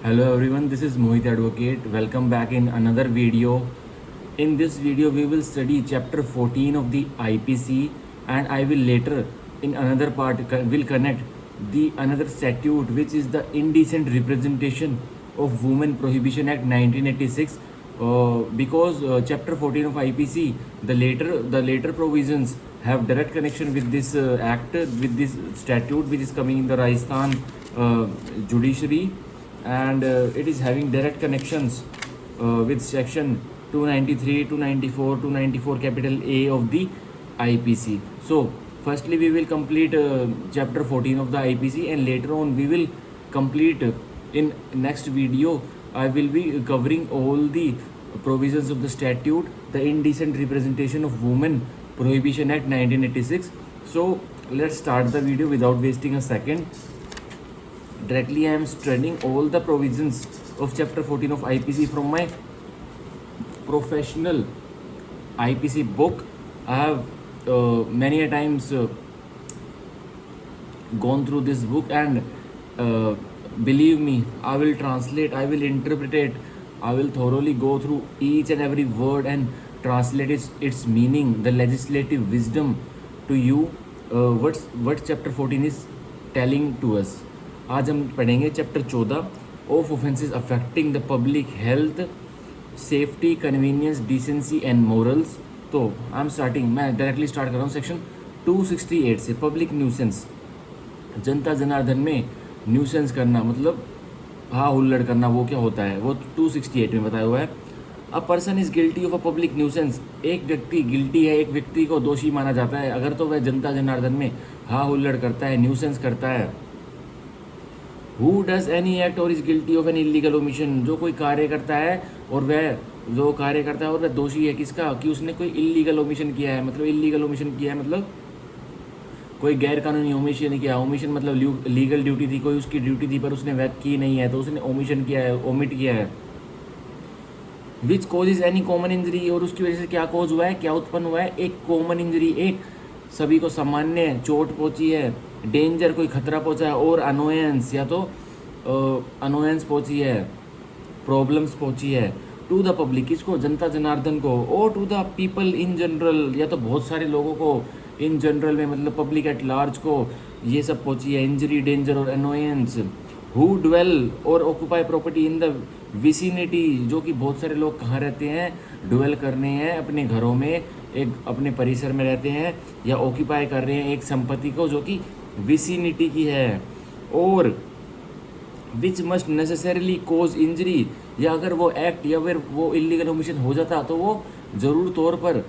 Hello everyone, this is Mohit Advocate. Welcome back in another video. In this video, we will study chapter 14 of the IPC, and I will later in another part will connect the another statute, which is the Indecent Representation of Women Prohibition Act 1986. Because chapter 14 of IPC, the later provisions have direct connection with this act, with this statute, which is coming in the Rajasthan judiciary, and it is having direct connections with section 293, 294, 294 capital A of the IPC. So firstly we will complete chapter 14 of the IPC, and later on we will complete in next video. I will be covering all the provisions of the statute, the Indecent Representation of Women Prohibition Act 1986. So let's start the video without wasting a second. Directly I am studying all the provisions of chapter 14 of IPC from my professional IPC book. I have many a times gone through this book, and believe me, I will translate, I will interpret it, I will thoroughly go through each and every word and translate its meaning, the legislative wisdom to you. What chapter 14 is telling to us. आज हम पढ़ेंगे chapter 14 of offences affecting the public health, safety, convenience, decency and morals. तो I am starting, मैं directly start कर रहा हूँ section 268 से. Public nuisance, जनता जनार्दन में न्यूसेंस करना मतलब हाँ हुल्लड़ करना, वो क्या होता है वो 268 में बताया हुआ है. A person is guilty of a public nuisance, एक व्यक्ति गिल्टी है, एक व्यक्ति को दोषी माना जाता है अगर तो वह जनता जनार्दन में हाँ हुल्लड़ करता है, न्यूसेंस करता है. हु डज एनी एक्ट और is guilty of an illegal omission, जो कोई कार्य करता है और वह दोषी है किसका, कि उसने कोई इलीगल ओमिशन किया है. मतलब इलीगल ओमिशन किया है मतलब कोई गैर कानूनी ओमिशन किया. ओमिशन मतलब लीगल ड्यूटी थी, कोई उसकी ड्यूटी थी पर उसने वह की नहीं है तो उसने ओमिशन किया है, ओमिट किया है. विच कोज इज एनी कॉमन इंजरी, और उसकी वजह से क्या कोज हुआ है, क्या उत्पन्न हुआ है, एक कॉमन इंजरी, एक सभी को सामान्य चोट पहुंची है. डेंजर कोई खतरा पहुंचा है, और अनोयंस या तो अनोयंस पहुंची है, प्रॉब्लम्स पहुंची है. टू द पब्लिक, किसको, जनता जनार्दन को. और to the people in general, या तो बहुत सारे लोगों को इन जनरल में मतलब पब्लिक एट लार्ज को ये सब पहुंची है, इंजरी, डेंजर और अनोयंस. हु ड्वेल और occupy property in the vicinity, जो कि बहुत सारे लोग कहाँ रहते हैं, ड्वेल करने हैं अपने घरों में, एक अपने परिसर में रहते हैं या ऑक्यूपाई कर रहे हैं एक संपत्ति को जो कि विसिनिटी की है. और which must necessarily cause injury, या अगर वो एक्ट या फिर वो इलीगल ओमिशन हो जाता तो वो ज़रूर तौर पर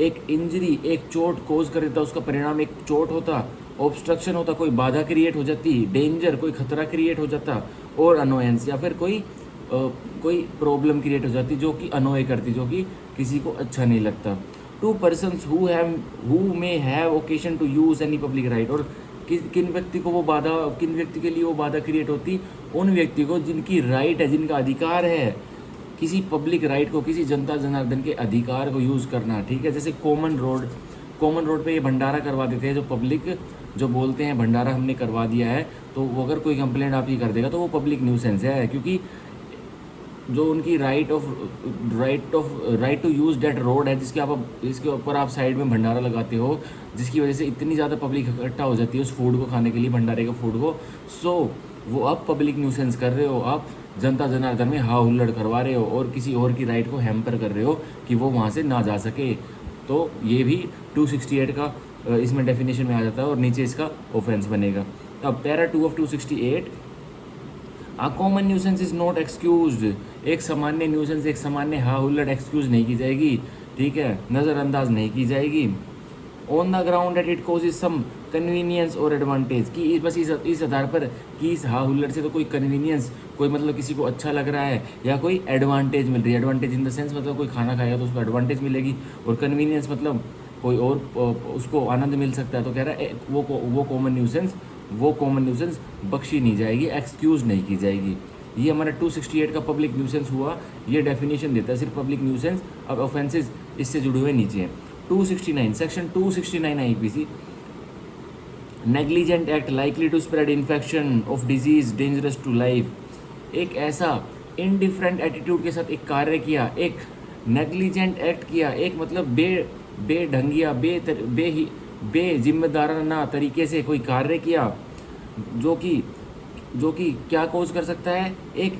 एक इंजरी, एक चोट कोज कर देता, उसका परिणाम एक चोट होता, ऑब्स्ट्रक्शन होता, कोई बाधा क्रिएट हो जाती, डेंजर कोई खतरा क्रिएट हो जाता, और अनोयंस या फिर कोई प्रॉब्लम क्रिएट हो जाती जो कि अनोय करती, जो कि किसी को अच्छा नहीं लगता. To persons who may have occasion to use any public right, और किन व्यक्ति को वो बाधा, किन व्यक्ति के लिए वो बाधा क्रिएट होती, उन व्यक्ति को जिनकी राइट है, जिनका अधिकार है किसी पब्लिक राइट को, किसी जनता जनार्दन के अधिकार को यूज़ करना. ठीक है, जैसे कॉमन रोड पे ये भंडारा करवा देते हैं, जो पब्लिक जो बोलते हैं भंडारा हमने करवा दिया है, तो वो अगर कोई कंप्लेंट आप ही कर देगा तो वो पब्लिक न्यूसेंस है, क्योंकि जो उनकी right to use that road है, जिसके ऊपर आप साइड में भंडारा लगाते हो, जिसकी वजह से इतनी ज़्यादा पब्लिक इकट्ठा हो जाती है उस फूड को खाने के लिए, भंडारे का फूड को. सो वो आप पब्लिक न्यूसेंस कर रहे हो, आप जनता जनार्दन में हाँ हुल्लड़ करवा रहे हो और किसी और की राइट को हैम्पर कर रहे हो कि वो वहाँ से ना जा सके. तो ये भी 268 का इसमें डेफिनेशन में आ जाता है, और नीचे इसका ऑफेंस बनेगा. अब para 2 of 268, a common nuisance is not excused, एक सामान्य न्यूसेंस, एक सामान्य हाँ हुल्लड़ एक्सक्यूज नहीं की जाएगी. ठीक है, नज़रअंदाज नहीं की जाएगी. On the ground that it causes some convenience और एडवांटेज, कि बस इस आधार पर कि इस हाँ हुल्लड़ से तो कोई कन्वीनियंस, कोई मतलब किसी को अच्छा लग रहा है, या कोई एडवांटेज मिल रही है. एडवांटेज इन द सेंस मतलब कोई खाना खाएगा तो उसको एडवांटेज मिलेगी, और कन्वीनियंस मतलब कोई और उसको आनंद मिल सकता है. तो कह रहा है वो कॉमन न्यूसेंस बख्शी नहीं जाएगी, एक्सक्यूज नहीं की जाएगी. ये हमारा 268 का पब्लिक न्यूसेंस हुआ, ये डेफिनेशन देता है सिर्फ पब्लिक न्यूसेंस. अब ऑफेंसेस इससे जुड़े हुए नीचे हैं. 269 section 269 IPC, negligent act likely to spread infection of disease dangerous to life. एक ऐसा इनडिफरेंट एटीट्यूड के साथ एक कार्य किया, एक नेग्लिजेंट एक्ट किया, एक मतलब बेढंगिया बेजिम्मेदाराना तरीके से कोई कार्य किया जो कि क्या कोज कर सकता है, एक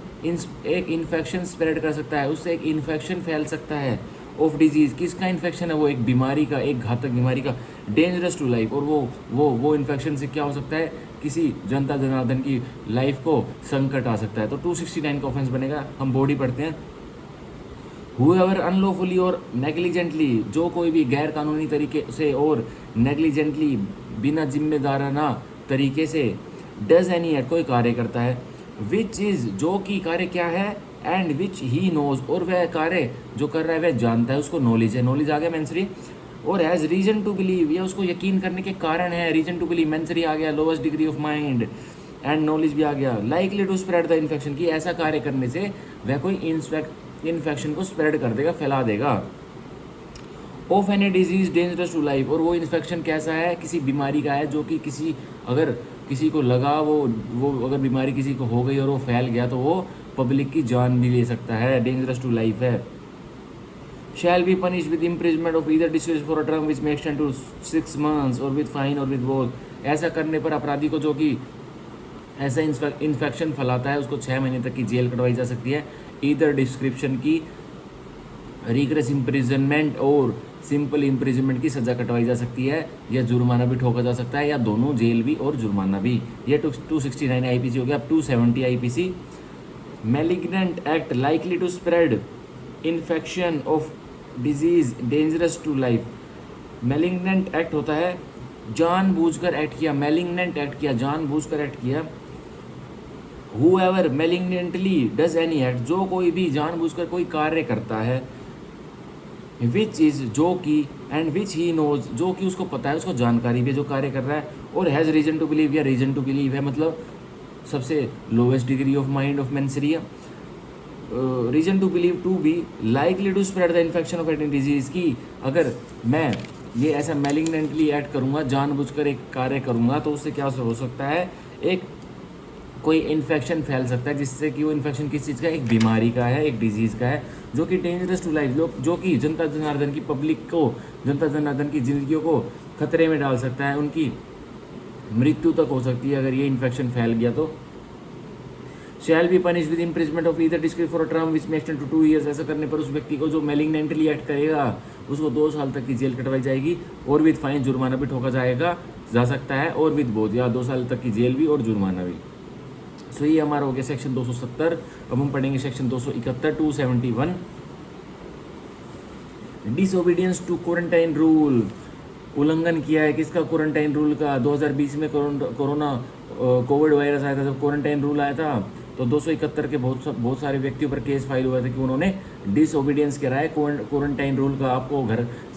इन्फेक्शन स्प्रेड कर सकता है, उससे एक इन्फेक्शन फैल सकता है ऑफ डिजीज़। किसका इन्फेक्शन है? वो एक बीमारी का, एक घातक बीमारी का, डेंजरस टू लाइफ। और वो इन्फेक्शन से क्या हो सकता है? किसी जनता जनार्दन की लाइफ को संकट आ सकता है। तो 269 का ऑफेंस बनेगा। हम बॉडी पढ़ते हैं। हुएवर अनलॉफुली और नेग्लिजेंटली, जो कोई भी गैर कानूनी तरीके से और नेग्लिजेंटली बिना जिम्मेदाराना तरीके से डज एनी एक्ट, कोई कार्य करता है, विच इज़, जो कि कार्य क्या है, एंड विच ही नोज, और वह कार्य जो कर रहा है वह जानता है, उसको नॉलेज है। नॉलेज आ गया मेंसरी। और हैज़ रीजन टू बिलीव, या उसको यकीन करने के कारण है, रीजन टू बिलीव मेंसरी आ गया, lowest degree of mind, and knowledge भी आ गया। Likely to spread the infection, की ऐसा कार्य करने से वह कोई इन्फेक्शन को स्प्रेड कर देगा, फैला देगा। Of any disease dangerous to life, और वो इन्फेक्शन कैसा है? किसी बीमारी का है जो कि अगर किसी को लगा, वो अगर बीमारी किसी को हो गई और वो फैल गया तो वो पब्लिक की जान भी ले सकता है, डेंजरस टू लाइफ है। Shall be punish with imprisonment of either description for a term which may extend to 6 months और विद फाइन और विद बोथ। ऐसा करने पर अपराधी को जो कि ऐसा इन्फेक्शन फैलाता है उसको 6 महीने तक की जेल कटवाई जा सकती है। ईदर डिस्क्रिप्शन की रिग्रेस इम्प्रिजनमेंट और सिंपल इम्प्रिजनमेंट की सज़ा कटवाई जा सकती है, या जुर्माना भी ठोका जा सकता है, या दोनों, जेल भी और जुर्माना भी। ये 269 आईपीसी हो गया। अब 270 IPC, malignant act likely to spread infection of disease dangerous to life. Malignant act होता है जानबूझकर एक्ट किया, मैलिग्नेंट एक्ट किया, जानबूझकर एक्ट किया। whoever malignantly does any act, जो कोई भी जानबूझकर कोई कार्य करता है, विच इज़, जो कि, एंड विच ही नोज, जो कि उसको पता है, उसको जानकारी भी है जो कार्य कर रहा है, और हैज़ रीजन टू बिलीव, या रीजन टू बिलीव है मतलब सबसे lowest degree of mind of mens rea. Reason to believe to be likely to spread the infection of any disease, की अगर मैं ये ऐसा मैलिग्नेंटली एक्ट करूँगा, जानबूझकर एक कार्य करूँगा, तो उससे क्या हो सकता है? एक कोई इन्फेक्शन फैल सकता है, जिससे कि वो इन्फेक्शन किस चीज़ का, एक बीमारी का है, एक डिजीज़ का है, जो कि डेंजरस टू लाइफ, जो कि जनता जनार्दन की पब्लिक को, जनता जनार्दन की जिंदगियों को खतरे में डाल सकता है, उनकी मृत्यु तक हो सकती है अगर ये इन्फेक्शन फैल गया तो। Shall be punish with imprisonment of either description for a term which may extend to 2 years। ऐसा करने पर उस व्यक्ति को जो मैलिग्नेंटली एक्ट करेगा उसको 2 साल तक की जेल कटवाई जाएगी, और विद फाइन, जुर्माना भी ठोका जा सकता है, और विद बोध, या 2 साल तक की जेल भी और जुर्माना भी। सो ये हमारा हो गया सेक्शन 270। अब हम पढ़ेंगे section 271, 271, disobedience to quarantine rule. उल्लंघन किया है किसका? क्वारंटाइन रूल का। 2020 में कोविड वायरस आया था, जब क्वारंटाइन रूल आया था तो 271 के बहुत सारे व्यक्तियों पर केस फाइल हुआ था कि उन्होंने डिसओबीडियंस करा है क्वारंटाइन रूल का। आपको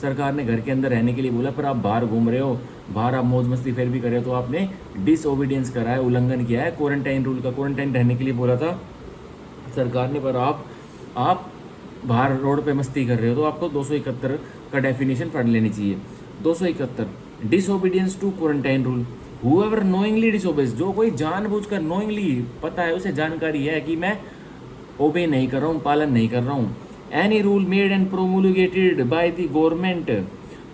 सरकार ने घर के अंदर रहने के लिए बोला, पर आप बाहर घूम रहे हो, बाहर आप मौज मस्ती फिर भी कर रहे हो, तो आपने डिसओबीडियंस करा है, उल्लंघन किया है क्वारंटाइन रूल का। क्वारंटाइन रहने के लिए बोला था सरकार ने, पर आप बाहर रोड पे मस्ती कर रहे हो, तो आपको 271 का डेफिनेशन पढ़ लेनी चाहिए। 271, disobedience to quarantine rule. Whoever knowingly disobeys, जो कोई जानबूझकर, नोइंगली पता है, उसे जानकारी है कि मैं ओबे नहीं कर रहा हूँ, पालन नहीं कर रहा हूँ। Any rule made and promulgated by the government,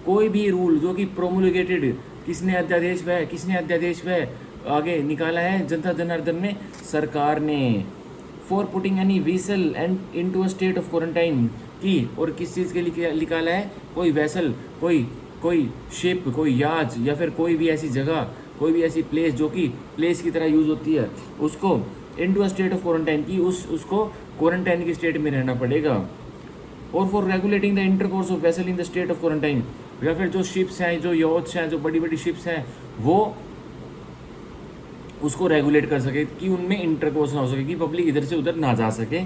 कोई भी रूल जो कि प्रोमुलगेटेड, किसने अध्यादेश वह आगे निकाला है जनता जनार्दन में, सरकार ने। For putting any vessel and into a state of quarantine, की और किस चीज़ के लिए निकाला है? कोई वेसल, कोई शिप, कोई याच, या फिर कोई भी ऐसी जगह, कोई भी ऐसी प्लेस जो कि प्लेस की तरह यूज़ होती है, उसको into a state of quarantine, की उसको क्वारंटाइन की स्टेट में रहना पड़ेगा। और for regulating the intercourse of vessel in the state of quarantine, या फिर जो शिप्स हैं, जो यॉट्स हैं, जो बड़ी बड़ी शिप्स हैं, वो उसको रेगुलेट कर सके कि उनमें इंटरकोर्स ना हो सके, कि पब्लिक इधर से उधर ना जा सके।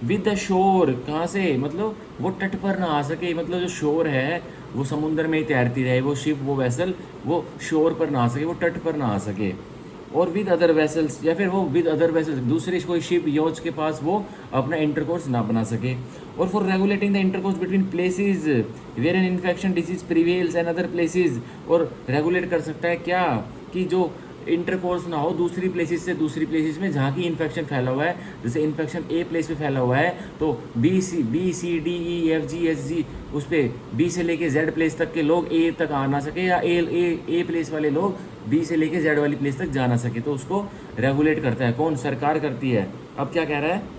विद द शोर, कहाँ से? मतलब वो तट पर ना आ सके, मतलब जो शोर है वो समुद्र में ही तैरती रहे, वो शिप, वो वेसल, वो शोर पर ना आ सके, वो तट पर ना आ सके। और विद अदर वेसल्स, या फिर वो विद अदर वेसल्स, दूसरे कोई शिप, यॉच के पास वो अपना इंटरकोर्स ना बना सके। और for regulating the intercourse between places where an infection disease prevails and other places, और रेगुलेट कर सकता है क्या? कि जो इंटरकोर्स ना हो दूसरी प्लेसेस से दूसरी प्लेसेस में जहाँ की इन्फेक्शन फैला हुआ है। जैसे इन्फेक्शन ए प्लेस पे फैला हुआ है तो B C D E F G H G उस पर बी से लेके जेड प्लेस तक के लोग ए तक आ ना सके, या ए प्लेस वाले लोग बी से लेके जेड वाली प्लेस तक जा ना सके। तो उसको रेगुलेट करता है कौन? सरकार करती है। अब क्या कह रहा है?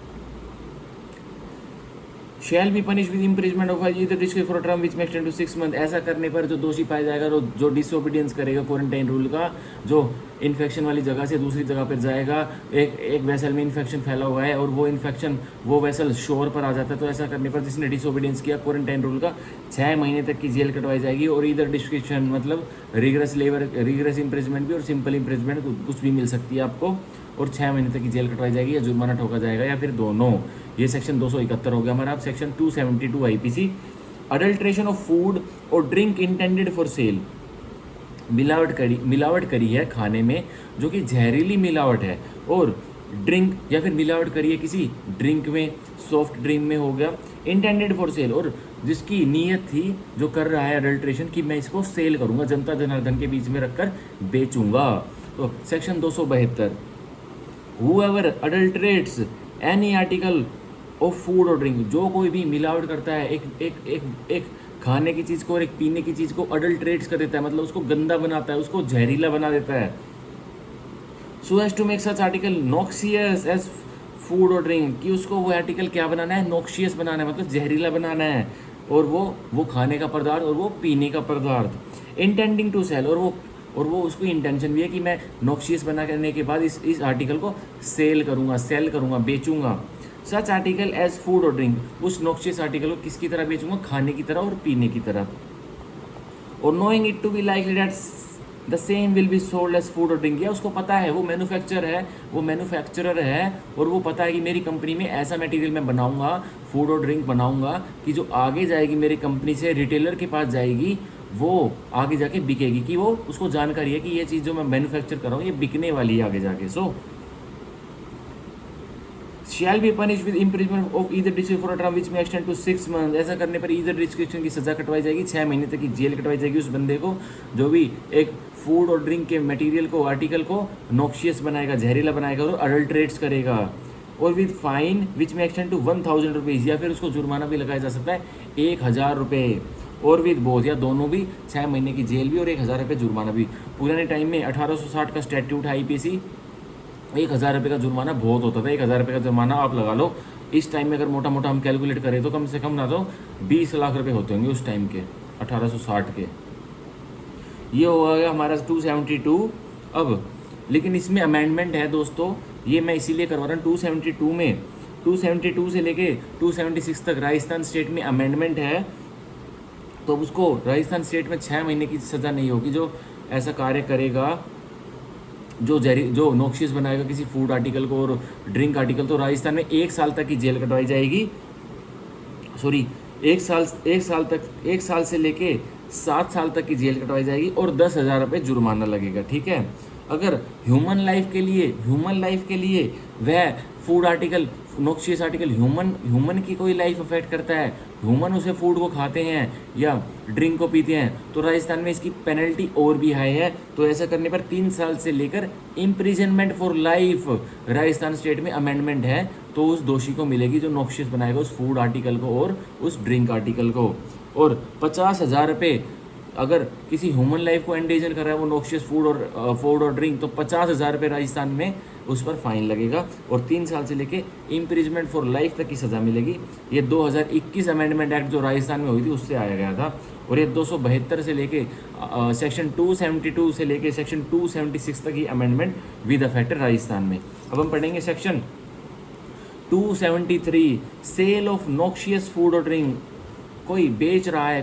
Shall be punish with imprisonment of either district for term which may extend to 6 month. ऐसा करने पर जो दोषी पाया जाएगा, जो डिसओबीडियंस करेगा क्वारंटाइन रूल का, जो इन्फेक्शन वाली जगह से दूसरी जगह पर जाएगा, एक वेसल में इन्फेक्शन फैला हुआ है और वो इन्फेक्शन वो वेसल शोर पर आ जाता है, तो ऐसा करने पर जिसने डिसओबीडियंस किया क्वारंटाइन रूल का 6 महीने तक की जेल कटवाई जाएगी। और इधर डिस्क्रिप्शन मतलब रिगरस इम्प्रिजमेंट भी और सिंपल इम्प्रिजमेंट कुछ भी मिल सकती है आपको, और 6 महीने तक की जेल कटवाई जाएगी या जुर्माना ठोका जाएगा या फिर दोनों। ये सेक्शन 271 हो गया हमारा। अब section 272 IPC, adulteration of food और ड्रिंक इंटेंडेड फॉर सेल। मिलावट करी है खाने में जो कि जहरीली मिलावट है, और ड्रिंक या फिर मिलावट करी है किसी ड्रिंक में, सॉफ्ट ड्रिंक में हो गया, इंटेंडेड फॉर सेल, और जिसकी नीयत थी जो कर रहा है अडल्ट्रेशन कि मैं इसको सेल करूंगा, जनता जनार्दन के बीच में रखकर बेचूंगा। तो section 272, whoever adulterates any article of food और ड्रिंक, जो कोई भी मिलावट करता है एक खाने की चीज़ को और एक पीने की चीज़ को अडल्ट्रेट्स कर देता है, मतलब उसको गंदा बनाता है, उसको जहरीला बना देता है। So as to make such article noxious as food और ड्रिंक, कि उसको वो आर्टिकल क्या बनाना है? नॉक्सियस बनाना है, मतलब जहरीला बनाना है, और वो खाने का पदार्थ और वो पीने का पदार्थ। इंटेंडिंग टू सेल, और वो उसको इंटेंशन भी है कि मैं नॉक्सियस बना करने के बाद इस आर्टिकल को सेल करूँगा, बेचूंगा। सच आर्टिकल एज फूड और ड्रिंक, उस नॉक्सियस आर्टिकल को किसकी तरह बेचूंगा? खाने की तरह और पीने की तरह। और knowing it to be likely that the same will be sold as food और ड्रिंक, या उसको पता है, वो मैन्युफैक्चरर है और वो पता है कि मेरी कंपनी में ऐसा मटेरियल मैं बनाऊंगा, फूड और ड्रिंक बनाऊंगा कि जो आगे जाएगी मेरी कंपनी से रिटेलर के पास जाएगी, वो आगे जाके बिकेगी, कि वो उसको जानकारी है कि ये चीज़ जो मैं मैन्युफैक्चर कर रहा हूँ ये बिकने वाली है आगे जाके। So shall be punish with imprisonment of either description for a term which may extend to 6 month. ऐसा करने पर ईदर डिस्क्रिप्शन की सजा कटवाई जाएगी, 6 महीने तक की जेल कटवाई जाएगी उस बंदे को जो भी एक फूड और ड्रिंक के मटेरियल को, आर्टिकल को नॉक्सियस बनाएगा, जहरीला बनाएगा और अडल्ट्रेट्स करेगा। और with fine which may extend to 1000 rupees, या फिर उसको जुर्माना भी लगाया जा सकता है 1000 रुपये, और विद बोथ, या दोनों भी, 6 महीने की जेल भी और 1000 रुपये जुर्माना भी। पुराने टाइम में 1860 का स्टैट्यूट है आईपीसी, 1000 रुपये का जुर्माना बहुत होता था। 1000 रुपये का जुर्माना आप लगा लो, इस टाइम में अगर मोटा मोटा हम कैलकुलेट करें तो कम से कम ना तो 20 लाख रुपए होते होंगे उस टाइम के, 1860 के। ये हो गया हमारा 272। अब लेकिन इसमें अमेंडमेंट है दोस्तों, ये मैं इसीलिए करवा रहा हूँ। 272 से लेके 276 तक राजस्थान स्टेट में अमेंडमेंट है, तो उसको राजस्थान स्टेट में 6 महीने की सज़ा नहीं होगी जो ऐसा कार्य करेगा, जो नॉक्सियस बनाएगा किसी फूड आर्टिकल को और ड्रिंक आर्टिकल, तो राजस्थान में 1 साल तक की जेल कटवाई जाएगी। सॉरी, 1 साल से लेके 7 साल तक की जेल कटवाई जाएगी और 10,000 रुपये जुर्माना लगेगा। ठीक है। अगर ह्यूमन लाइफ के लिए वह food article, noxious article human की कोई लाइफ अफेक्ट करता है, ह्यूमन उसे फूड को खाते हैं या ड्रिंक को पीते हैं, तो राजस्थान में इसकी पेनल्टी और भी हाई है। तो ऐसा करने पर 3 साल से लेकर imprisonment for life Rajasthan state में अमेंडमेंट है, तो उस दोषी को मिलेगी जो नॉक्सियस बनाएगा उस फूड आर्टिकल को और उस ड्रिंक आर्टिकल को। और 50,000 रुपये अगर किसी ह्यूमन लाइफ को एंडेंजर कर रहा है वो नॉक्सियस फूड और ड्रिंक, तो 50,000 रुपये राजस्थान में उस पर फाइन लगेगा और 3 साल से लेके इम्प्रिजमेंट फॉर लाइफ तक की सज़ा मिलेगी। ये 2021 अमेंडमेंट एक्ट जो राजस्थान में हुई थी उससे आया गया था। और ये 272 से लेके सेक्शन 272 से लेके सेक्शन 276 तक ही अमेंडमेंट विद अफेक्ट राजस्थान में। अब हम पढ़ेंगे section 273, sale of noxious food और ड्रिंक। कोई बेच रहा है,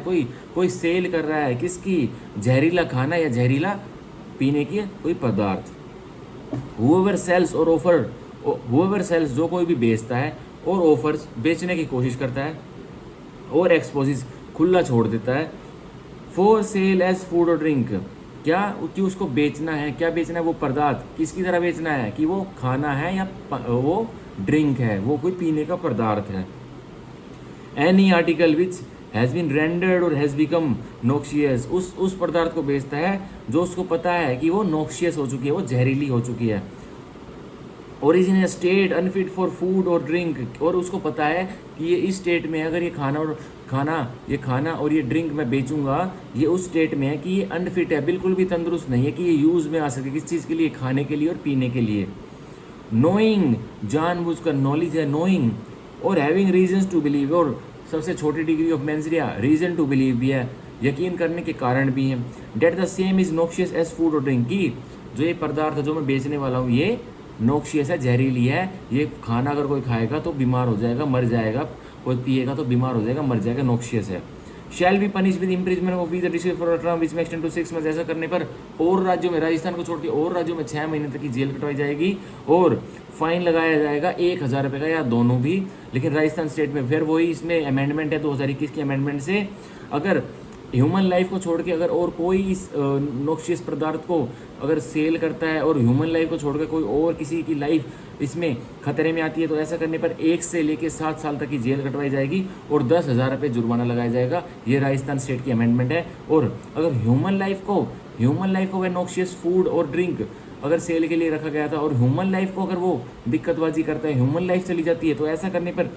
कोई सेल कर रहा है, किसकी? जहरीला खाना या जहरीला पीने की कोई पदार्थ। whoever sells जो कोई भी बेचता है और ऑफर्स बेचने की कोशिश करता है और एक्सपोजिस खुला छोड़ देता है फॉर सेल एज फूड और ड्रिंक, क्या कि उसको बेचना है, क्या बेचना है? वो पदार्थ किसकी तरह बेचना है, कि वो खाना है या वो ड्रिंक है, वो कोई पीने का पदार्थ है। Any article which has been rendered और हैज़ बिकम नोक्शियस, उस पदार्थ को बेचता है जो उसको पता है कि वो नोक्शियस हो चुकी है, वो जहरीली हो चुकी है। और is in A state unfit for food और ड्रिंक, और उसको पता है कि ये इस स्टेट में अगर ये खाना और ये ड्रिंक मैं बेचूंगा, ये उस स्टेट में है कि ये अनफिट है, बिल्कुल भी तंदुरुस्त नहीं है कि ये यूज़ में आ सके, किस चीज़ के लिए, खाने के लिए और पीने के लिए। नोइंग, जानबूझकर, नॉलेज है नोइंग, और हैविंग रीजन्स टू बिलीव, और सबसे छोटी degree of mens rea reason to believe भी है, यकीन करने के कारण भी है। That the same is noxious as food और ड्रिंक, की जो ये पदार्थ जो मैं बेचने वाला हूँ ये नोक्शियस है, जहरीली है, ये खाना अगर कोई खाएगा तो बीमार हो जाएगा, मर जाएगा, कोई पिएगा तो बीमार हो जाएगा, मर जाएगा, नोक्शियस है। Shall be punish with imprisonment of the district for a term which may extend to 6 months, ऐसा करने पर और राज्यों में, राजस्थान को छोड़ के और राज्यों में 6 महीने तक की जेल कटवाई जाएगी और फाइन लगाया जाएगा 1,000 रुपये का, या दोनों भी। लेकिन राजस्थान स्टेट में फिर वही, इसमें अमेंडमेंट है 2021 की अमेंडमेंट से, अगर ह्यूमन लाइफ को छोड़ के अगर और कोई इस नोक्शियस पदार्थ को अगर सेल करता है और ह्यूमन लाइफ को छोड़ कर कोई और किसी की लाइफ इसमें खतरे में आती है, तो ऐसा करने पर 1 से लेकर 7 साल तक की जेल कटवाई जाएगी और 10,000 रुपये जुर्माना लगाया जाएगा। ये राजस्थान स्टेट की अमेंडमेंट है। और अगर ह्यूमन लाइफ को वह नोक्शियस फूड और ड्रिंक अगर सेल के लिए रखा गया था और ह्यूमन लाइफ को अगर वो दिक्कतबाजी करता है, ह्यूमन लाइफ चली जाती है, तो ऐसा करने पर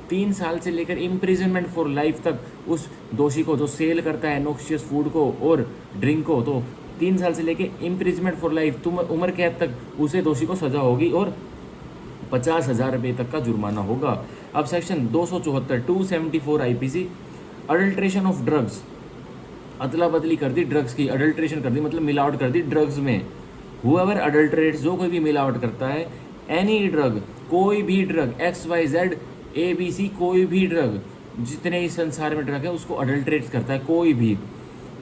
3 साल से लेकर इम्प्रिजनमेंट फॉर लाइफ तक उस दोषी को जो सेल करता है नोक्शियस फूड को और ड्रिंक को, तो 3 साल से लेकर इम्प्रिजनमेंट फॉर लाइफ, उम्र कैद तक उसे दोषी को सजा होगी और 50,000 रुपये तक का जुर्माना होगा। अब section 274 IPC, adulteration of drugs, अदला बदली कर दी ड्रग्स की, अडल्ट्रेशन कर दी मतलब मिलावट कर दी ड्रग्स में। हुएवर अडल्ट्रेट्स, जो कोई भी मिलावट करता है, एनी ड्रग, कोई भी ड्रग, XYZ ABC, कोई भी ड्रग, जितने ही संसार में ड्रग है उसको अडल्ट्रेट करता है कोई भी।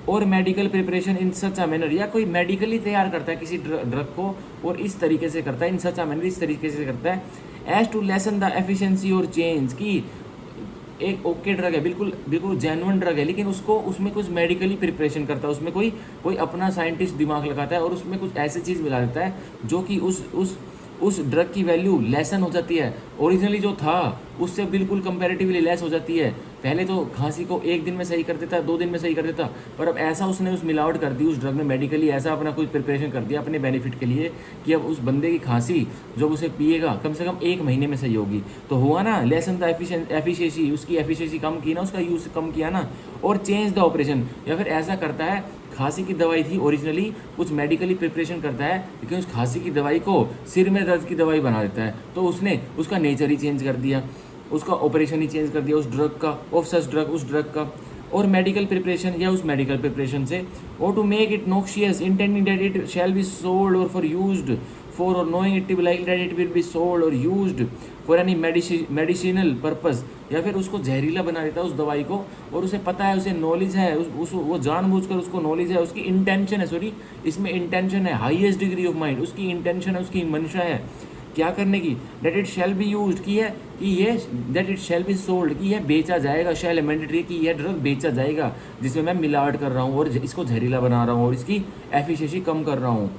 और medical preparation in such a manner, या कोई मेडिकली तैयार करता है किसी ड्रग को और इस तरीके से करता है, इन सच अ मैनर, इस तरीके से करता है, as to lessen the efficiency और चेंज, की एक ओके ड्रग है, बिल्कुल जेन्युइन ड्रग है, लेकिन उसमें कुछ मेडिकली प्रिपरेशन करता है, उसमें कोई अपना साइंटिस्ट दिमाग लगाता है और उसमें कुछ ऐसी चीज़ मिला देता है जो कि उस ड्रग की वैल्यू लेसन हो जाती है, ओरिजिनली जो था उससे बिल्कुल कंपैरेटिवली लेस हो जाती है। पहले तो खांसी को 1 दिन में सही कर देता, 2 दिन में सही कर देता, पर अब ऐसा उसने उस मिलावट कर दी उस ड्रग में, मेडिकली ऐसा अपना कुछ प्रिपरेशन कर दिया अपने बेनिफिट के लिए कि अब उस बंदे की खांसी जब उसे पिएगा कम से कम 1 महीने में सही होगी। तो हुआ ना, लेसन द एफिशिएंसी, उसकी एफिशिएंसी कम की ना, उसका यूज़ कम किया ना। और चेंज द ऑपरेशन, या फिर ऐसा करता है, खांसी की दवाई थी ओरिजिनली, कुछ मेडिकली प्रिपरेशन करता है लेकिन उस खांसी की दवाई को सिर में दर्द की दवाई बना देता है, तो उसने उसका नेचर ही चेंज कर दिया, उसका ऑपरेशन ही चेंज कर दिया उस ड्रग का, ऑफ सच ड्रग, उस ड्रग का। और मेडिकल प्रिपरेशन, या उस मेडिकल प्रिपरेशन से, और to make it noxious intending that it shall be sold or for used for, or knowing it to be like that it will be sold or used for any medicinal purpose, या फिर उसको जहरीला बना देता है उस दवाई को, और उसे पता है, उसे नॉलेज है, वो जानबूझकर उसको नॉलेज है, उसकी इंटेंशन है, सॉरी इसमें इंटेंशन है, हाईएस्ट डिग्री ऑफ माइंड, उसकी इंटेंशन है, उसकी मंशा है क्या करने की, that it shall be used, की है कि ये, that it shall be sold, की यह बेचा जाएगा, शैल मैंडेटरी, कि यह ड्रग बेचा जाएगा जिसमें मैं मिलावट कर रहा हूँ और इसको जहरीला बना रहा हूँ और इसकी एफिशिएंसी कम कर रहा हूँ।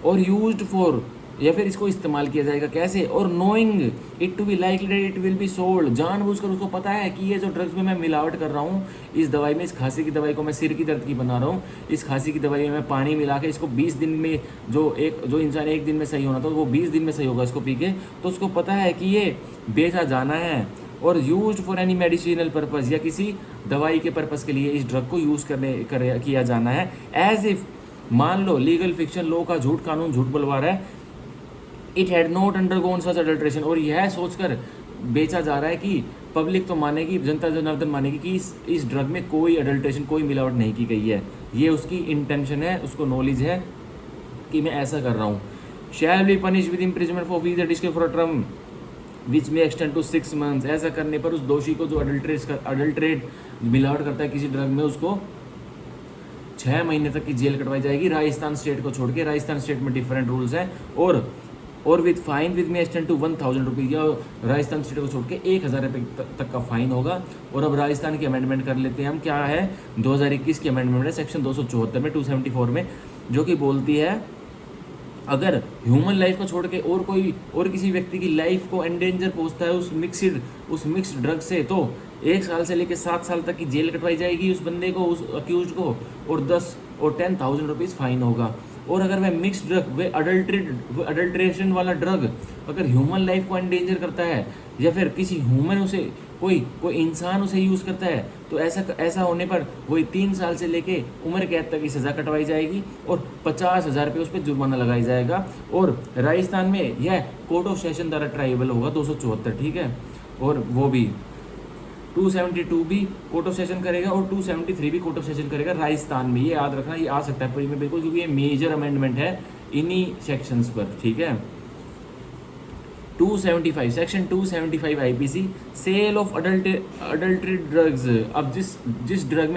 और यूज्ड फॉर, या फिर इसको इस्तेमाल किया जाएगा कैसे, और knowing it to be likely that it will be sold, जानबूझकर उसको पता है कि ये जो ड्रग्स में मैं मिलावट कर रहा हूँ, इस दवाई में, इस खांसी की दवाई को मैं सिर की दर्द की बना रहा हूँ, इस खांसी की दवाई में मैं पानी मिला के इसको 20 दिन में, जो इंसान 1 दिन में सही होना था वो 20 दिन में सही होगा इसको पी के, तो उसको पता है कि ये बेचा जाना है। और used for any medicinal purpose, या किसी दवाई के पर्पज़ के लिए इस ड्रग को यूज़ किया जाना है। एज इफ, मान लो लीगल फिक्शन, लो का झूठ, कानून झूठ बुलवा रहा है, it had not undergone such adulteration, और यह सोचकर बेचा जा रहा है कि पब्लिक तो मानेगी, जनता जनार्दन मानेगी कि इस ड्रग में कोई अडल्ट्रेशन, कोई मिलावट नहीं की गई है, ये उसकी इंटेंशन है, उसको नॉलेज है कि मैं ऐसा कर रहा हूँ। Shall be punish with imprisonment for वीज descript for a term which may extend to 6 months, ऐसा करने पर उस दोषी को जो अडल्ट्रेट मिलावट करता है किसी ड्रग में, उसको 6 महीने तक की जेल कटवाई जाएगी, राजस्थान स्टेट को छोड़ के। राजस्थान स्टेट में डिफरेंट रूल्स हैं, और विद फाइन विद में एक्सटेंड टू 1,000 रुपीज़, या राजस्थान स्टेट को छोड़ के 1,000 रुपये तक का फाइन होगा। और अब राजस्थान की अमेंडमेंट कर लेते हैं हम, क्या है 2021 की अमेंडमेंट है सेक्शन 274 में, 274 में, जो कि बोलती है अगर ह्यूमन लाइफ को छोड़ के और किसी व्यक्ति की लाइफ को एंडेंजर पहुंचता है उस मिक्स्ड ड्रग से, तो 1 साल से लेकर 7 साल तक की जेल कटवाई जाएगी उस बंदे को, उस अक्यूज को, और 10,000 रुपीज़ फाइन होगा। और अगर वह मिक्स्ड ड्रग, वह अडल्ट्रेशन वाला ड्रग अगर ह्यूमन लाइफ को एंडेंजर करता है, या फिर किसी ह्यूमन उसे कोई इंसान उसे यूज़ करता है, तो ऐसा होने पर वही 3 साल से लेके उम्र कैद तक की सज़ा कटवाई जाएगी और 50,000 रुपये उस पर जुर्माना लगाया जाएगा। और राजस्थान में यह कोर्ट ऑफ सेशन द्वारा ट्राइबल होगा 274, ठीक है। और वो भी 272 भी कोर्ट ऑफ सेशन करेगा और 273 भी कोर्ट ऑफ सेशन करेगा राजस्थान में। ये याद रखना, ये आ सकता है पूरी में बिल्कुल, क्योंकि ये मेजर अमेंडमेंट है इन्हीं सेक्शंस पर, ठीक है। 275 section 275 IPC, sale of adultery drugs. अब जिस ड्रग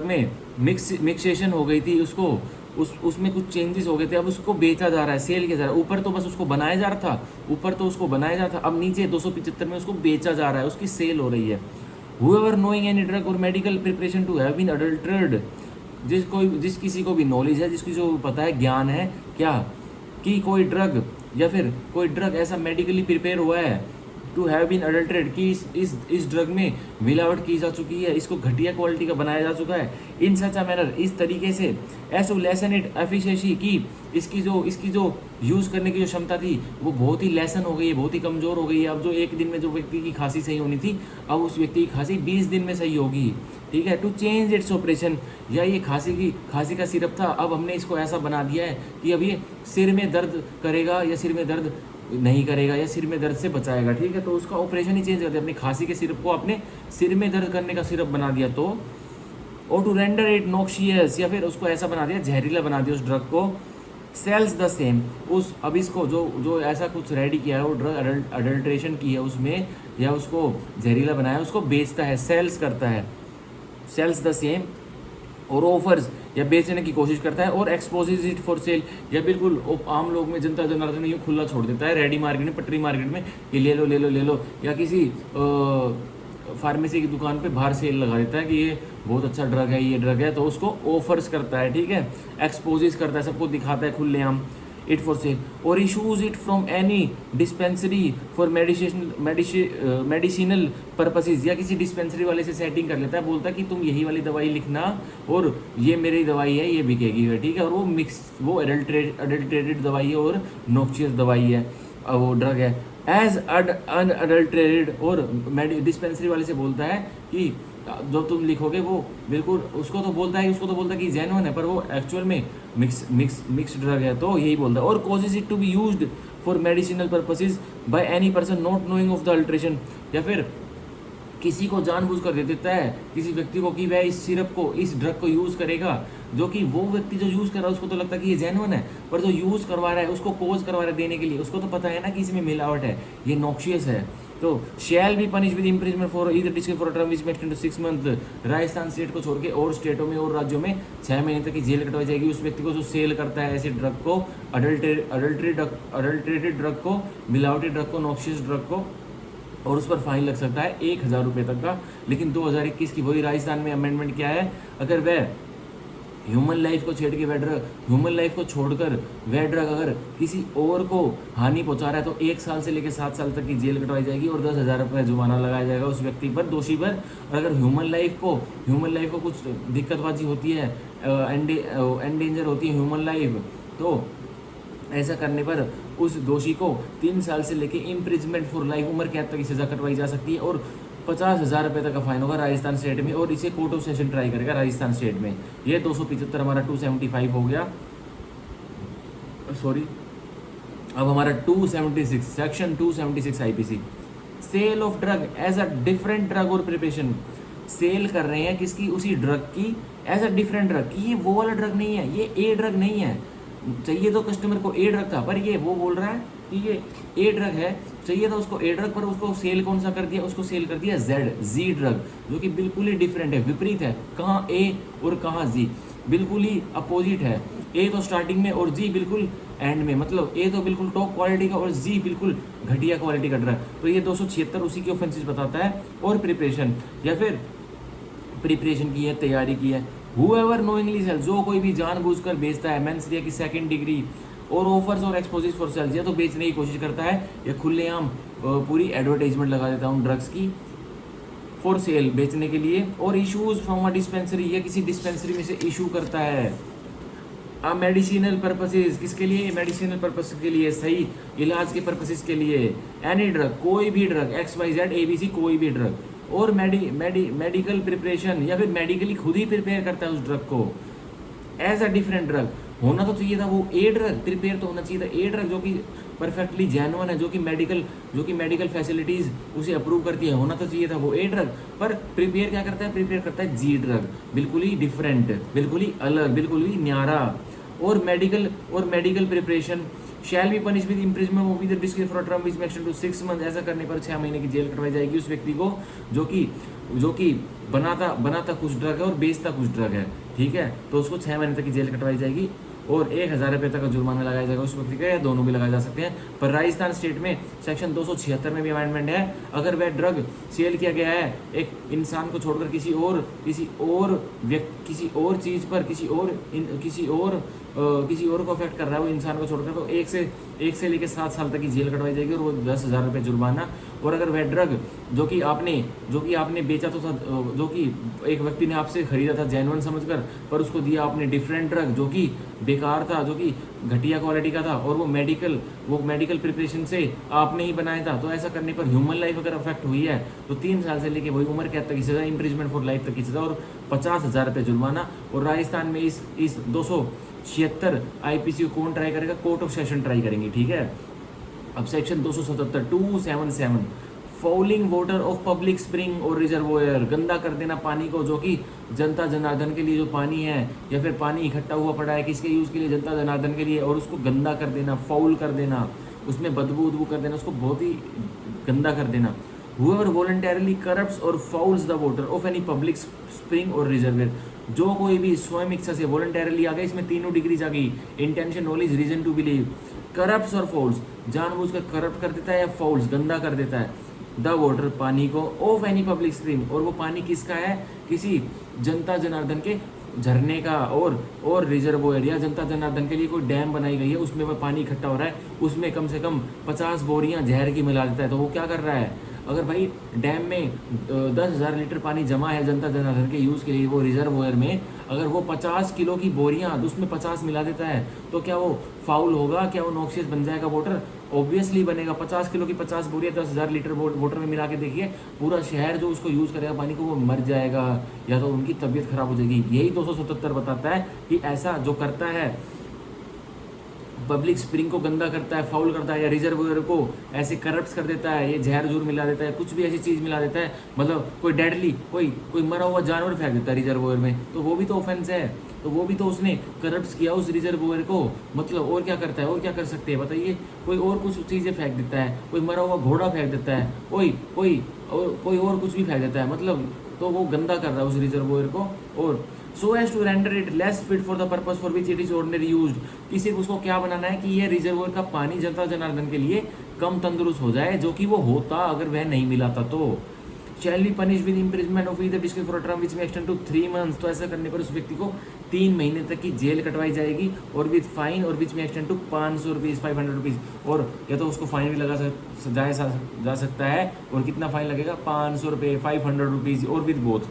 में मिक्सेशन हो गई थी, उसमें कुछ चेंजेस हो गए थे, अब उसको बेचा जा रहा है, सेल किया जा रहा है। ऊपर तो बस उसको बनाया जा रहा था, अब नीचे 275 में उसको बेचा जा रहा है, उसकी सेल हो रही है। Whoever knowing any drug or medical preparation to have been adulterated, जिस किसी को भी नॉलेज है, जिस किसी को भी पता है, ज्ञान है क्या, कि कोई ड्रग या फिर कोई ड्रग ऐसा मेडिकली प्रिपेयर हुआ है टू हैव बीन अडल्ट्रेटेड, कि इस ड्रग में मिलावट की जा चुकी है, इसको घटिया क्वालिटी का बनाया जा चुका है, इन सच अ मैनर, इस तरीके से, एसो लेसन इट एफिशिएंसी, की इसकी जो यूज़ करने की जो क्षमता थी वो बहुत ही लेसन हो गई है, बहुत ही कमज़ोर हो गई है। अब जो एक दिन में जो व्यक्ति की खांसी सही होनी थी, अब उस व्यक्ति की खांसी 20 दिन में सही होगी, ठीक है। टू चेंज इट्स ऑपरेशन, या ये खांसी का सिरप था, अब हमने इसको ऐसा बना दिया है कि अब ये सिर में दर्द करेगा या सिर में दर्द नहीं करेगा, या सिर में दर्द से बचाएगा, ठीक है। तो उसका ऑपरेशन ही चेंज कर दिया, अपनी खांसी के सिरप को अपने सिर में दर्द करने का सिरप बना दिया। तो और टू रेंडर इट नॉक्शियस, या फिर उसको ऐसा बना दिया, जहरीला बना दिया उस ड्रग को। सेल्स द सेम, अब इसको जो ऐसा कुछ रेडी किया है, वो ड्रग अडल्ट्रेशन की है उसमें, या उसको जहरीला बनाया है, उसको बेचता है, सेल्स करता है, सेल्स द सेम, और ऑफर्स, या बेचने की कोशिश करता है, और एक्सपोजेज इट फॉर सेल, या बिल्कुल आम लोग में, जनता जनार्दन में यूँ खुला छोड़ देता है, रेडी मार्केट में, पटरी मार्केट में, ये ले लो, या किसी फार्मेसी की दुकान पे बाहर सेल लगा देता है कि ये बहुत अच्छा ड्रग है, ये ड्रग है, तो उसको ऑफर्स करता है, ठीक है, एक्सपोजेस करता है, सबको दिखाता है खुलेआम, इट फॉर सेल, और issues it from any dispensary for medicinal purposes, या किसी डिस्पेंसरी वाले से सेटिंग कर लेता है, बोलता है कि तुम यही वाली दवाई लिखना और ये मेरी दवाई है, ये बिकेगी, ठीक है। और वो अडल्ट्रेटेड दवाई है और नॉक्शियस दवाई है, वो ड्रग है, एज अनअडल्ट्रेटेड, और डिस्पेंसरी वाले से बोलता है कि जो तुम लिखोगे वो बिल्कुल, उसको तो बोलता है कि जेन्युइन है, पर वो एक्चुअल में मिक्स ड्रग है, तो यही बोलता है। और causes it to be used for medicinal purposes by any person not knowing of the alteration, या फिर किसी को जानबूझकर दे देता है किसी व्यक्ति को कि वह इस सिरप को, इस ड्रग को यूज़ करेगा, जो कि वो व्यक्ति जो यूज़ कर रहा है उसको तो लगता है कि ये जेन्युइन है, पर जो यूज़ करवा रहा है, उसको कोज करवा रहा है देने के लिए, उसको तो पता है ना कि इसमें मिलावट है, ये नॉक्शियस है, तो shall be punish with imprisonment for either district for term which extend to 6 month. Rajasthan state को छोड़ के और स्टेटों में और राज्यों में 6 महीने तक की जेल कटवाई जाएगी उस व्यक्ति को जो सेल करता है ऐसे ड्रग को, अडल्ट्रेटेड ड्रग को, मिलावटी ड्रग को, नॉक्शियस ड्रग को, और उस पर फाइन लग सकता है 1,000 रुपये तक का। लेकिन 2021 की वही राजस्थान में अमेंडमेंट क्या है, अगर वह ह्यूमन लाइफ को छेड़ के ह्यूमन लाइफ को छोड़कर वह ड्रग अगर किसी और को हानि पहुंचा रहा है, तो 1 साल से लेकर 7 साल तक की जेल कटवाई जाएगी और 10,000 रुपये जुर्माना लगाया जाएगा उस व्यक्ति पर, दोषी पर। और अगर ह्यूमन लाइफ को कुछ दिक्कतबाजी होती है, एंडेंजर होती है ह्यूमन लाइफ, तो ऐसा करने पर उस दोषी को 3 साल से लेकर इम्प्रिजमेंट फॉर लाइफ, उम्र कैद तक की सज़ा कटवाई जा सकती है और 50,000 रुपये तक का फाइन होगा राजस्थान स्टेट में, और इसे कोर्ट ऑफ सेशन ट्राई करेगा राजस्थान स्टेट में। ये 275 हमारा 275 हो गया, सॉरी, अब हमारा 276 section 276 IPC, sale of drug as a different drug और प्रिपरेशन। सेल कर रहे हैं किसकी, उसी ड्रग की एज अ डिफरेंट ड्रग, कि ये वो वाला ड्रग नहीं है, ये ए ड्रग नहीं है, चाहिए तो कस्टमर को ए ड्रग था, पर ये वो बोल रहा है कि ये ए ड्रग है, चाहिए था उसको ए ड्रग, पर उसको सेल कौन सा कर दिया, उसको सेल कर दिया जी ड्रग, जो कि बिल्कुल ही डिफरेंट है, विपरीत है, कहाँ ए और कहाँ जी, बिल्कुल ही अपोजिट है। ए तो स्टार्टिंग में और जी बिल्कुल एंड में, मतलब ए तो बिल्कुल टॉप क्वालिटी का और जी बिल्कुल घटिया क्वालिटी का ड्रग। तो ये 276 उसी की ऑफेंसेस बताता है। और प्रिपरेशन, या फिर प्रिपरेशन की है, तैयारी की है, हूएवर नोइंगली सेल, जो कोई भी जानबूझकर बेचता है मेंस की सेकंड डिग्री और ऑफर्स और एक्सपोजेस फॉर सेल्स, या तो बेचने की कोशिश करता है या खुलेआम पूरी एडवर्टाइजमेंट लगा देता हूँ ड्रग्स की फॉर सेल, बेचने के लिए, और इशूज फ्रॉम अ डिस्पेंसरी, या किसी डिस्पेंसरी में से इशू करता है। अब मेडिसिनल पर्पसेज, किसके लिए? मेडिसिनल पर्पस के लिए, सही इलाज के पर्पसेज के लिए। एनी ड्रग, कोई भी ड्रग, XYZ ABC, कोई भी ड्रग, और मेडिकल प्रिपरेशन, या फिर मेडिकली खुद ही प्रिपेयर करता है उस ड्रग को एज अ डिफरेंट ड्रग। होना तो चाहिए था वो ए ड्रग, प्रिपेयर तो होना चाहिए था ए ड्रग जो कि परफेक्टली जेन्युइन है, जो कि मेडिकल फैसिलिटीज़ उसे अप्रूव करती है, होना तो चाहिए था वो ए ड्रग, पर प्रिपेयर क्या करता है? प्रिपेयर करता है जी ड्रग, बिल्कुल ही डिफरेंट, बिल्कुल ही अलग, बिल्कुल ही न्यारा। और medical preparation shell be punish with imprisonment of the describe for term which may extend to 6 month, ऐसा करने पर 6 महीने की जेल कटवाई जाएगी उस व्यक्ति को जो कि बनाता कुछ ड्रग है और बेचता कुछ ड्रग है, ठीक है, तो उसको 6 महीने तक की जेल कटवाई जाएगी और 1,000 रुपये तक का जुर्माना लगाया जाएगा उस व्यक्ति का, या दोनों भी लगाए जा सकते हैं। पर राजस्थान स्टेट में सेक्शन 276 में भी अमेंडमेंट है, अगर वह ड्रग सेल किया गया है एक इंसान को छोड़कर किसी और चीज़ पर किसी और को अफेक्ट कर रहा है वो इंसान को छोड़कर, तो 1 से लेकर 7 साल तक की जेल कटवाई जाएगी और वो 10,000 रुपये जुर्माना। और अगर वह ड्रग जो कि आपने बेचा तो था, जो कि एक व्यक्ति ने आपसे खरीदा था जेन्युइन समझकर, पर उसको दिया आपने डिफरेंट ड्रग जो कि बेकार था, जो कि घटिया क्वालिटी का था, और वो मेडिकल प्रिपरेशन से आपने ही बनाया था, तो ऐसा करने पर ह्यूमन लाइफ अगर अफेक्ट हुई है तो 3 साल से लेके वही उम्र कैद तक की सज़ा, इम्प्रिजमेंट फॉर लाइफ तक की सज़ा और 50,000 रुपये जुर्माना। और राजस्थान में इस 276 IPC को कौन ट्राई करेगा? कोर्ट ऑफ सेशन ट्राई करेंगे, ठीक है। अब section 277 fouling water of public spring और रिजर्वोयर, गंदा कर देना पानी को, जो कि जनता जनार्दन के लिए जो पानी है या फिर पानी इकट्ठा हुआ पड़ा है किसके यूज़ के लिए? जनता जनार्दन के लिए, और उसको गंदा कर देना, फाउल कर देना, उसमें बदबू कर देना, उसको बहुत ही गंदा कर देना। Whoever voluntarily corrupts or fouls the water of any public spring or reservoir, जो कोई भी स्वयं इच्छा से वॉलंटरली आ गया, इसमें तीनों डिग्रीज आ गई, intention, knowledge, reason to believe, corrupts और फॉल्स, जानबूझकर करप्ट कर देता है या फॉल्स गंदा कर देता है, द वाटर पानी को, ऑफ एनी पब्लिक स्ट्रीम, और वो पानी किसका है? किसी जनता जनार्दन के झरने का, और रिजर्वोयर या जनता जनार्दन के लिए कोई डैम बनाई गई है, उसमें वह पानी इकट्ठा हो रहा है, उसमें कम से कम 50 बोरियां जहर की मिला देता है, तो वो क्या कर रहा है? अगर भाई डैम में 10,000 लीटर पानी जमा है जनता जनार्दन के यूज़ के लिए, वो रिजर्वोयर में अगर वो 50 किलो की बोरियां उसमें 50 मिला देता है, तो क्या वो फाउल होगा? क्या वो नॉक्सियस बन जाएगा वाटर? ऑब्वियसली बनेगा। 50 किलो की 50 बोरियां 10,000 लीटर वाटर में मिला के देखिए, पूरा शहर जो उसको यूज़ करेगा पानी को वो मर जाएगा या तो उनकी तबीयत खराब हो जाएगी। यही 277 बताता है कि ऐसा जो करता है पब्लिक स्प्रिंग को गंदा करता है, फाउल करता है, या रिजर्वोयर को ऐसे करप्ट कर देता है, ये जहर जूर मिला देता है, कुछ भी ऐसी चीज़ मिला देता है, मतलब कोई डेडली कोई मरा हुआ जानवर फेंक देता है रिजर्वोयर में, तो वो भी तो ऑफेंस है, तो वो भी तो उसने करप्ट किया उस रिजर्वोयर को। मतलब और क्या करता है, और क्या कर सकते हैं बताइए? कोई और कुछ चीज़ें फेंक देता है, कोई मरा हुआ घोड़ा फेंक देता है, कोई और कुछ भी फेंक देता है, मतलब तो वो गंदा कर रहा है उस रिजर्वोयर को। और so as to render it less fit for the purpose for which it is ordinary used, किसी उसको क्या बनाना है कि ये रिजर्वोयर का पानी जनता जनार्दन के लिए कम तंदुरुस्त हो जाए, जो कि वो होता अगर वह नहीं मिलाता तो। Shall be punish with imprisonment of either descript for a term which may extend to 3 months, तो ऐसा करने पर उस व्यक्ति को 3 महीने तक की जेल कटवाई जाएगी, और विद फाइन, और विच may extend to 500 rupees 500 rupees, और या तो उसको फाइन भी जा सकता है, और कितना फाइन लगेगा? 500 रुपये 500 रुपीज़, और विद बोथ,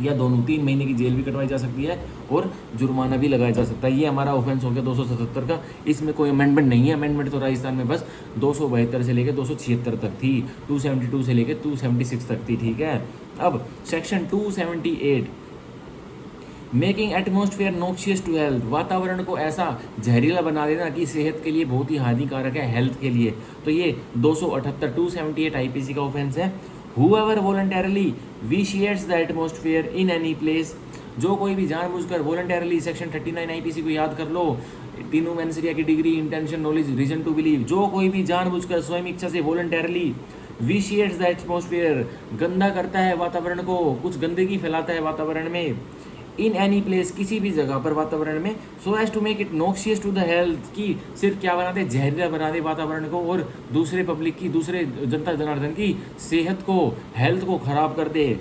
या दोनों 3 महीने की जेल भी कटवाई जा सकती है और जुर्माना भी लगाया जा सकता है। ये हमारा ऑफेंस हो गया 277 का। इसमें कोई अमेंडमेंट नहीं है, अमेंडमेंट तो राजस्थान में बस 272 से लेकर 276 तक थी, 272 से लेकर 276 तक थी, ठीक है। अब section 278 making atmosphere noxious to health, वातावरण को ऐसा जहरीला बना देना कि सेहत के लिए बहुत ही हानिकारक है, हेल्थ के लिए, तो ये 278 IPC का ऑफेंस है। Whoever voluntarily vitiates the atmosphere in any place, जो कोई भी जानबूझकर वॉलंटरली, सेक्शन 39 IPC को याद कर लो, तीनों मेंसरिया की degree, intention, knowledge, reason to believe, जो कोई भी जानबूझकर स्वयं इच्छा से वॉलंटरली विशिएट्स द एटमॉस्फेयर, गंदा करता है वातावरण को, कुछ गंदगी फैलाता है वातावरण में, इन एनी प्लेस, किसी भी जगह पर वातावरण में, so as to make it noxious to the health, की सिर्फ क्या बना दे? जहरीला बना दे वातावरण को, और दूसरे पब्लिक की, दूसरे जनता जनार्दन की सेहत को, हेल्थ को खराब कर दे।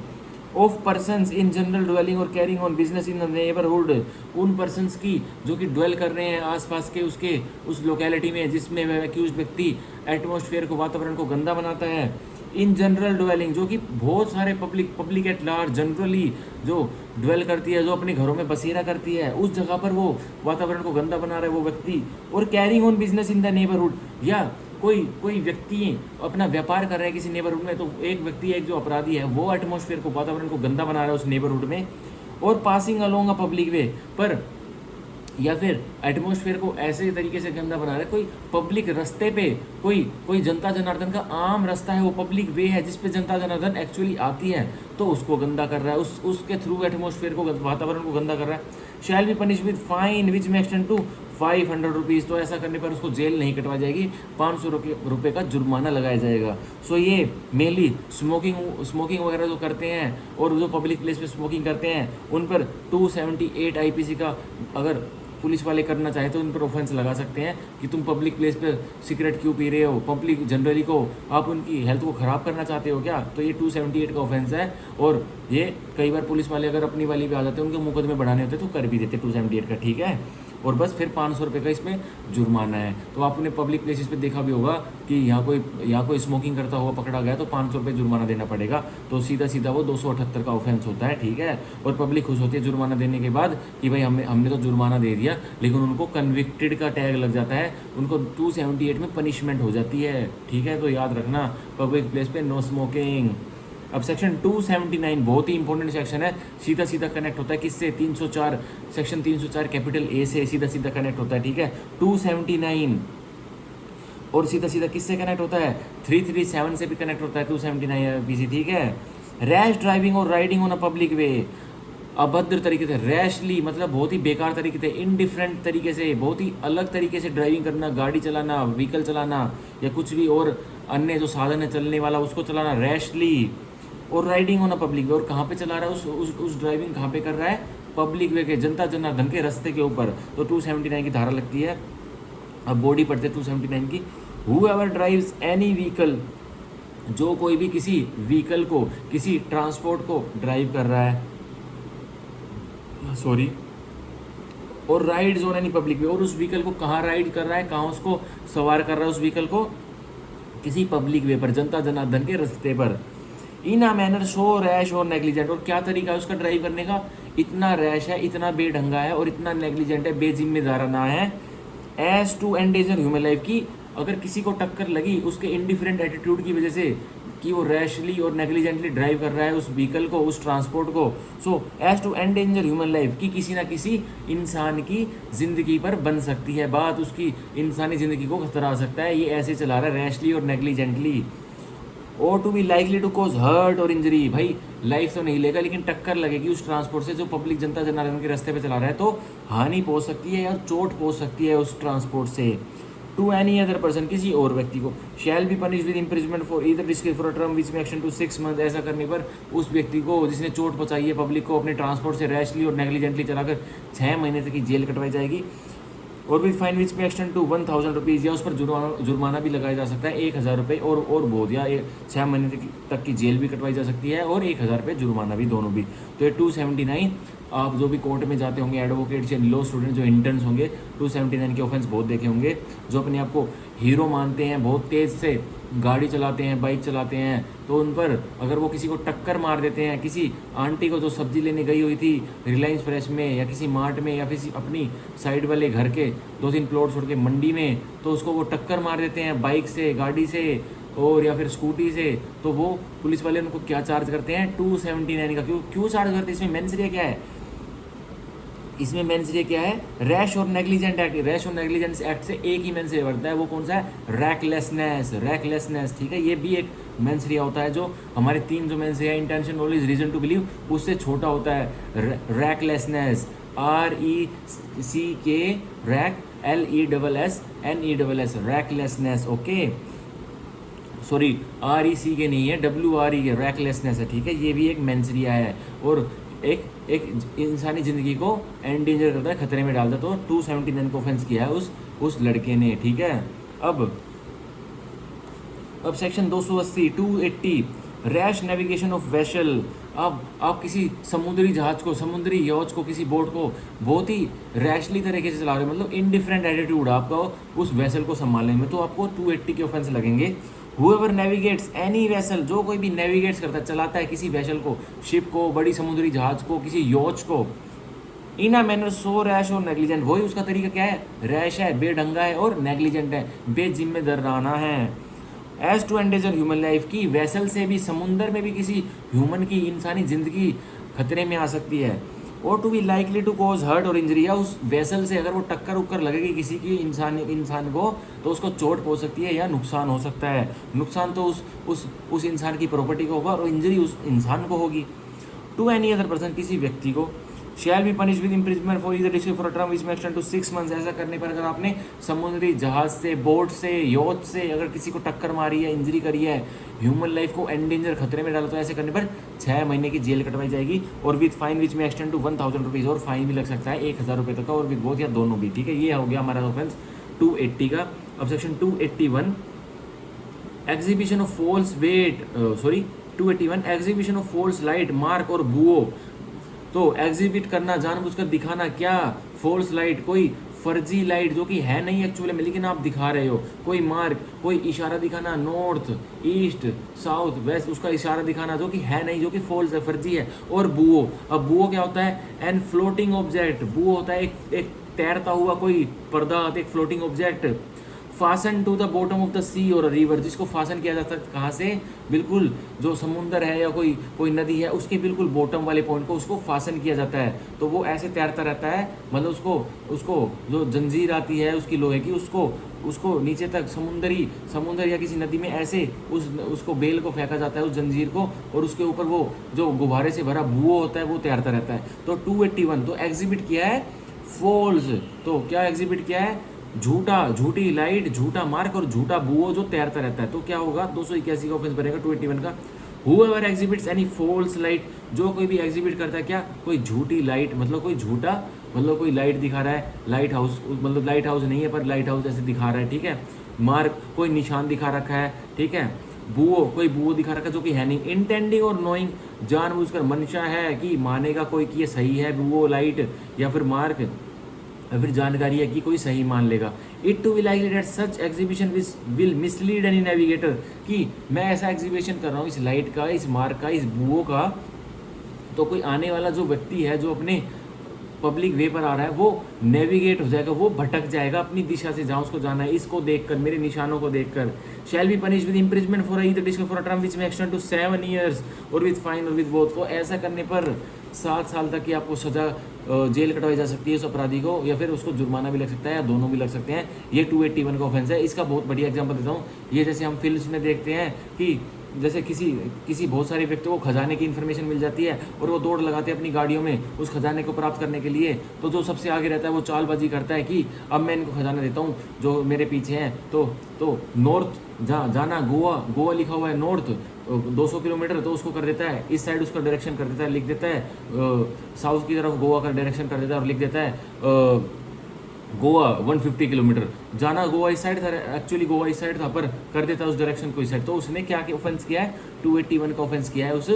Of persons in general dwelling or carrying on business in the neighbourhood, उन पर्सन्स की जो कि ड्वेल कर रहे हैं आसपास के उसके उस लोकेलिटी में जिसमें वह अक्यूज व्यक्ति एटमॉस्फेयर को, वातावरण को गंदा बनाता है। इन जनरल ड्वेलिंग, जो कि बहुत सारे पब्लिक एट लार्ज जनरली जो ड्वेल करती है, जो अपने घरों में बसेरा करती है, उस जगह पर वो वातावरण को गंदा बना रहा है वो व्यक्ति। और carrying on business in the neighbourhood, या कोई व्यक्ति अपना व्यापार कर रहा है किसी नेबरहुड में, तो एक व्यक्ति, एक जो अपराधी है, वो एटमॉस्फेयर को, वातावरण को गंदा बना रहा है उस नेबरहुड में। और पासिंग अलोंग अ पब्लिक वे, पर या फिर एटमॉस्फेयर को ऐसे तरीके से गंदा बना रहा है, कोई पब्लिक रास्ते पे, कोई जनता जनार्दन का आम रास्ता है, वो पब्लिक वे है जिस पे जनता जनार्दन एक्चुअली आती है, तो उसको गंदा कर रहा है, उसके थ्रू एटमॉस्फेयर को, वातावरण को गंदा कर रहा है। Shall be punish with fine which may extend to 500 rupees, तो ऐसा करने पर उसको जेल नहीं कटवा जाएगी, 500 रुपये का जुर्माना लगाया जाएगा। सो ये मेनली स्मोकिंग वगैरह जो करते हैं और जो पब्लिक प्लेस पे स्मोकिंग करते हैं उन पर 278 IPC का अगर पुलिस वाले करना चाहे तो उन पर ऑफेंस लगा सकते हैं कि तुम पब्लिक प्लेस पे सिगरेट क्यों पी रहे हो, पब्लिक जनरली को आप उनकी हेल्थ को ख़राब करना चाहते हो क्या, तो ये 278 का ऑफेंस है। और ये कई बार पुलिस वाले अगर अपनी वाली पे आ जाते हैं, उनके मुकदमे बढ़ाने होते तो कर भी देते 278 का, ठीक है। और बस फिर 500 रुपये का इसमें जुर्माना है। तो आपने पब्लिक प्लेसेस पे देखा भी होगा कि यहाँ कोई स्मोकिंग करता हुआ पकड़ा गया तो 500 रुपये जुर्माना देना पड़ेगा, तो सीधा वो 278 का ऑफेंस होता है, ठीक है। और पब्लिक खुश होती है जुर्माना देने के बाद कि भाई हमने तो जुर्माना दे दिया, लेकिन उनको कन्विक्टेड का टैग लग जाता है, उनको 278 में पनिशमेंट हो जाती है, ठीक है। तो याद रखना पब्लिक प्लेस पे नो स्मोकिंग। अब सेक्शन 279 बहुत ही इंपॉर्टेंट सेक्शन है, सीधा कनेक्ट होता है किससे, 304 सेक्शन 304 कैपिटल ए से सीधा कनेक्ट होता है, ठीक है। 279 और सीधा किससे कनेक्ट होता है, 337 से भी कनेक्ट होता है 279 IPC, ठीक है। रैश ड्राइविंग और राइडिंग ऑन अ पब्लिक वे, अभद्र तरीके से, रैशली मतलब बहुत ही बेकार तरीके से, इनडिफरेंट तरीके से, बहुत ही अलग तरीके से ड्राइविंग करना, गाड़ी चलाना, व्हीकल चलाना या कुछ भी और अन्य जो साधन है चलने वाला उसको चलाना रैशली। और राइडिंग ऑन अ पब्लिक वे, और कहाँ पे चला रहा है उस ड्राइविंग कहाँ पे कर रहा है, पब्लिक वे के, जनता जनार्दन के रास्ते के ऊपर, तो 279 की धारा लगती है। अब बॉडी पढ़ते 279 की, हूएवर ड्राइव्स एनी व्हीकल, जो कोई भी किसी व्हीकल को, किसी ट्रांसपोर्ट को ड्राइव कर रहा है, सॉरी, और राइड्स ऑन एनी पब्लिक वे, और उस व्हीकल को कहाँ राइड कर रहा है, कहाँ उसको सवार कर रहा है उस व्हीकल को, किसी पब्लिक वे पर, जनता जनार्दन के रास्ते पर, इन अ मैनर सो रैश और नेग्लिजेंट, और क्या तरीका है उसका ड्राइव करने का, इतना रैश है, इतना बेढंगा है और इतना नेग्लिजेंट है, बेजिम्मेदाराना है, as to endanger human life की, अगर किसी को टक्कर लगी उसके इंडिफरेंट एटीट्यूड की वजह से कि वो रैशली और नेग्लिजेंटली ड्राइव कर रहा है उस व्हीकल को, उस ट्रांसपोर्ट को, so as to endanger human life की किसी ना किसी इंसान की ज़िंदगी पर बन सकती है बात, उसकी इंसानी ज़िंदगी को खतरा आ सकता है, ये ऐसे चला रहा है रैशली और नेग्लिजेंटली। और to be likely to cause hurt और इंजरी, भाई लाइफ तो नहीं लेगा लेकिन टक्कर लगेगी उस ट्रांसपोर्ट से जो पब्लिक जनता जनार्दन के रास्ते पे चला रहा है, तो हानि पहुंच सकती है या चोट पहुंच सकती है उस ट्रांसपोर्ट से। टू एनी अदर पर्सन, किसी और व्यक्ति को, शैल be punish with imprisonment for either descript for a term which में एक्शन टू 6 मंथ, ऐसा करने पर उस व्यक्ति को जिसने चोट पहुंचाई है पब्लिक को अपने ट्रांसपोर्ट से रैशली और नेग्लिजेंटली चलाकर 6 महीने तक की जेल कटवाई जाएगी। और with fine which may extend to 1000 rupees, या उस पर जुर्माना भी लगाया जा सकता है 1000 रुपये और बोध, या 6 महीने तक की जेल भी कटवाई जा सकती है और 1000 रुपये जुर्माना भी, दोनों भी। तो ये 279, आप जो भी कोर्ट में जाते होंगे एडवोकेट्स या लॉ स्टूडेंट जो इंटर्न्स होंगे, 279 के ऑफेंस बहुत देखे होंगे, जो अपने आप को हीरो मानते हैं, बहुत तेज़ से गाड़ी चलाते हैं, बाइक चलाते हैं, तो उन पर अगर वो किसी को टक्कर मार देते हैं, किसी आंटी को जो सब्जी लेने गई हुई थी रिलायंस फ्रेश में या किसी मार्ट में या किसी अपनी साइड वाले घर के 2-3 प्लॉट छोड़ के मंडी में, तो उसको वो टक्कर मार देते हैं बाइक से, गाड़ी से और या फिर स्कूटी से, तो वो पुलिस वाले उनको क्या चार्ज करते हैं, 279 का। क्यों चार्ज करते हैं, इसमें मेंस क्या है, इसमें मेंस क्या है, रैश और नेग्लिजेंट एक्ट, रैश और नेग्लिजेंस एक्ट से एक ही मेंस बढ़ता है, वो कौन सा है, रैकलेसनेस, ठीक है। ये भी एक मेंस होता है जो हमारे 3 जो मेंस है, intention, knowledge, reason to believe, उससे छोटा होता है recklessness, RECK, reck, LESSNESS, recklessness, okay, sorry RECK नहीं है, WRE रैकलेसनेस है, ठीक है। ये भी एक मेंसरिया है और एक इंसानी ज़िंदगी को एंडेंजर करता है, खतरे में डालता है, तो 279 को ऑफेंस किया है उस लड़के ने, ठीक है। अब section 280 280 rash navigation of vessel, आप किसी समुद्री जहाज को, समुद्री यॉच को, किसी बोट को बहुत ही रैशली तरीके से चला रहे हो, मतलब इनडिफरेंट एटीट्यूड आपका उस वेसल को संभालने में, तो आपको 280 के ऑफेंस लगेंगे। हुएवर नेविगेट्स एनी वेसल, जो कोई भी नेविगेट्स करता है, चलाता है किसी वेसल को, शिप को, बड़ी समुद्री जहाज को, किसी यॉच को, इन अ मैनर सो रैश और नेग्लिजेंट, वही उसका तरीका क्या है, रैश है, बेढंगा है और नेग्लिजेंट है, बेजिम्मेदाराना है। As to endanger human life, की वेसल से भी, समुंदर में भी किसी ह्यूमन की, इंसानी जिंदगी खतरे में आ सकती है। और to be likely to cause hurt और इंजरी, या उस वेसल से अगर वो टक्कर उक्कर लगेगी किसी की इंसान को, तो उसको चोट पहुंच सकती है या नुकसान हो सकता है। नुकसान तो उस इंसान की प्रॉपर्टी को होगा और इंजरी उस इंसान को होगी। टू एनी अदर पर्सन, किसी व्यक्ति को, शैल be punish with imprisonment for either district for a term which may extend to 6 months, ऐसा करने पर अगर आपने समुद्री जहाज से, बोट से, यॉच से अगर किसी को टक्कर मारी है, इंजरी करी है, ह्यूमन लाइफ को एंडेंजर खतरे में डाला, तो ऐसे करने पर 6 महीने की जेल कटवाई जाएगी और with fine which may extend to 1000 rupees, और फाइन भी लग सकता है 1000 रुपये तक का, और विद बोथ या दोनों भी। ठीक है, ये हो गया हमारा ऑफेंस 280 का। अब section 281, exhibition of false weight, 281 exhibition of false light, mark और बुओ। तो एग्जिबिट करना, जानबूझकर दिखाना, क्या, फॉल्स लाइट, कोई फर्जी लाइट जो कि है नहीं एक्चुअली में लेकिन आप दिखा रहे हो, कोई मार्क, कोई इशारा दिखाना, नॉर्थ, ईस्ट, साउथ, वेस्ट, उसका इशारा दिखाना जो कि है नहीं, जो कि फॉल्स है, फर्जी है। और बुओ, अब बुओ क्या होता है, एन फ्लोटिंग ऑब्जेक्ट, बुओ होता है एक तैरता हुआ कोई पदार्थ, एक floating object, fasten to the bottom of the sea or river, जिसको फासन किया जाता है कहाँ से, बिल्कुल जो समुंदर है या कोई नदी है उसके बिल्कुल बॉटम वाले पॉइंट को उसको फासन किया जाता है। तो वो ऐसे तैरता रहता है, मतलब उसको जो जंजीर आती है उसकी लोहे की, उसको नीचे तक समुंदर या किसी नदी में ऐसे उसको बेल को फेंका जाता है, उस जंजीर को, और उसके ऊपर वो जो गुब्बारे से भरा बुओ होता है वो तैरता रहता है। तो 281 तो एग्जिबिट किया है फॉल्स, तो क्या एग्जिबिट किया है, झूठी लाइट, झूठा मार्क और झूठा बुओ जो तैरता रहता है। तो क्या होगा, 281 का ऑफेंस बनेगा 281 का। Whoever exhibits any false light, जो कोई भी एग्जिबिट करता है क्या, कोई झूठी लाइट, मतलब कोई झूठा, मतलब कोई लाइट दिखा रहा है, लाइट हाउस, मतलब लाइट हाउस नहीं है पर लाइट हाउस ऐसे दिखा रहा है, ठीक है। मार्क, कोई निशान दिखा रखा है, ठीक है। बुओ, कोई बुओ दिखा रखा है जो कि है नहीं। इंटेंडिंग और नोइंग, जानबूझकर मंशा है कि मानेगा कोई कि ये सही है बुओ लाइट या फिर मार्क, फिर जानकारी है कि कोई सही मान लेगा। It to be likely that such exhibition will mislead any navigator, कि मैं ऐसा एग्जीबिशन कर रहा हूँ इस लाइट का, इस मार्क का, इस बुओ का, तो कोई आने वाला जो व्यक्ति है जो अपने पब्लिक वे पर आ रहा है वो नेविगेट हो जाएगा, वो भटक जाएगा अपनी दिशा से जहाँ उसको जाना है, इसको देखकर, मेरे निशानों को देखकर। शैल be punish with imprisonment for either district for a term which may extend to 7 years और विद फाइन और विद बोथ। तो ऐसा करने पर 7 साल तक की आपको सजा, जेल कटवाई जा सकती है उस अपराधी को, या फिर उसको जुर्माना भी लग सकता है, या दोनों भी लग सकते हैं। ये 281 का ऑफेंस है। इसका बहुत बढ़िया एग्जांपल देता हूँ, ये जैसे हम फिल्म्स में देखते हैं कि जैसे किसी बहुत सारे व्यक्तियों को खजाने की इन्फॉर्मेशन मिल जाती है और वो दौड़ लगाते हैं अपनी गाड़ियों में उस खजाने को प्राप्त करने के लिए, तो जो सबसे आगे रहता है वो चालबाजी करता है कि अब मैं इनको खजाना देता हूँ जो मेरे पीछे हैं, तो नॉर्थ जाना, गोवा लिखा हुआ है नॉर्थ 200 किलोमीटर, तो उसको कर देता है इस साइड, उसका डायरेक्शन कर देता है, लिख देता है साउथ की तरफ गोवा का डायरेक्शन कर देता है और लिख देता है गोवा 150 किलोमीटर, जाना गोवा इस साइड था, एक्चुअली गोवा इस साइड था पर कर देता है उस डायरेक्शन को इस साइड। तो उसने क्या ऑफेंस किया है, 281 का ऑफेंस किया है उस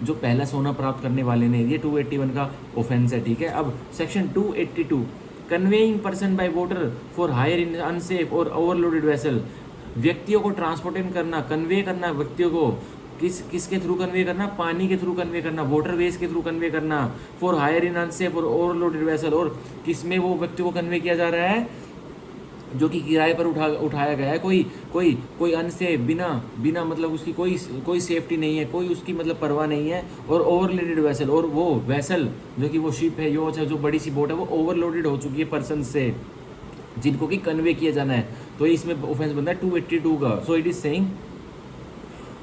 जो पहला सोना प्राप्त करने वाले ने, ये 281 का ऑफेंस है, ठीक है। अब section 282, conveying person by water for hire in unsafe और ओवरलोडेड वेसल, व्यक्तियों को ट्रांसपोर्टेट करना, कन्वे करना व्यक्तियों को, किसके थ्रू कन्वे करना, पानी के थ्रू कन्वे करना, वाटरवेज के थ्रू कन्वे करना, फॉर हायर इन अनसेफ और ओवरलोडेड वेसल, और किसमें वो व्यक्ति को कन्वे किया जा रहा है जो कि किराए पर उठाया गया है, कोई अनसेफ, बिना मतलब उसकी कोई सेफ्टी नहीं है, कोई उसकी मतलब परवाह नहीं है, और ओवरलोडेड वेसल, और वो वेसल जो कि वो शिप है, योच है, जो बड़ी सी बोट है, वो ओवरलोडेड हो चुकी है पर्सन से जिनको कि कन्वे किया जाना है। तो इसमें ऑफेंस बनता है 282 का। So it is saying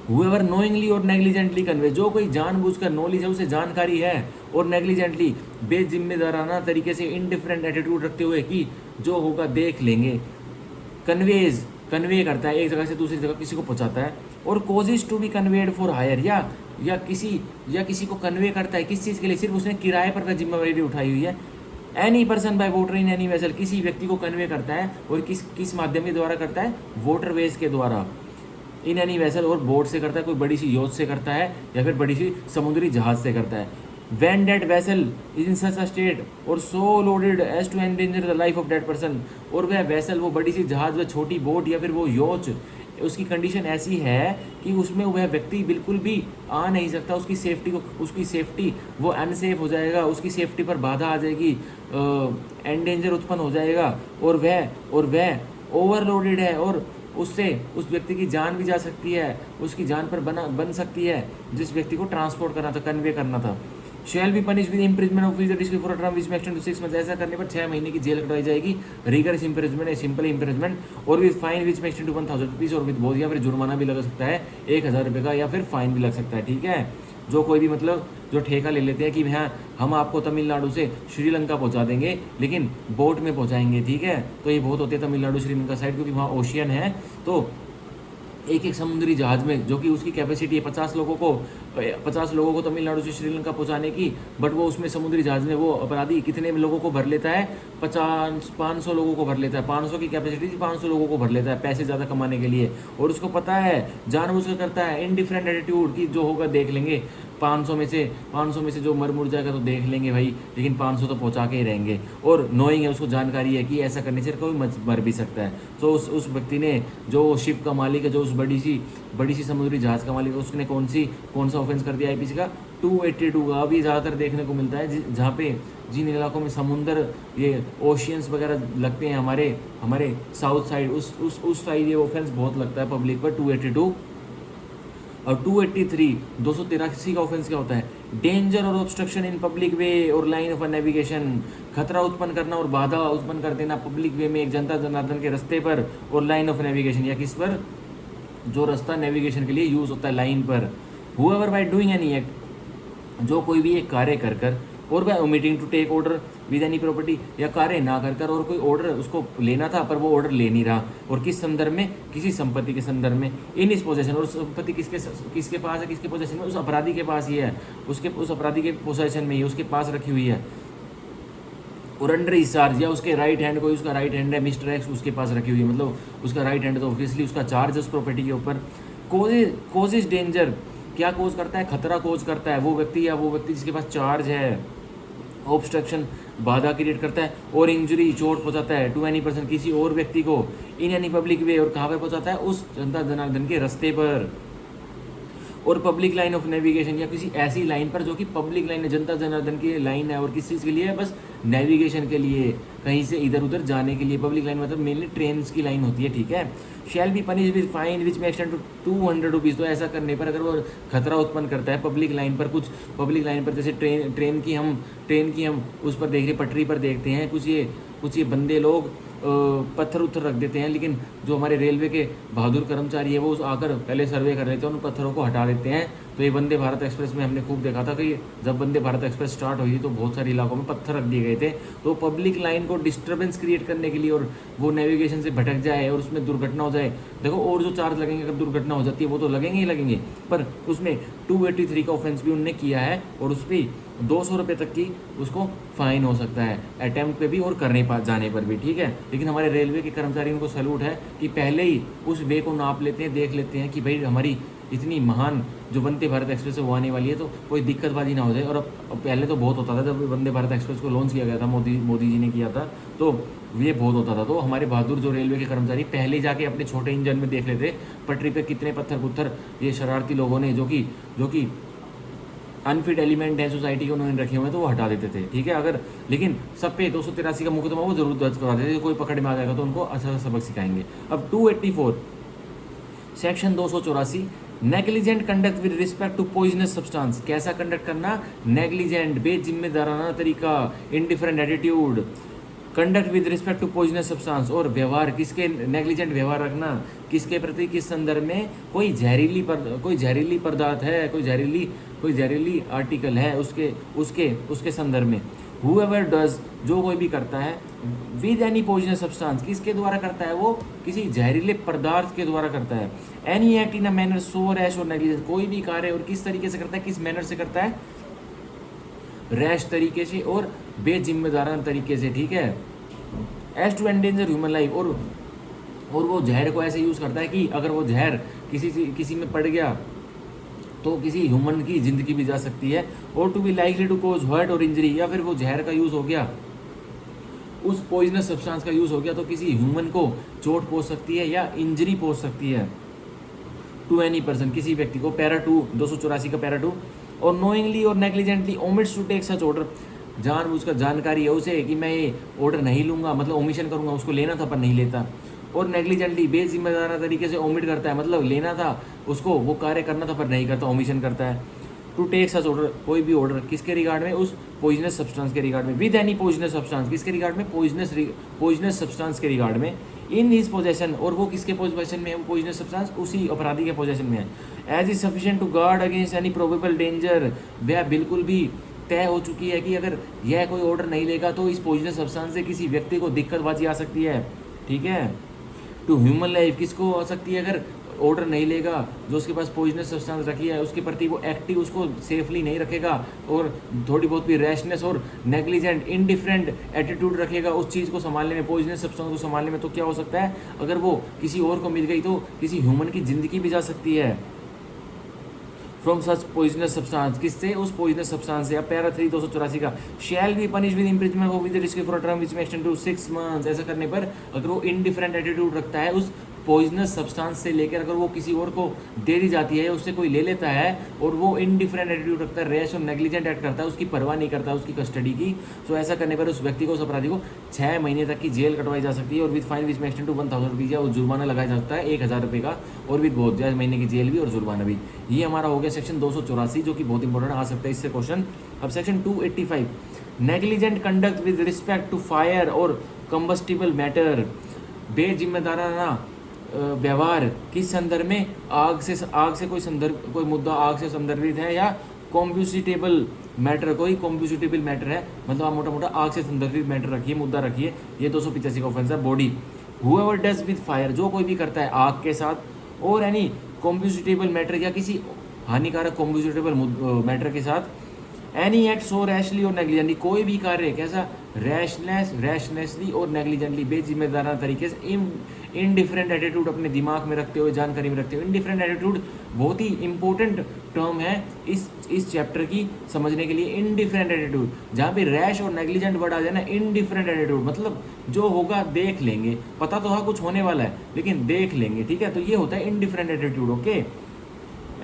whoever knowingly और नेग्लिजेंटली कन्वे, जो कोई जानबूझकर, नॉलेज है उसे जानकारी है, और नेग्लिजेंटली बेजिम्मेदाराना तरीके से, इनडिफरेंट एटीट्यूड रखते हुए कि जो होगा देख लेंगे, कन्वे करता है एक जगह से दूसरी जगह किसी को पहुंचाता है, और causes to be conveyed for hire, या किसी को कन्वे करता है किस चीज़ के लिए, सिर्फ उसने किराए पर जिम्मेवारी उठाई हुई है। Any person by water in any vessel, किसी व्यक्ति को कन्वे करता है और किस माध्यम के द्वारा करता है, वाटरवेज के द्वारा। इन एनी वेसल, और बोट से करता है, कोई बड़ी सी योट से करता है, या फिर बड़ी सी समुद्री जहाज से करता है। when that vessel is in such a state or so loaded as to endanger the life of that person, और वह वेसल, वो बड़ी सी जहाज, वह छोटी बोट या फिर वो योच, उसकी कंडीशन ऐसी है कि उसमें वह व्यक्ति बिल्कुल भी आ नहीं सकता, उसकी सेफ्टी वो अनसेफ हो जाएगा, उसकी सेफ्टी पर बाधा आ जाएगी, एंडेंजर उत्पन्न हो जाएगा, और वह ओवरलोडेड है, और उससे उस व्यक्ति की जान भी जा सकती है, उसकी जान पर बन सकती है जिस व्यक्ति को ट्रांसपोर्ट करना था, कन्वे करना था। शैल be punish with imprisonment of district for term which may extend to 6 months, ऐसा करने पर 6 महीने की जेल कटवाई जाएगी, रिगरस इम्प्रिजमेंट है, simple imprisonment, or with fine which may extend to 1000 rupees, और विद बोझ, या फिर जुर्माना भी लग सकता है 1000 रुपये का, या फिर फाइन भी लग सकता है। ठीक है, जो कोई भी मतलब जो ठेका ले लेते हैं कि हाँ हम आपको तमिलनाडु से श्रीलंका पहुंचा देंगे लेकिन बोट में पहुंचाएंगे, ठीक है, तो ये बहुत होते हैं तमिलनाडु श्रीलंका साइड, क्योंकि वहाँ ओशियन है, तो एक एक समुद्री जहाज में, जो कि उसकी कैपेसिटी है 50 लोगों को तमिलनाडु से श्रीलंका पहुंचाने की, बट वो उसमें समुद्री जहाज में वो अपराधी कितने लोगों को भर लेता है, 500 लोगों को भर लेता है, 500 की कैपेसिटी थी, 500 लोगों को भर लेता है पैसे ज़्यादा कमाने के लिए, और उसको पता है, जानबूझकर करता है, इनडिफरेंट एटीट्यूड की जो होगा देख लेंगे, 500 में से जो मर मुर जाएगा तो देख लेंगे भाई, लेकिन 500 तो पहुंचा के ही रहेंगे, और नोइंग है, उसको जानकारी है कि ऐसा करने से कोई मर भी सकता है। तो उस व्यक्ति ने, जो शिप का मालिक है, जो उस बड़ी सी समुद्री जहाज़ का मालिक है, उसने कौन सा ऑफेंस कर दिया आईपीसी का 282 का। अभी ज़्यादातर देखने को मिलता है जहाँ पे जिन इलाकों में समुंदर, ये ओशियंस वगैरह लगते हैं हमारे साउथ साइड, उस साइड ये ऑफेंस बहुत लगता है पब्लिक पर, 282। और 283 283 का ऑफेंस क्या होता है, डेंजर और ऑब्स्ट्रक्शन इन पब्लिक वे और लाइन ऑफ नेविगेशन, खतरा उत्पन्न करना और बाधा उत्पन्न कर देना पब्लिक वे में, एक जनता जनार्दन के रास्ते पर, और लाइन ऑफ नेविगेशन, या किस पर, जो रास्ता नेविगेशन के लिए यूज होता है, लाइन पर। Whoever by doing any act, जो कोई भी एक कार्य कर और by omitting to take order with any property, या कार्य ना कर और कोई ऑर्डर उसको लेना था पर वो ऑर्डर ले नहीं रहा, और किस संदर्भ में, किसी संपत्ति के संदर्भ में, इन इस पोजेशन, और संपत्ति किसके पास है, किसके पोजेशन में, उस अपराधी के पास ही है, उस अपराधी के पोजेशन में ही उसके पास रखी हुई है, और अंडर ही चार्ज, या उसके राइट हैंड, कोई उसका राइट हैंड है, मिस्टर एक्स उसके पास रखी हुई है, मतलब उसका राइट हैंड, तो ऑब्वियसली उसका चार्ज उस प्रॉपर्टी के ऊपर। कोजेज डेंजर, क्या कोज करता है, खतरा कोज करता है वो व्यक्ति जिसके पास चार्ज है, ऑब्स्ट्रक्शन बाधा क्रिएट करता है, और इंजरी चोट पहुंचाता है, टू एनी पर्सन किसी और व्यक्ति को, इन एनी पब्लिक वे, और कहाँ पर पहुंचाता है, उस जनता जनार्दन के रास्ते पर, और पब्लिक लाइन ऑफ नेविगेशन, या किसी ऐसी लाइन पर जो कि पब्लिक लाइन है, जनता जनार्दन की लाइन है, और किस चीज़ के लिए है, बस नेविगेशन के लिए, कहीं से इधर उधर जाने के लिए। पब्लिक लाइन मतलब मेनली ट्रेन की लाइन होती है, ठीक है। Shall be punish with fine which may extend to 200 rupees, तो ऐसा करने पर अगर वो खतरा उत्पन्न करता है पब्लिक लाइन पर, पब्लिक लाइन पर, जैसे ट्रेन की हम उस पर देख रहे, पटरी पर देखते हैं, कुछ ये बंदे लोग पत्थर उत्थर रख देते हैं, लेकिन जो हमारे रेलवे के बहादुर कर्मचारी है वो आकर पहले सर्वे कर लेते हैं, उन पत्थरों को हटा देते हैं। तो ये वंदे भारत एक्सप्रेस में हमने खूब देखा था कि जब वंदे भारत एक्सप्रेस स्टार्ट हुई थी तो बहुत सारे इलाकों में पत्थर रख दिए गए थे, तो पब्लिक लाइन को डिस्टर्बेंस क्रिएट करने के लिए, और वो नेविगेशन से भटक जाए और उसमें दुर्घटना हो जाए। देखो, और जो चार्ज लगेंगे अगर दुर्घटना हो जाती है वो तो लगेंगे ही लगेंगे, पर उसमें 283 का ऑफेंस भी उनने किया है, और उस पर 200 रुपये तक की उसको फाइन हो सकता है, अटैम्प्ट पे भी और करने जाने पर भी, ठीक है। लेकिन हमारे रेलवे के कर्मचारियों को सैल्यूट है कि पहले ही उस वे को नाप लेते हैं, देख लेते हैं कि भाई हमारी इतनी महान जो वंदे भारत एक्सप्रेस है वो आने वाली है, तो कोई दिक्कतबाजी ना हो जाए। और अब पहले तो बहुत होता था, जब वंदे भारत एक्सप्रेस को लॉन्च किया गया था, मोदी जी ने किया था, तो ये बहुत होता था। तो हमारे बहादुर जो रेलवे के कर्मचारी पहले जाके अपने छोटे इंजन में देख लेते पटरी पे कितने पत्थर ये शरारती लोगों ने, जो कि अनफिट एलिमेंट है सोसाइटी के, उन्होंने रखे हुए हैं, तो वो हटा देते थे, ठीक है। अगर लेकिन सब पे 283 का मुकदमा वो जरूर दर्ज करवा देते थे, कोई पकड़ में आ जाएगा तो उनको अच्छा सबक सिखाएंगे। अब 284 section 284 negligent conduct with respect to poisonous substance, कैसा कंडक्ट करना, नेग्लिजेंट बेजिम्मेदाराना तरीका, indifferent attitude, conduct with respect to poisonous substance, और व्यवहार किसके, नेग्लिजेंट व्यवहार रखना किसके प्रति, किस संदर्भ में, कोई जहरीली पदार्थ है, कोई जहरीली आर्टिकल है उसके संदर्भ में। हुएवर डज, जो कोई भी करता है, विद एनी पॉइजनस सब्सटेंस, किसके द्वारा करता है, वो किसी जहरीले पदार्थ के द्वारा करता है। Any act in a manner so rash और नेग्लिजेंस, कोई भी कार्य और किस तरीके से करता है, किस मैनर से करता है, रैश तरीके से और बेजिम्मेदाराना तरीके से, ठीक है। As to endanger human life, और और वो जहर को ऐसे यूज़ करता है कि अगर वो जहर किसी में पड़ गया तो किसी ह्यूमन की ज़िंदगी भी जा सकती है। और to be likely to cause hurt और इंजरी, या फिर वो जहर का यूज़ हो गया, उस पॉइजनस सब्सटेंस का यूज़ हो गया तो किसी ह्यूमन को चोट पहुंच सकती है या इंजरी पहुंच सकती है टू एनी पर्सन, किसी व्यक्ति को। पैरा 2 284 का पैरा 2। और नोइंगली और negligently omits to take such order, जानबूझकर जानकारी है उसे कि मैं ये ऑर्डर नहीं लूँगा, मतलब ओमिशन करूँगा, उसको लेना था पर नहीं लेता। और नेग्लिजेंटली बेजिम्मेदाराना तरीके से ओमिट करता है, मतलब लेना था उसको, वो कार्य करना था पर नहीं करता, ओमिशन करता है। टू टेक सच ऑर्डर, कोई भी ऑर्डर, किसके रिगार्ड में, उस पॉइजनस सब्सटेंस के रिगार्ड में। विद एनी पॉइजनस सब्सटेंस, किसके रिगार्ड में, पॉइजनस सब्सटेंस के रिगार्ड में। इन हिज पोजेशन, और वो किसके पोजेशन में है वो पॉइजनस सब्सटेंस, उसी अपराधी के पोजेशन में है। As is sufficient to guard against any probable danger, वह बिल्कुल भी तय हो चुकी है कि अगर यह कोई ऑर्डर नहीं लेगा तो इस पॉइजनस सब्सटेंस से किसी व्यक्ति को दिक्कतबाजी आ सकती है, ठीक है। टू ह्यूमन लाइफ, किसको आ सकती है अगर ऑर्डर नहीं लेगा, जो उसके पास पॉइजनस सब्सटेंस रखी है उसके प्रति वो एक्टिव, उसको सेफली नहीं रखेगा और थोड़ी बहुत भी रैशनेस और नेग्लिजेंट इनडिफरेंट एटीट्यूड रखेगा उस चीज़ को संभालने में, पॉइजनस सब्सटेंस को संभालने में, तो क्या हो सकता है, अगर वो किसी और को मिल गई तो किसी ह्यूमन की ज़िंदगी भी जा सकती है। फ्रॉम सच पॉइजनस सब्सटेंस, किससे, उस पॉइजनस सब्सटेंस से। अब पैरा 3 284 का, shall be punish with imprisonment or with risk for term which may extend to 6 months. ऐसा करने पर अगर वो इनडिफरेंट एटीट्यूड रखता है उस पॉइजनस सब्सटेंस से लेकर, अगर वो किसी और को दे दी जाती है, उससे कोई ले लेता है और वो इनडिफरेंट एटीट्यूड रखता है, रैश और नेग्लिजेंट एक्ट करता है, उसकी परवाह नहीं करता उसकी कस्टडी की, तो ऐसा करने पर उस व्यक्ति को, उस अपराधी को 6 महीने तक की जेल कटवाई जा सकती है और with fine which may extend to 1000 rupees, या और जुर्माना लगाया जा सकता है 1000 रुपये का, और विद बहुत 6 महीने की जेल भी और जुर्माना भी। ये हमारा हो गया सेक्शन 284, जो कि बहुत इंपॉर्टेंट आ सकता है इससे क्वेश्चन। अब section 285, negligent conduct with respect to fire और कंबस्टिबल मैटर, बेजिम्मेदाराना व्यवहार किस संदर्भ में, आग से कोई मुद्दा आग से संदर्भित है, या कॉम्प्यूसिटेबल मैटर, कोई कॉम्प्यूसिटेबल मैटर है, मतलब आप मोटा मोटा आग से संदर्भित मैटर रखिए, मुद्दा रखिए। ये 285 का ऑफेंस है। Body, whoever does with fire, जो कोई भी करता है आग के साथ, और एनी कॉम्प्यूसिटेबल मैटर, या किसी हानिकारक कॉम्प्यूसिटेबल मैटर के साथ। एनी एक्ट सो रैशली और नेग्लिजेंटली, कोई भी कार्य कैसा, रैशनेसली और नेग्लिजेंटली, बेजिम्मेदाराना तरीके से, इनडिफरेंट एटीट्यूड अपने दिमाग में रखते हुए, जानकारी में रखते हुए। इनडिफरेंट एटीट्यूड बहुत ही इंपॉर्टेंट टर्म है इस चैप्टर की समझने के लिए। इनडिफरेंट एटीट्यूड, जहाँ पे रैश और नेग्लिजेंट वर्ड आ जाए ना, इनडिफरेंट एटीट्यूड मतलब जो होगा देख लेंगे, पता तो हाँ कुछ होने वाला है लेकिन देख लेंगे, ठीक है, तो ये होता है indifferent attitude, okay.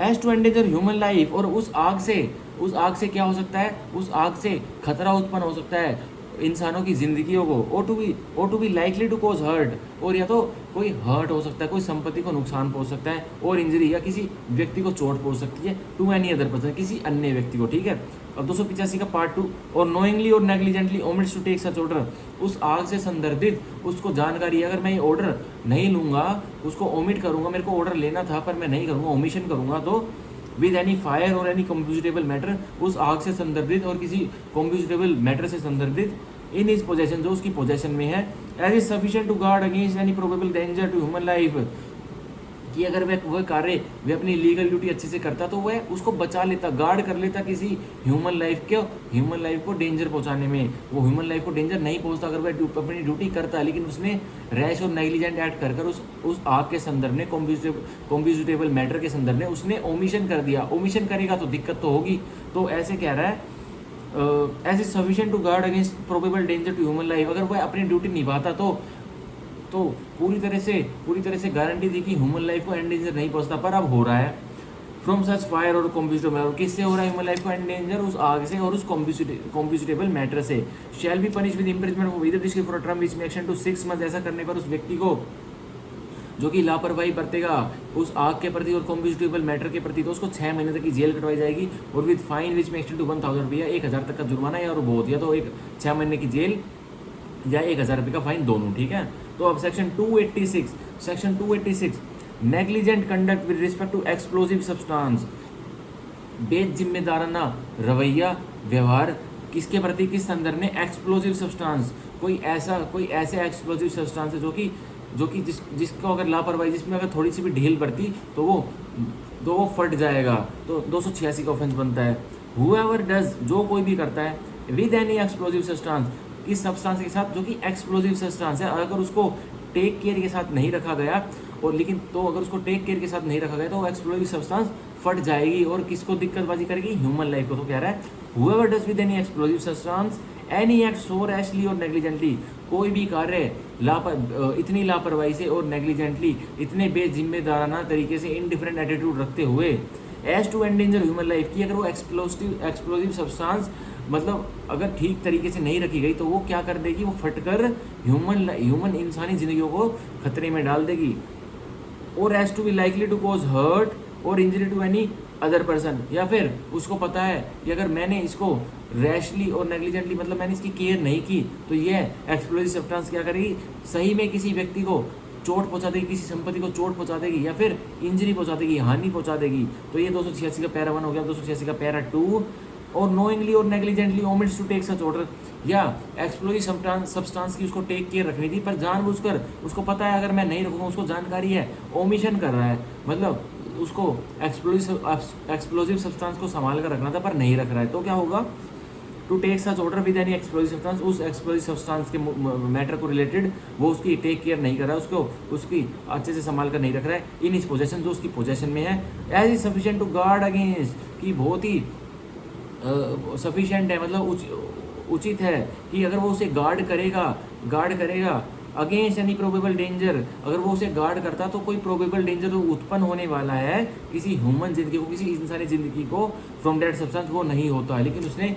As to endanger human life, और उस आग से क्या हो सकता है, उस आग से खतरा उत्पन्न हो सकता है इंसानों की जिंदगियों को। और to be likely to cause hurt, और या तो कोई हर्ट हो सकता है, कोई संपत्ति को नुकसान पहुंच सकता है, और इंजरी, या किसी व्यक्ति को चोट पहुंच सकती है, टू एनी अदर पर्सन, किसी अन्य व्यक्ति को, ठीक है। और 285 का पार्ट 2, और नोइंगली और negligently omits to take such order, उस आग से संदर्भित उसको जानकारी, अगर मैं ये ऑर्डर नहीं लूँगा, उसको ओमिट करूँगा, मेरे को ऑर्डर लेना था पर मैं नहीं करूँगा, ओमिशन करूँगा, तो विद एनी फायर और एनी कॉम्प्यूटेबल मैटर, उस आग से संदर्भित और किसी कॉम्प्यूटेबल मैटर से संदर्भित, इन इज पोजेशन, जो उसकी पोजेशन में है। As is sufficient to guard against any probable danger to human life, कि अगर वह कार्य वह अपनी लीगल ड्यूटी अच्छे से करता तो वह उसको बचा लेता, गार्ड कर लेता किसी ह्यूमन लाइफ को डेंजर पहुंचाने में। वो ह्यूमन लाइफ को डेंजर नहीं पहुंचता अगर वह अपनी ड्यूटी करता, लेकिन उसने रैश और नेग्लिजेंट एक्ट कर उस आग के संदर्भ में, कॉम्प्यूटेबल मैटर के संदर्भ में उसने ओमिशन कर दिया। ओमिशन करेगा तो दिक्कत तो होगी, तो ऐसे कह रहा है as is sufficient to guard against probable danger to human life, अगर वह अपनी ड्यूटी निभाता तो पूरी तरह से गारंटी दी कि ह्यूमन लाइफ को एंडेंजर नहीं पहुंचता, पर अब हो रहा है। फ्रॉम सच फायर और कॉम्प्यूटेबल, किससे हो रहा है ह्यूमन लाइफ को एंडेंजर, उस आग से और उस कॉम्प्यूटेबल मैटर से। शैल be punish with imprisonment with risk for term which may extend to 6 months, ऐसा करने पर उस व्यक्ति को जो कि लापरवाही बरतेगा उस आग के प्रति और कॉम्प्यूटेबल मैटर के प्रति, तो उसको 6 महीने तक की जेल कटवाई जाएगी, और with fine which may extend to 1000 रुपया, 1000 तक का जुर्माना, या और बहुत, या तो 6 महीने की जेल या 1000 रुपये का फाइन, दोनों, ठीक है। तो अब section 286, negligent conduct with respect to explosive substance, बेजिम्मेदाराना रवैया व्यवहार किसके प्रति, किस संदर्भ में, एक्सप्लोजिव सब्सटेंस, कोई ऐसे एक्सप्लोजिव सब्सटेंस है जो कि जिसको अगर लापरवाही, जिसमें अगर थोड़ी सी भी ढील बढ़ती तो वो फट जाएगा, तो 286 का ऑफेंस बनता है। हुएवर डज, जो कोई भी करता है, विद एनी एक्सप्लोजिव सब्सटेंस, किस सब्सटेंस के साथ, जो कि एक्सप्लोजिव सब्सटेंस है, अगर उसको टेक केयर के साथ नहीं रखा गया, और लेकिन तो अगर उसको टेक केयर के साथ नहीं रखा गया तो वो एक्सप्लोजिव सब्सटेंस फट जाएगी और किसको दिक्कतबाजी करेगी, ह्यूमन लाइफ को। तो कह रहा है whoever does with any explosive substance any act so rashly और negligently, कोई भी कार्य इतनी लापरवाही से और नेग्लिजेंटली, इतने बेजिम्मेदाराना तरीके से, इनडिफरेंट एटीट्यूड रखते हुए as to endanger human life की, अगर वो एक्सप्लोजिव सब्सटेंस मतलब अगर ठीक तरीके से नहीं रखी गई तो वो क्या कर देगी, वो फटकर ह्यूमन इंसानी जिंदगियों को खतरे में डाल देगी। Or as to be likely to cause hurt और injury to any other person, या फिर उसको पता है कि अगर मैंने इसको रैशली और नेग्लिजेंटली मतलब मैंने इसकी केयर नहीं की तो ये एक्सप्लोजिव सब्सटेंस क्या करेगी, सही में किसी व्यक्ति को चोट पहुंचा देगी, किसी संपत्ति को चोट पहुंचा देगी या फिर इंजरी पहुंचा देगी, हानि पहुंचा देगी। तो ये 286 का पैरा 1 हो गया। 286 का पैरा 2, और नोइंगली और negligently omits to take such order, या एक्सप्लोजिव सब्सटेंस की उसको टेक केयर रखनी थी पर जानबूझकर उसको पता है अगर मैं नहीं रखूँगा, उसको जानकारी है, ओमिशन कर रहा है, मतलब उसको एक्सप्लोजिव सब्सटेंस को संभाल कर रखना था पर नहीं रख रहा है। तो क्या होगा, to take such order with any explosive substance, उस एक्सप्लोजिव सब्सटेंस के मैटर को रिलेटेड वो उसकी टेक केयर नहीं कर रहा है, उसको उसकी अच्छे से संभाल कर नहीं रख रहा है, इन इस पोजेशन जो उसकी पोजेशन में है, as is sufficient to guard against, कि बहुत ही सफिशिएंट है मतलब उचित है कि अगर वो उसे गार्ड करेगा अगेंस्ट एनी प्रोबेबल डेंजर, अगर वो उसे गार्ड करता तो कोई प्रोबेबल डेंजर जो उत्पन्न होने वाला है किसी ह्यूमन जिंदगी को, किसी इंसानी जिंदगी को फ्रॉम दैट सब्सटेंस, वो नहीं होता है। लेकिन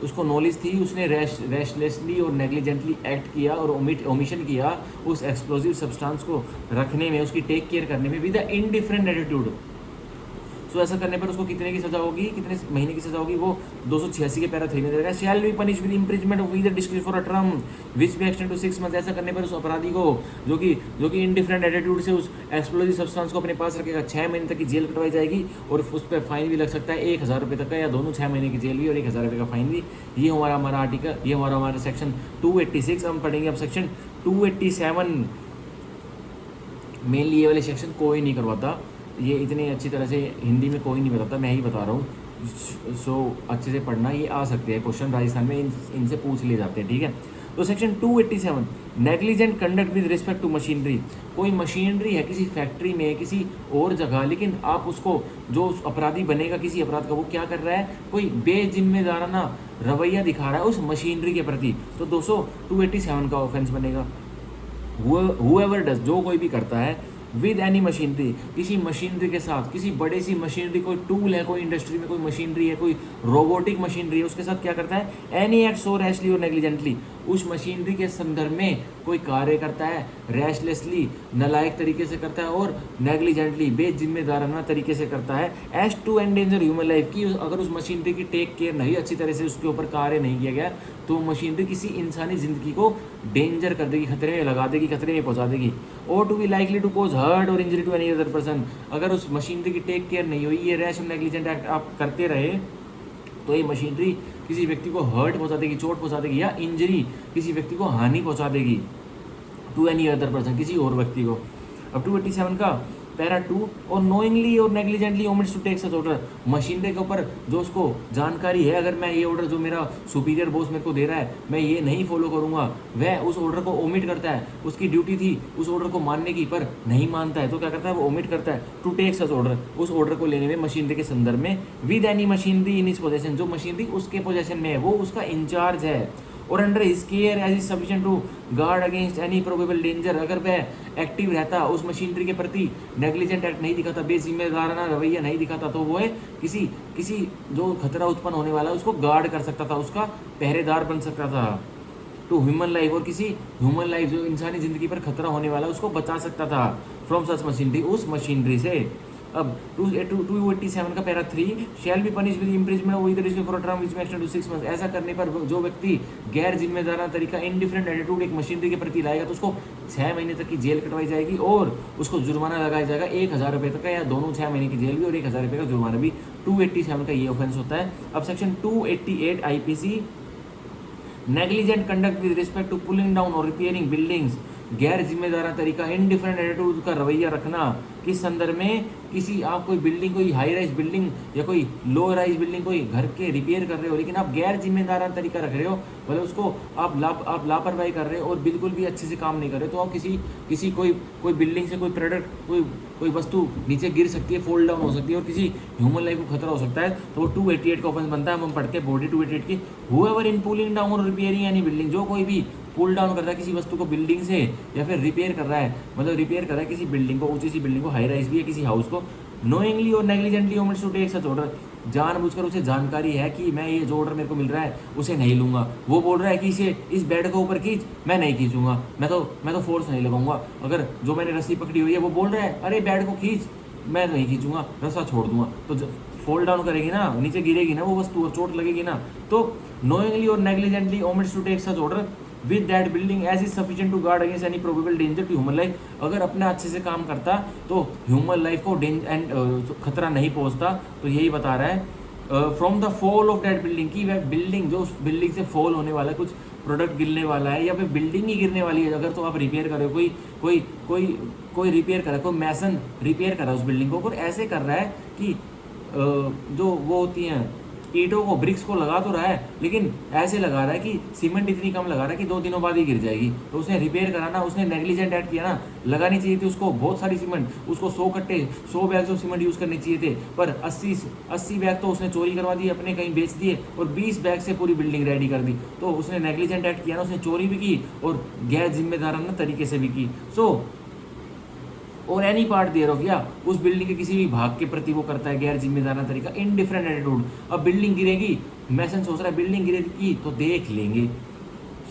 उसको नॉलेज थी, उसने रैशलेसली और नेग्लिजेंटली एक्ट किया और ओमिशन किया उस एक्सप्लोजिव सब्सटेंस को रखने में, उसकी टेक केयर करने में विद द इनडिफरेंट एटीट्यूड। सो ऐसा करने पर उसको कितने की सजा होगी, कितने महीने की सजा होगी, वो 286 के पैरा 3 में देगा। Shall be punish with imprisonment of either descript for a term which be extend to 6 months. ऐसा करने पर उस अपराधी को जो कि इनडिफरेंट एटीट्यूड से उस एक्सप्लोजिव सब्सटेंस को अपने पास रखेगा, 6 महीने तक की जेल कटवाई जाएगी और उस पर फाइन भी लग सकता है 1000 रुपये तक का, या दोनों 6 महीने की जेल भी और 1000 रुपये का फाइन भी। ये हमारा आर्टिकल, ये हमारा सेक्शन 286। हम पढ़ेंगे अब सेक्शन 287। मेनली ये वाले सेक्शन कोई नहीं करवाता, ये इतने अच्छी तरह से हिंदी में कोई नहीं बताता, मैं ही बता रहा हूँ। सो अच्छे से पढ़ना, ये आ सकते हैं क्वेश्चन राजस्थान में, इनसे पूछ लिए जाते हैं, ठीक है। तो section 287, negligent conduct with respect to machinery. कोई मशीनरी है किसी फैक्ट्री में, किसी और जगह, लेकिन आप उसको, जो अपराधी बनेगा किसी अपराध का, वो क्या कर रहा है, कोई बेजिम्मेदाराना रवैया दिखा रहा है उस मशीनरी के प्रति, तो 287 का ऑफेंस बनेगा। whoever does, जो कोई भी करता है विद एनी मशीनरी, किसी मशीनरी के साथ, किसी बड़े सी मशीनरी, कोई टूल है, कोई इंडस्ट्री में कोई मशीनरी है, कोई रोबोटिक मशीनरी है, उसके साथ क्या करता है, एनी एक्ट सो रैशली और नेग्लिजेंटली, उस मशीनरी के संदर्भ में कोई कार्य करता है रैशलेसली, नालायक तरीके से करता है, और नेग्लिजेंटली, बेजिम्मेदाराना तरीके से करता है, as to endanger human life की, अगर उस मशीनरी की टेक केयर नहीं अच्छी तरह से उसके ऊपर कार्य नहीं किया गया तो मशीनरी किसी इंसानी जिंदगी को डेंजर कर देगी, खतरे में लगा देगी, खतरे में पहुंचा देगी। Or to be likely to cause hurt और injury to any other person, अगर उस मशीनरी की टेक केयर नहीं हुई, ये रैश नेग्लिजेंट एक्ट आप करते रहे तो ये मशीनरी किसी व्यक्ति को हर्ट पहुंचा देगी, चोट पहुंचा देगी, या इंजरी, किसी व्यक्ति को हानि पहुंचा देगी, टू एनी अदर पर्सन, किसी और व्यक्ति को। अब 287 का पैरा 2, और नोइंगली और negligently omits to take such order, machinery के ऊपर जो उसको जानकारी है, अगर मैं ये ऑर्डर जो मेरा सुपीरियर बॉस मेरे को दे रहा है मैं ये नहीं फॉलो करूंगा, वह उस ऑर्डर को ओमिट करता है, उसकी ड्यूटी थी उस ऑर्डर को मानने की पर नहीं मानता है, तो क्या करता है, वो ओमिट करता है टू टेक सच ऑर्डर, उस ऑर्डर को लेने में मशीनरी के संदर्भ में, with any machinery in his possession, जो मशीनरी उसके पोजेशन में है, वो उसका इंचार्ज है, और under his care as is sufficient to guard against any probable danger, अगर वह एक्टिव रहता, उस मशीनरी के प्रति नेग्लिजेंट एक्ट नहीं दिखाता, बेजिम्मेदाराना रवैया नहीं दिखाता, तो वो है किसी जो खतरा उत्पन्न होने वाला है उसको गार्ड कर सकता था, उसका पहरेदार बन सकता था टू ह्यूमन लाइफ, और किसी ह्यूमन लाइफ जो इंसानी जिंदगी पर खतरा होने वाला है उसको बचा सकता था फ्रॉम सच मशीनरी, उस मशीनरी से। अब 287 का para 3, shall be punish with imprisonment with risk for a term which may extend to 6 months. ऐसा करने पर जो व्यक्ति गैर जिम्मेदाराना तरीका, इनडिफरेंट एटीट्यूड एक मशीनरी के प्रति लाएगा तो उसको 6 महीने तक की जेल कटवाई जाएगी और उसको जुर्माना लगाया जाएगा 1000 रुपये तक का, या दोनों 6 महीने की जेल भी और 1000 रुपये का जुर्माना भी। 287 का ये ऑफेंस होता है। अब section 288 IPC, negligent conduct with respect to pulling down और रिपेयरिंग बिल्डिंग्स गैर जिम्मेदाराना तरीका, इनडिफरेंट एटीट्यूड का रवैया रखना। किस संदर्भ में? किसी आप कोई बिल्डिंग, कोई हाई राइज बिल्डिंग या कोई लो राइज बिल्डिंग, कोई घर के रिपेयर कर रहे हो, लेकिन आप गैर जिम्मेदाराना तरीका रख रहे हो, मतलब उसको आप लापरवाही कर रहे हो और बिल्कुल भी अच्छे से काम नहीं कर रहे, तो आप किसी कोई बिल्डिंग से कोई प्रोडक्ट, कोई वस्तु नीचे गिर सकती है, फोल्ड डाउन हो सकती है और किसी ह्यूमन लाइफ को खतरा हो सकता है, तो वो 288 का ऑफेंस बनता है। हम पढ़ते हैं बॉडी 288 की, हुएवर इन पुलिंग डाउन और रिपेयरिंग एनी बिल्डिंग, जो कोई भी पुल डाउन कर रहा है किसी वस्तु को बिल्डिंग से या फिर रिपेयर कर रहा है, मतलब रिपेयर कर रहा है किसी बिल्डिंग को, ऊंची सी बिल्डिंग को, हाई राइज भी है किसी हाउस को, नोइंगली और negligently omits to take such order, जानबूझकर उसे जानकारी है कि मैं ये जो ऑर्डर मेरे को मिल रहा है उसे नहीं लूंगा, वो बोल रहा है कि इसे इस बेड को ऊपर खींच, मैं नहीं खींचूंगा, मैं तो फोर्स नहीं लगाऊंगा, अगर जो मैंने रस्सी पकड़ी हुई है वो बोल रहा है अरे बेड को खींच, मैं नहीं खींचूंगा, रस्सा छोड़ दूंगा, तो फोल्ड डाउन करेगी ना, नीचे गिरेगी ना वो वस्तु और चोट लगेगी ना। तो नोइंगली और negligently omits to take such order with that building as is sufficient to guard against any probable danger to human life, अगर अपना अच्छे से काम करता तो ह्यूमन लाइफ को खतरा नहीं पहुंचता। तो यही बता रहा है from the fall of that building, की वह बिल्डिंग जो उस बिल्डिंग से फॉल होने वाला है, कुछ प्रोडक्ट गिरने वाला है या फिर बिल्डिंग ही गिरने वाली है, अगर तो आप रिपेयर कर रहे हो, कोई रिपेयर कर रहा है, कोई मैसन रिपेयर कर रहा है उस बिल्डिंग को, और ऐसे कर रहा है कि जो वो होती हैं ईंटों को, ब्रिक्स को लगा तो रहा है, लेकिन ऐसे लगा रहा है कि सीमेंट इतनी कम लगा रहा है कि 2 दिनों बाद ही गिर जाएगी, तो उसने रिपेयर कराना, उसने नेग्लिजेंट एक्ट किया ना, लगानी चाहिए थी उसको बहुत सारी सीमेंट, उसको 100 बैग ऑफ सीमेंट यूज़ करने चाहिए थे, पर 80 बैग तो उसने चोरी करवा दिए, अपने कहीं बेच दिए और 20 बैग से पूरी बिल्डिंग रेडी कर दी, तो उसने नेग्लिजेंट एक्ट किया ना, उसने चोरी भी की और गैर जिम्मेदाराना तरीके से भी की। सो और एनी पार्ट देयर ऑफ, या उस बिल्डिंग के किसी भी भाग के प्रति वो करता है गैर जिम्मेदाराना तरीका, इनडिफरेंट एटीट्यूड। अब बिल्डिंग गिरेगी, मैसन सोच रहा है बिल्डिंग गिरेगी तो देख लेंगे,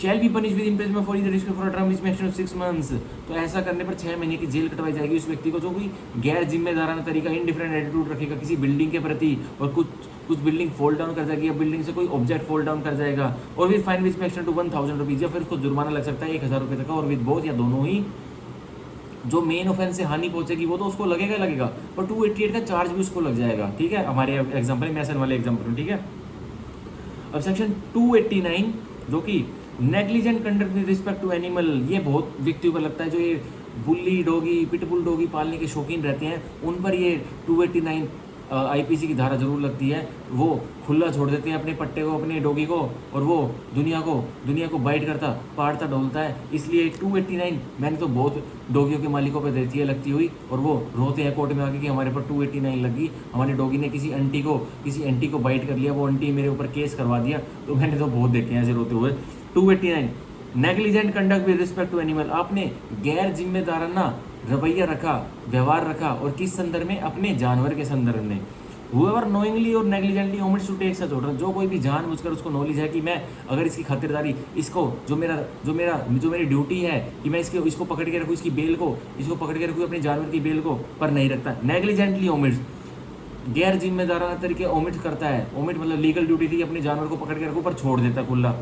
शैल be punish with imprisonment for the risk for a term which maximum 6 months, तो ऐसा करने पर 6 महीने की जेल कटवाई जाएगी उस व्यक्ति को जो भी गैर जिम्मेदाराना तरीका, इनडिफरेंट एटीट्यूड रखेगा किसी बिल्डिंग के प्रति, और कुछ बिल्डिंग फोल्ड डाउन कर जाएगी या बिल्डिंग से कोई ऑब्जेक्ट फोल्ड डाउन कर जाएगा, और with fine which maximum to 1000 rupees, या फिर उसको जुर्माना लग सकता है 1000 रुपये तक का, और विद बोथ या दोनों ही। जो मेन ऑफेंस से हानि पहुंचेगी वो तो उसको लगेगा, पर 288 का चार्ज भी उसको लग जाएगा, ठीक है, हमारे एग्जाम्पल मैसन वाले एग्जाम्पल में, ठीक है। अब सेक्शन 289 जो कि negligent conduct with respect to animal, ये बहुत व्यक्तियों को लगता है जो ये बुल्ली डॉगी, पिटबुल डॉगी पालने के शौकीन रहते हैं, उन पर ये 289 आईपीसी की धारा जरूर लगती है, वो खुला छोड़ देते हैं अपने पट्टे को, अपने डॉगी को, और वो दुनिया को बाइट करता, पाड़ता, डोलता है, इसलिए 289 मैंने तो बहुत डॉगियों के मालिकों पर देती है लगती हुई, और वो रोते हैं कोर्ट में आके कि हमारे पर 289 लगी, हमारे डॉगी ने किसी आंटी को बाइट कर लिया, वो आंटी मेरे ऊपर केस करवा दिया, तो मैंने तो बहुत देखे हैं ऐसे रोते हुए। 289 negligent conduct with respect to animal, आपने गैर जिम्मेदाराना रवैया रखा, व्यवहार रखा, और किस संदर्भ में? अपने जानवर के संदर्भ में। हुएवर नोइंगली और negligently omits to take such order, जो कोई भी जानबूझकर उसको नॉलेज है कि मैं अगर इसकी खातिरदारी, इसको जो मेरी ड्यूटी है कि मैं इसको पकड़ के रखूँ, इसकी बेल को, इसको पकड़ के रखूँ अपने जानवर की बेल को, पर नहीं रखता। नेग्लिजेंटली ओमिट्स, गैर जिम्मेदाराना तरीके ओमिट करता है, ओमिट मतलब लीगल ड्यूटी थी अपने जानवर को पकड़ के रखो पर छोड़ देता खुला।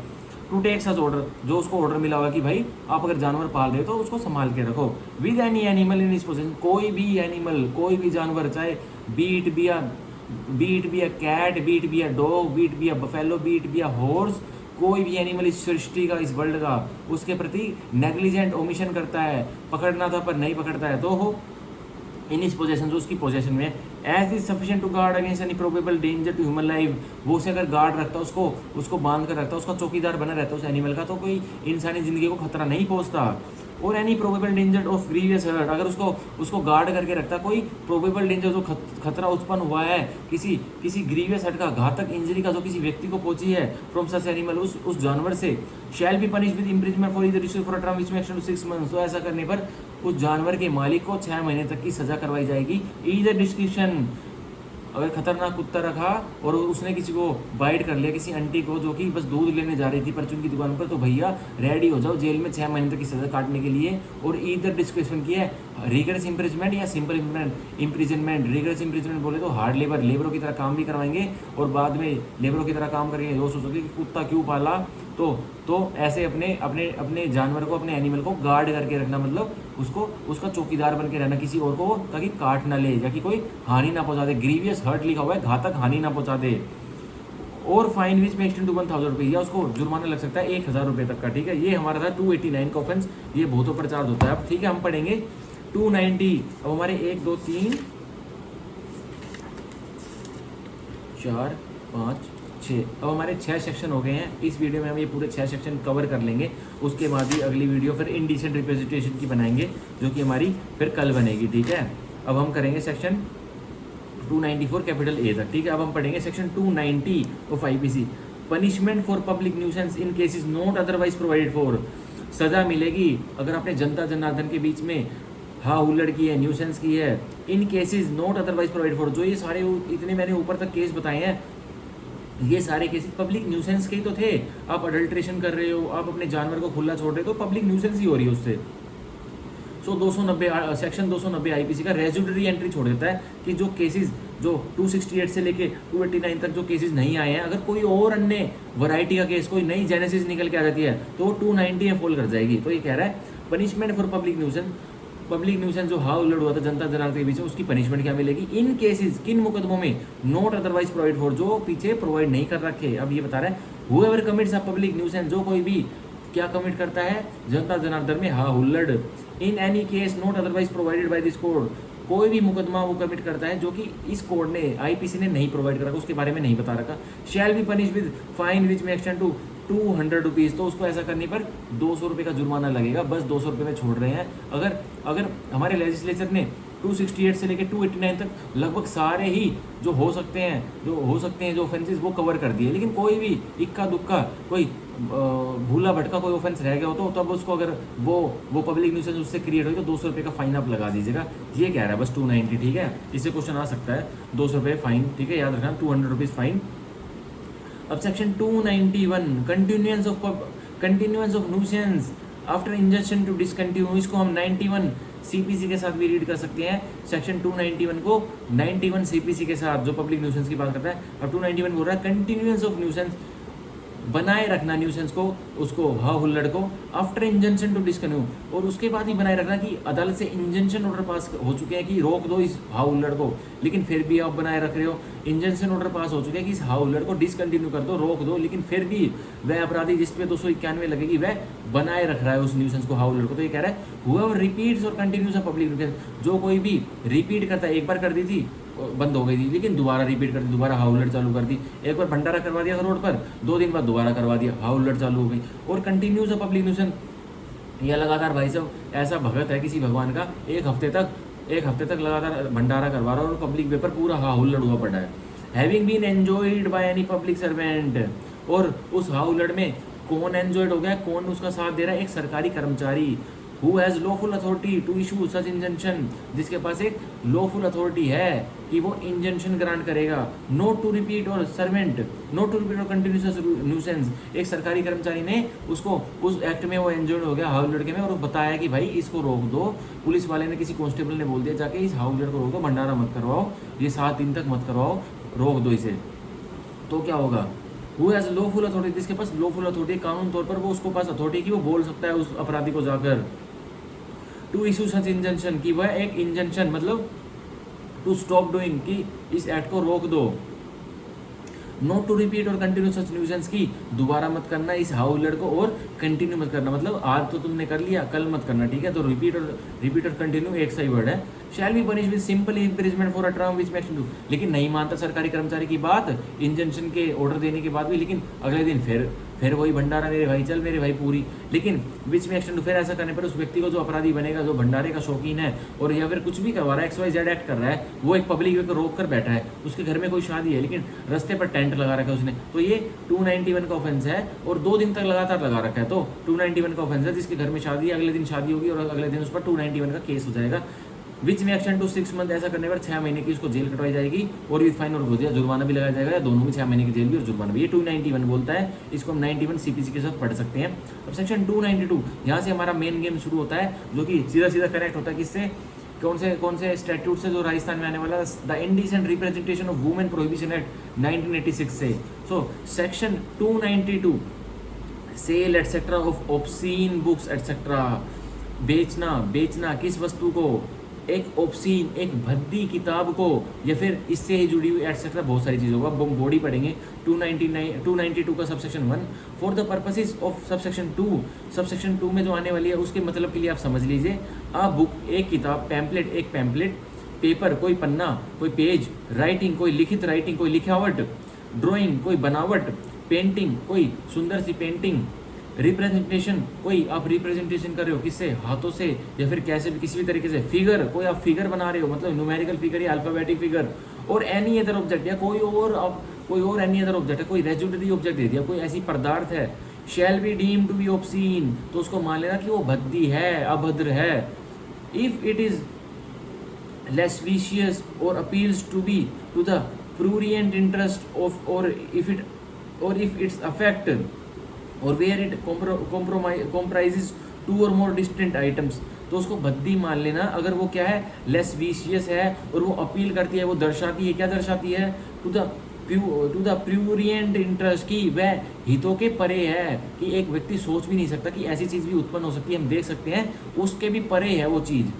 टू टेक सच ऑर्डर, जो उसको ऑर्डर मिला हुआ कि भाई आप अगर जानवर पाल रहे हो तो उसको संभाल के रखो। विद एनी एनिमल इन इस पोजीशन, कोई भी एनिमल, कोई भी जानवर, चाहे be it be a cat, be it be a dog, be it be a buffalo, be it be a horse, कोई भी एनिमल इस सृष्टि का, इस वर्ल्ड का, उसके प्रति नेग्लिजेंट ओमिशन करता है, पकड़ना था पर नहीं पकड़ता है, तो हो इन इस पोजेशन, जो उसकी पोजेशन में, as is sufficient to guard against any probable danger to human life, वो उसे अगर गार्ड रखता है, उसको बांध कर रखता है, उसका चौकीदार बना रहता है उस एनिमल का, तो कोई इंसानी जिंदगी को खतरा नहीं पहुंचता। और any probable danger of grievous hurt, अगर उसको गार्ड करके रखता, कोई प्रोबेबल डेंजर जो खतरा उत्पन्न हुआ है, किसी ग्रीवियस हर्ट का, घातक इंजरी का जो किसी व्यक्ति को पहुंची है, फ्रॉम सच एनिमल, उस जानवर से, शैल be punish with imprisonment for either issue for a term which maximum 6 months, तो ऐसा करने पर उस जानवर के मालिक को 6 महीने तक की सजा करवाई जाएगी। ईदर डिस्क्रिप्शन, अगर खतरनाक कुत्ता रखा और उसने किसी को बाइट कर लिया, किसी आंटी को जो कि बस दूध लेने जा रही थी परचून की दुकान पर, तो भैया रेडी हो जाओ जेल में 6 महीने तक की सजा काटने के लिए। और ईदर डिस्क्रिप्शन की है रिगरस इम्प्रिजमेंट या सिंपल इम्प्रिजनमेंट। रिगरस इम्प्रिजमेंट बोले तो हार्ड लेबरों की तरह काम भी करवाएंगे और बाद में लेबरों की तरह काम करेंगे। जो सोचोगे कि कुत्ता क्यों पाला, तो ऐसे अपने जानवर को, अपने एनिमल को गार्ड करके रखना, मतलब उसका चौकीदार बन के रहना किसी और को, ताकि काट ना ले या कि कोई हानि ना पहुंचा दे। ग्रीवियस हर्ट लिखा हुआ है, घातक हानि ना पहुंचा दे। और fine which may extend to 1000 रुपये, या उसको जुर्माना लग सकता है 1000 रुपये तक का, ठीक है। ये हमारा था 289 का ऑफेंस, ये बहुतों पर चार्ज होता है। अब ठीक है, हम पढ़ेंगे 290। अब हमारे 1 2 3 4 5 6, अब हमारे 6 सेक्शन हो गए हैं। इस वीडियो में हम ये पूरे 6 सेक्शन कवर कर लेंगे। उसके बाद ही अगली वीडियो फिर इंडिसेंट रिप्रेजेंटेशन की बनाएंगे, जो कि हमारी फिर कल बनेगी, ठीक है। अब हम करेंगे सेक्शन 294 कैपिटल ए तक, ठीक है। अब हम पढ़ेंगे section 290 of IPC, punishment for public nuisance in cases not otherwise provided for. सजा मिलेगी अगर आपने जनता जनार्दन के बीच में हाँ हुल्लड़ की है, न्यूसेंस की है, in cases not otherwise provide for. जो ये सारे इतने मैंने ऊपर तक केस बताए हैं, ये सारे केसेस पब्लिक न्यूसेंस के ही तो थे। आप अडल्ट्रेशन कर रहे हो, आप अपने जानवर को खुला छोड़ रहे हो, तो पब्लिक न्यूसेंस ही हो रही है उससे। सो 290 सेक्शन 290 आईपीसी का रेजुडरी एंट्री छोड़ देता है कि जो केसेस जो 268 से लेके 289 तक जो केसेस नहीं आए हैं, अगर कोई और अन्य वैरायटी का केस, कोई नई जेनेसिस निकल के आ जाती है, तो वो 290 में फॉल कर जाएगी। तो ये कह रहा है punishment for public nuisance, public nuisance जो हाँ उल्लड़ हुआ था जनता जनार्दन के बीच में, उसकी पनिशमेंट क्या मिलेगी इन केसेस, किन मुकदमों में, नॉट अदरवाइज प्रोवाइड फॉर, जो पीछे प्रोवाइड नहीं कर रखे। अब ये बता रहा है whoever commits a public nuisance, जो कोई भी क्या कमिट करता है जनता जनार्दन में हाँ हुल्लड़, in any case not otherwise provided by this code, कोई भी मुकदमा वो कमिट करता है जो कि इस कोड ने आईपीसी ने नहीं प्रोवाइड करा, उसके बारे में नहीं बता रखा, शैल be punish with fine which may extend to 200 rupees. तो उसको ऐसा करने पर 200 रुपये का जुर्माना लगेगा, बस 200 रुपये में छोड़ रहे हैं। अगर हमारे लेजिस्लेचर ने 268 से लेकर 289 तक लगभग सारे ही जो हो सकते हैं जो ऑफेंसेस वो कवर कर दिए, लेकिन कोई भी इक्का दुक्का कोई भूला भटका कोई ऑफेंस रह गया हो तो तब उसको अगर वो पब्लिक न्यूसेंस उससे क्रिएट हुई तो 200 रुपये का फाइन आप लगा दीजिएगा। ये कह रहा है बस 290, ठीक है। इससे क्वेश्चन आ सकता है 200 रुपये फाइन, ठीक है, याद रखना 200 रुपीज़ फाइन। अब section 291 continuance of nuisance after injunction to discontinue, इसको हम 91 सीपीसी के साथ भी रीड कर सकते हैं। सेक्शन 291 को 91 सीपीसी के साथ जो पब्लिक न्यूसेंस की बात करता है। अब 291 बोल रहा है कंटिन्यूएंस ऑफ न्यूसेंस, बनाए रखना न्यूसेंस को, उसको हा हुल्लड़ को, आफ्टर इंजंक्शन टू डिसकंटिन्यू, और उसके बाद ही बनाए रखना कि अदालत से इंजंक्शन ऑर्डर पास हो चुके हैं कि रोक दो इस हा हुल्लड़ को, लेकिन फिर भी आप बनाए रख रहे हो। इंजंक्शन ऑर्डर पास हो चुके हैं कि इस हा हुल्लड़ को डिसकंटिन्यू कर दो, रोक दो, लेकिन फिर भी वह अपराधी जिस पे 291 लगेगी वह बनाए रख रहा है उस न्यूसेंस को, हा हुल्लड़ को। तो ये कह रहा है हुएवर रिपीट्स और कंटिन्यूस अ पब्लिक न्यूसेंस, जो कोई भी रिपीट करता है, एक बार कर दी थी बंद हो गई थी, लेकिन दोबारा रिपीट कर दी, दोबारा हा हुल्लड़ चालू कर दी, एक बार भंडारा करवा दिया था रोड पर, 2 दिन बाद दोबारा करवा दिया, हा हुल्लड़ चालू हो गई। और कंटिन्यूस अ पब्लिक न्यूसेंस, यह लगातार भाई साहब ऐसा भगत है किसी भगवान का, एक हफ्ते तक लगातार भंडारा करवा रहा है और पब्लिक पेपर पूरा हा हुल्लड़ हुआ पड़ा है। Having been enjoyed by any public servant, और उस हा हुल्लड़ में कौन एंजॉयड हो गया, कौन उसका साथ दे रहा है, एक सरकारी कर्मचारी who has lawful authority to issue such injunction, जिसके पास एक lawful authority है कि वो इंजंक्शन ग्रांट करेगा। नोट टू रिपीट और सर्वेंट, नोट टू रिपीट और कंटिन्यूस न्यूसेंस, एक सरकारी कर्मचारी ने उसको उस एक्ट में वो एंजॉय हो गया हाउ लड़के में, और बताया कि भाई इसको रोक दो, पुलिस वाले ने किसी कांस्टेबल ने बोल दिया जाके इस हाउ लड़ को रोक दो, भंडारा मत करवाओ, ये 7 दिन तक मत करवाओ, रोक दो इसे। तो क्या होगा, वो एज लॉफुल अथॉरिटी, जिसके पास लॉफुल अथॉरिटी, कानून तौर पर वो उसको पास अथॉरिटी की वो बोल सकता है उस अपराधी को जाकर, टू इशू सच इंजंक्शन, कि वह एक इंजंक्शन मतलब टू स्टॉप डूइंग, कि इस एक्ट को रोक दो। नोट टू रिपीट और कंटिन्यू सच न्यूसेंस, की दोबारा मत करना इस हाउ लड़ को, और कंटिन्यू मत करना, मतलब आज तो तुमने कर लिया कल मत करना, ठीक है। तो रिपीट और कंटिन्यू एक सही वर्ड है। Shall be punish with simple imprisonment for a term which max to, लेकिन नहीं मानता सरकारी कर्मचारी की बात इंजंक्शन के ऑर्डर देने के बाद भी, लेकिन अगले दिन फिर वही भंडारा, मेरे भाई चल मेरे भाई पूरी, लेकिन विच में एक्सटेंड, फिर ऐसा करने पर उस व्यक्ति को जो अपराधी बनेगा, जो भंडारे का शौकीन है और या फिर कुछ भी करवा रहा है, XYZ एक्ट कर रहा है, वो एक पब्लिक वे को रोक कर बैठा है, उसके घर में कोई शादी है लेकिन रास्ते पर टेंट लगा रखा है उसने, तो ये 291 का ऑफेंस है, और 2 दिन तक लगातार लगा रखा है, तो 291 का ऑफेंस है। जिसके घर में शादी है, अगले दिन शादी होगी और अगले दिन उस पर 291 का केस हो जाएगा। विच में एक्शन टू 6 मंथ, ऐसा करने पर 6 महीने की उसको जेल कटवाई जाएगी और विद फाइन और जुर्माना भी लगाया जाएगा, या दोनों में 6 महीने की जेल भी और जुर्माना भी। ये 291 बोलता है, इसको हम 91 CPC के साथ पढ़ सकते हैं। अब सेक्शन 292, यहाँ से हमारा मेन गेम शुरू होता है, जो कि सीधा कनेक्ट होता है किससे, कौन से स्टैट्यूट से, जो राजस्थान में आने वाला the indecent representation of women prohibition act 1986 से। So section 292, sale etcetera of obscene books etcetera, बेचना किस वस्तु को, एक ऑब्सीन, एक भद्दी किताब को, या फिर इससे ही जुड़ी हुई एटसेट्रा बहुत सारी चीज़ों को। अब हम बॉडी पढ़ेंगे 292 का subsection 1 for the purposes of subsection 2। Subsection 2 में जो आने वाली है उसके मतलब के लिए आप समझ लीजिए, अ बुक एक किताब, पैम्पलेट एक पैम्पलेट, पेपर कोई पन्ना कोई पेज, राइटिंग कोई लिखित राइटिंग कोई लिखावट, ड्राइंग कोई बनावट, पेंटिंग कोई सुंदर सी पेंटिंग, रिप्रेजेंटेशन कोई आप रिप्रेजेंटेशन कर रहे हो किससे, हाथों से या फिर कैसे भी किसी भी तरीके से, फिगर कोई आप फिगर बना रहे हो मतलब न्यूमेरिकल फिगर या अल्फाबेटिक फिगर, और एनी अदर ऑब्जेक्ट या कोई और एनी अदर ऑब्जेक्ट है, कोई रेजुडरी ऑब्जेक्ट दे दिया, कोई ऐसी पदार्थ है, shall be deem to be obscene, तो उसको मान लेना कि वो भद्दी है, अभद्र है। If it is lascivious or appeals to the prurient interest of or if its affect or where it comprises two or more distinct items, तो उसको भद्दी मान लेना अगर वो क्या है, lascivious है और वो अपील करती है, वो दर्शाती है, क्या दर्शाती है, टू द प्रूरियंट इंटरेस्ट की वह हितों के परे है, कि एक व्यक्ति सोच भी नहीं सकता कि ऐसी चीज़ भी उत्पन्न हो सकती है, हम देख सकते हैं उसके भी परे है वो चीज़।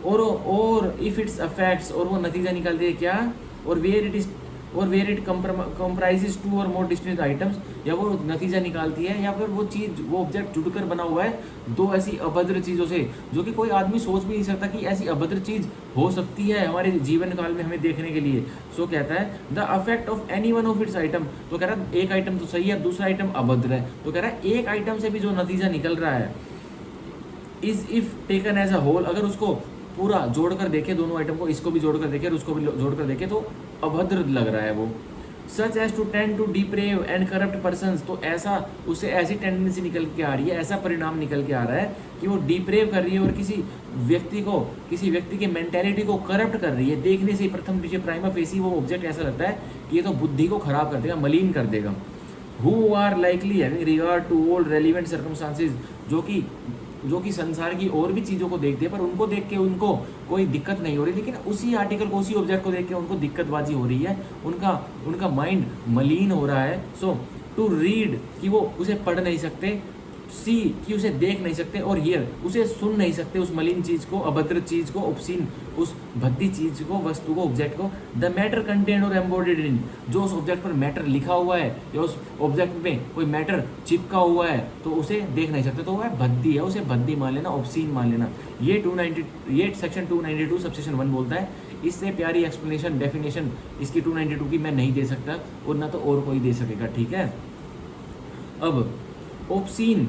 और इफ इट्स अफेक्ट्स, और वो नतीजा निकालती है क्या, और वेयर इट कंप्राइजेज टू और मोर डिस्टिंक्ट आइटम्स, या वो नतीजा निकालती है या फिर वो चीज़ वो ऑब्जेक्ट जुड़कर बना हुआ है दो ऐसी अभद्र चीज़ों से जो कि कोई आदमी सोच भी नहीं सकता कि ऐसी अभद्र चीज़ हो सकती है हमारे जीवन काल में हमें देखने के लिए। सो कहता है the affect of any one of its item, तो कह रहा है एक आइटम तो सही है, दूसरा आइटम अभद्र है, तो कह रहा है एक आइटम से भी जो नतीजा निकल रहा है is if taken as a whole, अगर उसको पूरा जोड़कर देखे, दोनों आइटम को, इसको भी जोड़कर देखे और उसको भी जोड़कर देखे, तो अभद्र लग रहा है वो। Such as to tend to deprave and corrupt persons, तो ऐसा उससे ऐसी टेंडेंसी निकल के आ रही है, ऐसा परिणाम निकल के आ रहा है कि वो डिप्रेव कर रही है और किसी व्यक्ति की मेंटेलिटी को करप्ट कर रही है। देखने से प्रथम दृष्टया प्राइमा फेसी वो ऑब्जेक्ट ऐसा लगता है कि ये तो बुद्धि को खराब कर देगा, मलिन कर देगा। Who are likely having regard to all relevant circumstances, जो कि संसार की और भी चीज़ों को देखते हैं पर उनको देख के उनको कोई दिक्कत नहीं हो रही, लेकिन उसी आर्टिकल को, उसी ऑब्जेक्ट को देख के उनको दिक्कतबाजी हो रही है, उनका माइंड मलिन हो रहा है। सो टू रीड कि वो उसे पढ़ नहीं सकते, सी कि उसे देख नहीं सकते, और हियर उसे सुन नहीं सकते, उस मलिन चीज़ को, अभद्र चीज़ को, ऑब्सीन उस भद्दी चीज़ को, वस्तु को, ऑब्जेक्ट को। द मैटर कंटेंट और एम्बॉडीड इन, जो उस ऑब्जेक्ट पर मैटर लिखा हुआ है या उस ऑब्जेक्ट में कोई मैटर चिपका हुआ है तो उसे देख नहीं सकते, तो वह भद्दी है, उसे भद्दी मान लेना, ऑब्सीन मान लेना। ये सेक्शन 292 सबसेक्शन 1 बोलता है। इससे प्यारी एक्सप्लेनेशन डेफिनेशन इसकी 292 की मैं नहीं दे सकता और ना तो और कोई दे सकेगा, ठीक है। अब ऑब्सीन,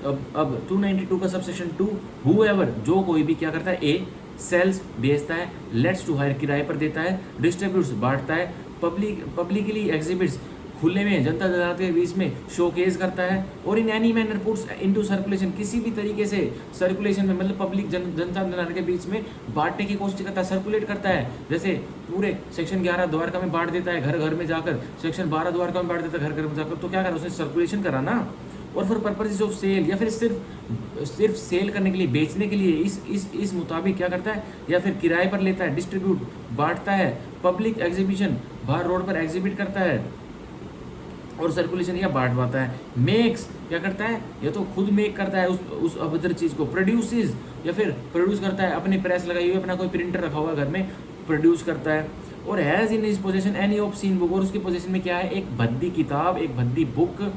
अब 292 का सबसेक्शन 2, हूएवर जो कोई भी क्या करता है, ए सेल्स बेचता है, लेट्स टू हायर किराए पर देता है, डिस्ट्रीब्यूट्स बांटता है, पब्लिकली एग्जिबिट्स खुले में जनता जनाता के बीच में शोकेस करता है, और in any manner puts into circulation, किसी भी तरीके से सर्कुलेशन में मतलब पब्लिक जनता जनाता के बीच में बांटने की कोशिश करता है, सर्कुलेट करता है। जैसे पूरे सेक्शन 11 द्वारका में बांट देता है घर घर में जाकर, सेक्शन 12 द्वारका में बांट देता है घर घर में जाकर, तो क्या करा उसने, सर्कुलेशन करा ना। और फिर पर्पज ऑफ सेल, या फिर सिर्फ सेल करने के लिए, बेचने के लिए, इस मुताबिक क्या करता है, या फिर किराए पर लेता है, डिस्ट्रीब्यूट बांटता है, पब्लिक एग्जीबिशन बाहर रोड पर एग्जिबिट करता है और सर्कुलेशन या बांटवाता है। मेक्स क्या करता है, या तो खुद मेक करता है उस अभद्र चीज़ को, प्रोड्यूसेस या फिर प्रोड्यूस करता है, अपनी प्रेस लगाई हुई, अपना कोई प्रिंटर रखा हुआ घर में, प्रोड्यूस करता है। और has in his possession any obscene book, और उसकी पोजेशन में क्या है, एक भद्दी किताब, एक भद्दी बुक,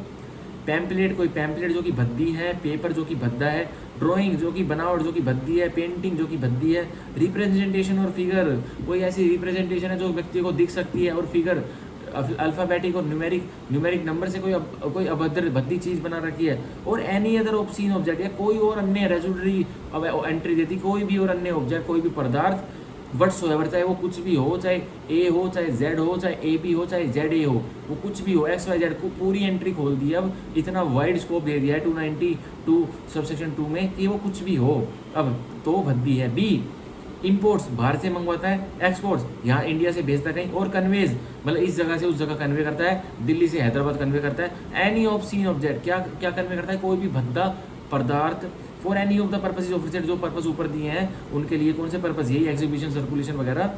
पैम्पलेट कोई पैम्पलेट जो कि भद्दी है, पेपर जो कि भद्दा है, ड्राइंग जो कि बनावट जो कि भद्दी है, पेंटिंग जो कि भद्दी है, रिप्रेजेंटेशन और फिगर कोई ऐसी रिप्रेजेंटेशन है जो व्यक्ति को दिख सकती है, और फिगर अल्फ़ाबेटिक और न्यूमेरिक नंबर से कोई अभद्र भद्दी चीज़ बना रखी है, और एनी अदर ऑब्सीन ऑब्जेक्ट, या कोई और अन्य रेजुडरी एंट्री देती, कोई भी और अन्य ऑब्जेक्ट, कोई भी पदार्थ, व्हाट्सोएवर, चाहे वो कुछ भी हो, चाहे ए हो, चाहे जेड हो, चाहे ए बी हो, चाहे जेड ए हो, वो कुछ भी हो, एक्स वाई जेड को पूरी एंट्री खोल दी। अब इतना वाइड स्कोप दे दिया है 292 सबसेक्शन 2 में कि वो कुछ भी हो, अब तो भद्दी है। बी इंपोर्ट्स बाहर से मंगवाता है, एक्सपोर्ट्स यहाँ इंडिया से भेजता है कहीं, और कन्वेज मतलब इस जगह से उस जगह कन्वे करता है, दिल्ली से हैदराबाद कन्वे करता है। एनी ऑब्सीन ऑब्जेक्ट क्या कन्वे करता है, कोई भी भद्दा पदार्थ, for any of the purposes of research, जो पर्पस ऊपर दिए हैं उनके लिए, कौन से पर्पस, यही एग्जीबिशन सर्कुलेशन वगैरह।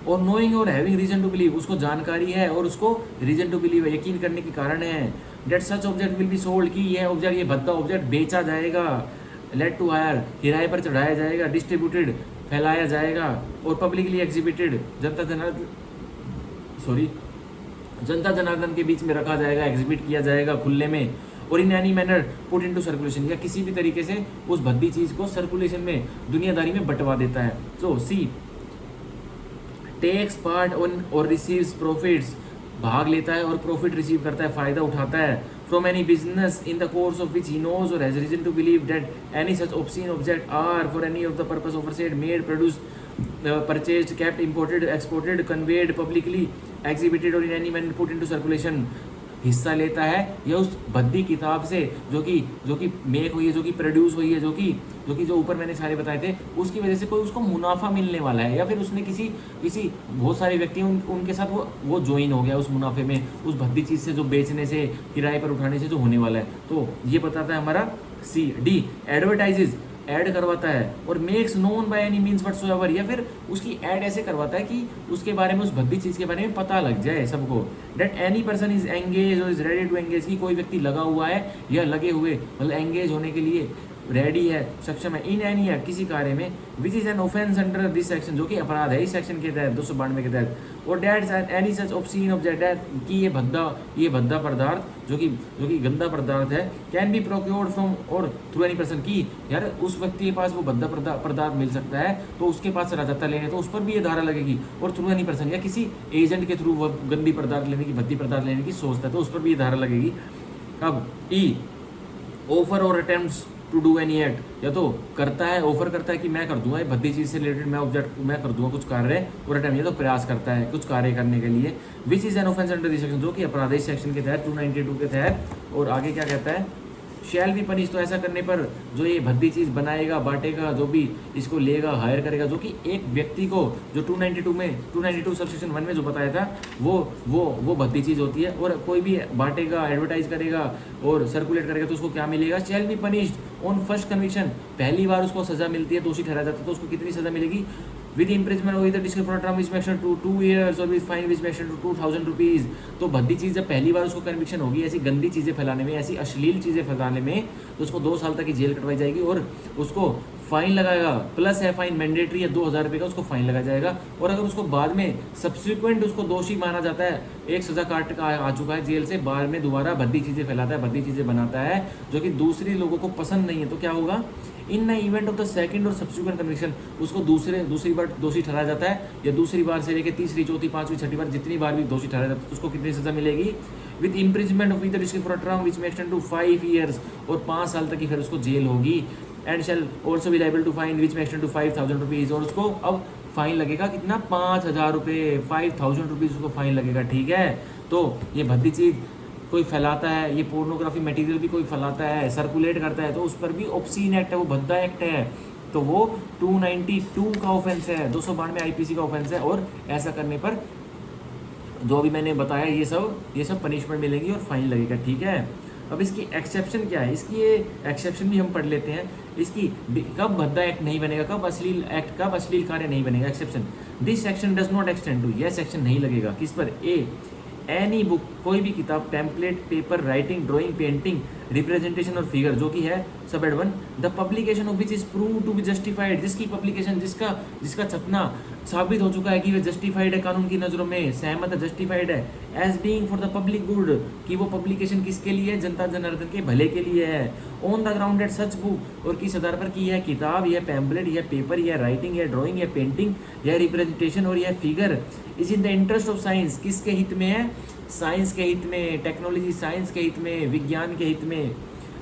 और नोइंग और हैविंग रीजन टू बिलीव, उसको जानकारी है और उसको रीजन टू बिलीव यकीन करने के कारण है। That such object will be sold, कि यह ऑब्जेक्ट, ये भद्दा ऑब्जेक्ट बेचा जाएगा। लेट टू हायर किराए पर चढ़ाया जाएगा। डिस्ट्रीब्यूटेड फैलाया जाएगा और पब्लिकली एग्जिबिटेड जनता जनार्दन के बीच में रखा जाएगा, एग्जिबिट किया जाएगा खुले में, और in any manner put into circulation, या किसी भी तरीके से उस भद्दी चीज को सर्कुलेशन में, दुनियादारी में बंटवा देता है। तो सी टेक्स पार्ट ऑन और रिसीव्स प्रॉफिट्स, भाग लेता है और प्रॉफिट रिसीव करता है, फायदा उठाता है from any business in the course of which he knows or has reason to believe that any such obscene object are for any of the purpose aforesaid made produce purchased kept imported exported conveyed publicly exhibited or in any manner put into circulation, हिस्सा लेता है या उस भद्दी किताब से जो कि मेक हुई है, जो कि प्रोड्यूस हुई है, जो कि जो ऊपर मैंने सारे बताए थे, उसकी वजह से कोई उसको मुनाफा मिलने वाला है, या फिर उसने किसी बहुत सारे व्यक्ति उनके साथ वो ज्वाइन हो गया उस मुनाफे में, उस भद्दी चीज़ से जो बेचने से, किराए पर उठाने से जो होने वाला है। तो ये बताता है हमारा सी। डी एडवर्टाइजेज, ऐड करवाता है, और makes known by any means whatsoever, या फिर उसकी ऐड ऐसे करवाता है कि उसके बारे में, उस भद्दी चीज़ के बारे में पता लग जाए सबको। That any person is engage or is ready to engage, की कोई व्यक्ति लगा हुआ है या लगे हुए, मतलब एंगेज होने के लिए रेडी है, सक्षम है, इन एनी है किसी कार्य में, which is an offence under this section, जो कि अपराध है इस सेक्शन के तहत 292 के तहत, और that any such obscene object है कि ये भद्दा पदार्थ जो कि गंदा पदार्थ है, कैन बी प्रोक्योर्ड फ्रॉम और थ्रू एनी पर्सन, की यार उस व्यक्ति के पास वो भद्दा पदार्थ मिल सकता है तो उसके पास राजत्ता लेने, तो उस पर भी ये धारा लगेगी, और थ्रू एनी पर्सन, या किसी एजेंट के थ्रू वो गंदी पदार्थ लेने की, भद्दी पदार्थ लेने की सोचता है तो उस पर भी ये धारा लगेगी। अब ई offer or attempts to do any act, या तो करता है, ऑफर करता है कि मैं कर दूंगा ये भद्दी चीज़ से रिलेटेड, मैं कर दूंगा कुछ कार्य, और अटेम्प्ट, या तो प्रयास करता है कुछ कार्य करने के लिए, which is an offence under this section, जो कि अपराध इस सेक्शन के तहत 292 के तहत। और आगे क्या कहता है, शैल भी पनिश, तो ऐसा करने पर जो ये भद्दी चीज़ बनाएगा, बांटेगा, जो भी इसको लेगा, हायर करेगा, जो कि एक व्यक्ति को, जो 292 सबसेक्शन 1 में जो बताया था, वो भद्दी चीज़ होती है, और कोई भी बांटेगा, एडवर्टाइज करेगा और सर्कुलेट करेगा तो उसको क्या मिलेगा, shall be punished on first conviction, पहली बार उसको सजा मिलती है, दोषी ठहराया जाता है तो उसको कितनी सजा मिलेगी, with imprisonment with description for term which maximum to 2 years और with fine which maximum to 2000 rupees. तो भद्दी चीज़ जब पहली बार उसको कन्विक्शन होगी ऐसी गंदी चीज़ें फैलाने में, ऐसी अश्लील चीज़ें फैलाने में, तो उसको 2 साल तक की जेल कटवाई जाएगी और उसको फाइन लगाएगा, प्लस है फाइन मैंडेटरी है 2000 रुपये का, उसको फाइन लगाया जाएगा। और अगर उसको बाद में सब्सिक्वेंट उसको दोषी माना जाता है, एक सजा काट का आ चुका है जेल से, बाद में दोबारा भद्दी चीज़ें फैलाता है, भद्दी चीज़ें बनाता है जो कि दूसरे लोगों को पसंद नहीं है, तो क्या होगा, इन इवेंट ऑफ द सेकंड और सब्सिक्वेंट कन्विक्शन उसको दूसरी बार दोषी ठहराया जाता है, या दूसरी बार से लेकर तीसरी, चौथी, पांचवी, छठी बार जितनी बार भी दोषी ठहराया जाता है तो उसको कितनी सजा मिलेगी, with imprisonment of with for a term which may extend to 5 years, और 5 साल तक की फिर उसको जेल होगी। And shall also be liable to fine which may extend to 5000 rupees, और उसको अब फाइन लगेगा कितना, 5000 रुपये, 5000 रुपीज़ उसको फाइन लगेगा। ठीक है, तो ये भद्दी चीज़ कोई फैलाता है, ये पोर्नोग्राफी मटेरियल भी कोई फैलाता है, सर्कुलेट करता है, तो उस पर भी ऑब्सीन एक्ट है, वो भद्दा एक्ट है, तो वो 292 का ऑफेंस है, 292 आईपीसी का ऑफेंस है, और ऐसा करने पर जो भी मैंने बताया ये सब पनिशमेंट मिलेगी और फाइन लगेगा। ठीक है, अब इसकी एक्सेप्शन क्या है, इसकी ये एक्सेप्शन भी हम पढ़ लेते हैं, इसकी कब भद्दा एक्ट नहीं बनेगा, कब अश्लील कार्य नहीं बनेगा। Exception, this section does not extend to, यह सेक्शन नहीं लगेगा किस पर, ए एनी बुक, कोई भी किताब, template, paper, writing, drawing, painting, representation or figure, जो कि है सब एड 1, the publication of which is prove to be justified, जिसकी पब्लिकेशन, जिसका छपना साबित हो चुका है कि वह जस्टिफाइड है, कानून की नज़रों में सहमत है, जस्टिफाइड है, as being for the public good, कि वो पब्लिकेशन किसके लिए है, जनता जनार्दन के भले के लिए है, on the ground at such book, और किस आधार पर की है किताब, यह पैम्पलेट, यह पेपर, यह राइटिंग, यह ड्राइंग, यह पेंटिंग, यह रिप्रेजेंटेशन और यह figure is in the interest of science, किसके हित में है, साइंस के हित में, टेक्नोलॉजी साइंस के हित में, विज्ञान के हित में,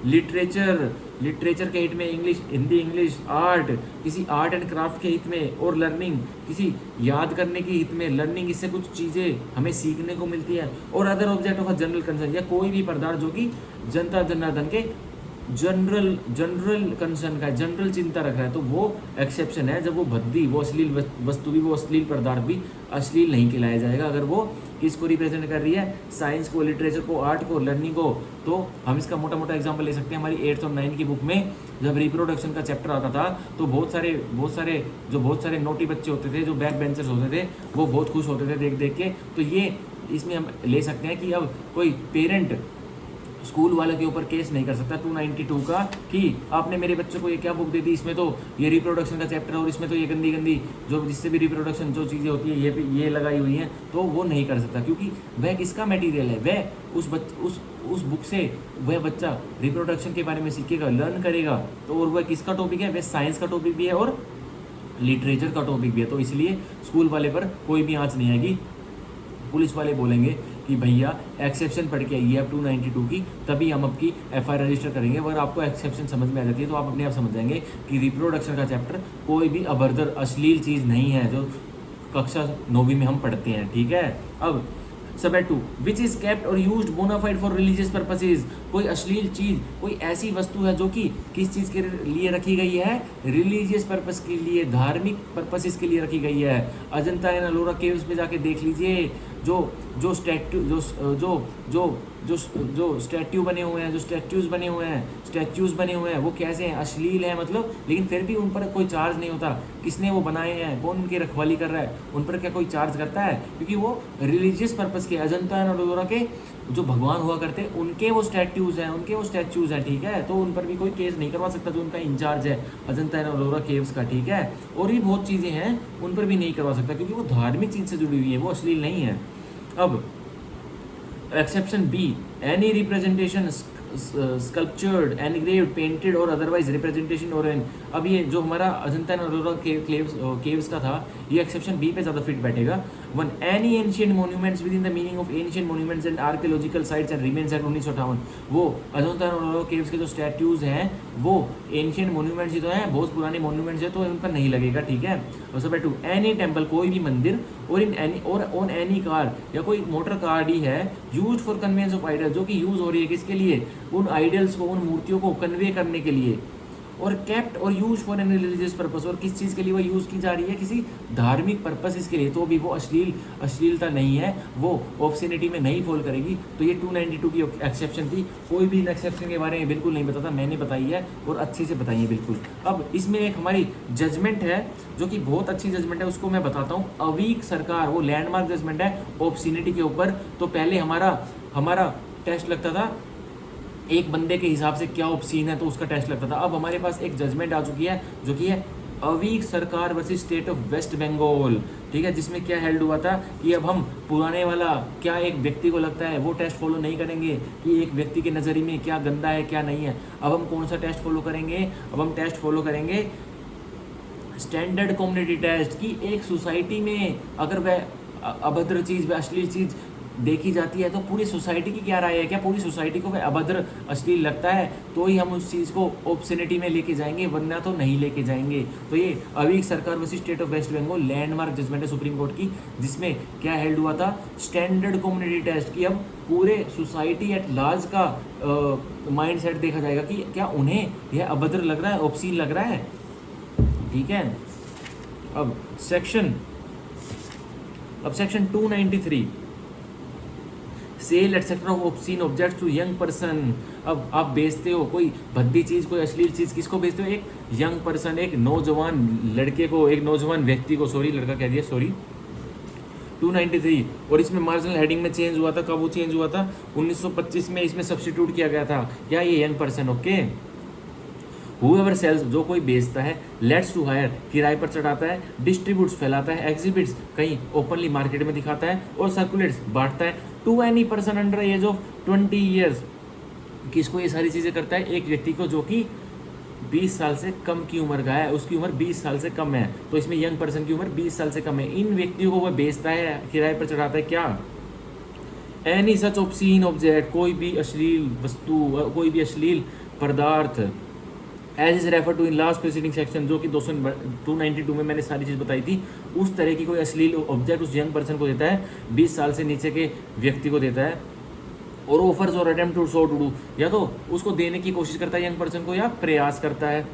लिटरेचर के हित में, इंग्लिश, हिंदी, इंग्लिश, आर्ट, किसी आर्ट एंड क्राफ्ट के हित में, और लर्निंग, किसी याद करने के हित में, लर्निंग, इससे कुछ चीज़ें हमें सीखने को मिलती है, और other object of a general concern, या कोई भी पदार्थ जो कि जनता जनार्दन के जनरल कंसर्न का, जनरल चिंता रख रहा है, तो वो एक्सेप्शन है, जब वो भद्दी, वो अश्लील वस्तु भी, वो अश्लील पदार्थ भी अश्लील नहीं खिलाया जाएगा, अगर वो किसको रिप्रेजेंट कर रही है, साइंस को, लिटरेचर को, आर्ट को, लर्निंग को। तो हम इसका मोटा मोटा एग्जांपल ले सकते हैं, हमारी 8th और 9th की बुक में जब रिप्रोडक्शन का चैप्टर आता था तो बहुत सारे नोटी बच्चे होते थे, जो बैक बेंचर्स होते थे, वो बहुत खुश होते थे देख देख के। तो ये इसमें हम ले सकते हैं कि अब कोई पेरेंट स्कूल वाले के ऊपर केस नहीं कर सकता 292 का कि आपने मेरे बच्चे को ये क्या बुक दे दी, इसमें तो ये रिप्रोडक्शन का चैप्टर है और इसमें तो ये गंदी गंदी जो जिससे भी रिप्रोडक्शन जो चीज़ें होती है ये लगाई हुई हैं, तो वो नहीं कर सकता, क्योंकि वह किसका मटेरियल है, वह उस बुक से वह बच्चा रिप्रोडक्शन के बारे में सीखेगा, लर्न करेगा, तो और वह किसका टॉपिक है, वह साइंस का टॉपिक भी है और लिटरेचर का टॉपिक भी है। तो इसलिए स्कूल वाले पर कोई भी आँच नहीं आएगी। पुलिस वाले बोलेंगे कि भैया एक्सेप्शन पढ़ के आइए आप 292 की, तभी हम आपकी एफआईआर रजिस्टर करेंगे। अगर आपको एक्सेप्शन समझ में आ जाती है तो आप अपने आप समझ जाएंगे कि रिप्रोडक्शन का चैप्टर कोई भी अभद्र अश्लील चीज़ नहीं है जो कक्षा 9वीं में हम पढ़ते हैं, ठीक है। अब सब 2 which is kept or used bona fide for religious purposes, कोई अश्लील चीज़, कोई ऐसी वस्तु है जो कि किस चीज़ के लिए रखी गई है, रिलीजियस पर्पस के लिए, धार्मिक पर्पसेस के लिए रखी गई है। अजंता एंड अलोरा केव्स पे जाके देख लीजिए, जो स्टैट्यू जो स्टैट्यू बने हुए हैं, जो स्टैच्यूज़ बने हुए हैं वो कैसे हैं, अश्लील है मतलब, लेकिन फिर भी उन पर कोई चार्ज नहीं होता। किसने वो बनाए हैं, कौन उनकी रखवाली कर रहा है, उन पर क्या कोई चार्ज करता है, क्योंकि वो रिलीजियस पर्पस के, अजंता एंड अलोरा के जो भगवान हुआ करते हैं उनके वो स्टैट्यूज़ हैं, ठीक है। तो उन पर भी कोई केस नहीं करवा सकता जो उनका इंचार्ज है अजंता एंड अलोरा केव्स का, ठीक है। और भी बहुत चीज़ें हैं उन पर भी नहीं करवा सकता, क्योंकि वो धार्मिक चीज़ से जुड़ी हुई है, वो अश्लील नहीं है। अब exception B, any representation sculptured, engraved, painted or otherwise representation or in, अब ये जो हमारा अजंता एंड अलोरा केव्स का था, ये एक्सेप्शन बी पे ज़्यादा फिट बैठेगा। One, any ancient monuments with in the meaning of ancient monuments and archaeological sites and remains act 1958, वो अजंता एंड अलोरा केव्स के जो स्टैट्यूज हैं वो एंशियंट मोन्यूमेंट्स ही तो हैं, बहुत पुराने मोन्यूमेंट्स हैं, तो उन पर नहीं लगेगा, ठीक है। और सब 2, एनी टेम्पल, कोई भी मंदिर, or in any or on any car, या कोई मोटर कार ही है, use for conveyance of idol, जो कि यूज़ हो रही है किसके लिए, उन आइडल्स को, उन मूर्तियों को कन्वे करने के लिए, और केप्ट और use for any religious purpose, और किस चीज़ के लिए वो यूज़ की जा रही है, किसी धार्मिक पर्पस इसके लिए, तो भी वो अश्लीलता नहीं है, वो ऑब्ससेनिटी में नहीं फॉल करेगी। तो ये 292 की एक्सेप्शन थी। कोई भी इन एक्सेप्शन के बारे में बिल्कुल नहीं बताता, मैंने बताई है और अच्छे से बताई है बिल्कुल। अब इसमें एक हमारी जजमेंट है जो कि बहुत अच्छी जजमेंट है, उसको मैं बताता हूँ। अवीक सरकार, वो लैंडमार्क जजमेंट है ऑब्ससीनिटी के ऊपर। तो पहले हमारा टेस्ट लगता था एक बंदे के हिसाब से क्या ऑब्सीन है, तो उसका टेस्ट लगता था। अब हमारे पास एक जजमेंट आ चुकी है जो कि है Aveek Sarkar versus state of West Bengal, ठीक है, जिसमें क्या हेल्ड हुआ था कि अब हम पुराने वाला क्या एक व्यक्ति को लगता है वो टेस्ट फॉलो नहीं करेंगे कि एक व्यक्ति के नज़रिए में क्या गंदा है क्या नहीं है। अब हम कौन सा टेस्ट फॉलो करेंगे, अब हम टेस्ट फॉलो करेंगे स्टैंडर्ड कम्युनिटी टेस्ट, की एक सोसाइटी में अगर वह अभद्र चीज़, वह अश्लील चीज़ देखी जाती है तो पूरी सोसाइटी की क्या राय है, क्या पूरी सोसाइटी को वह अभद्र अश्लील लगता है तो ही हम उस चीज़ को ऑब्ससेनिटी में लेके जाएंगे, वरना तो नहीं लेके जाएंगे। तो ये Aveek Sarkar versus state of West Bengal landmark judgment है सुप्रीम कोर्ट की, जिसमें क्या हेल्ड हुआ था, स्टैंडर्ड कम्युनिटी टेस्ट की। अब पूरे सोसाइटी एट लार्ज का माइंड सेट देखा जाएगा कि क्या उन्हें यह अभद्र लग रहा है, ऑब्सीन लग रहा है, ठीक है। अब section 293, sale etcetera of obscene objects to young person. अब आप बेचते हो कोई भद्दी चीज़, कोई अश्लील चीज़, किसको बेचते हो, एक यंग पर्सन, एक नौजवान लड़के को, एक नौजवान व्यक्ति को, सॉरी लड़का कह दिया, सॉरी। 293, और इसमें मार्जिनल हेडिंग में चेंज हुआ था, कब वो चेंज हुआ था, 1925 में इसमें सब्स्टिट्यूट किया गया था, क्या ये young person, okay. Whoever sells, जो कोई बेचता है, लेट्स टू हायर, किराए पर चढ़ाता है, डिस्ट्रीब्यूट्स, फैलाता है, एग्जिबिट्स, कहीं ओपनली मार्केट में दिखाता है, और सर्कुलेट्स, बांटता है, to any person under age of 20 years, किसको ये सारी चीज़ें करता है, एक व्यक्ति को जो कि 20 साल से कम की उम्र का है, उसकी उम्र 20 साल से कम है, तो इसमें यंग पर्सन की उम्र 20 साल से कम है, इन व्यक्तियों को वह बेचता है, किराए पर चढ़ाता है, क्या, एनी सच ऑब्सीन ऑब्जेक्ट, कोई भी अश्लील वस्तु, कोई भी अश्लील पदार्थ, as is refer to in last preceding section, जो कि 292 में मैंने सारी चीज़ बताई थी, उस तरह की कोई अश्लील ऑब्जेक्ट उस यंग पर्सन को देता है, 20 साल से नीचे के व्यक्ति को देता है, or offers or attempt to so to do, या तो उसको देने की कोशिश करता है यंग पर्सन को, या प्रयास करता है।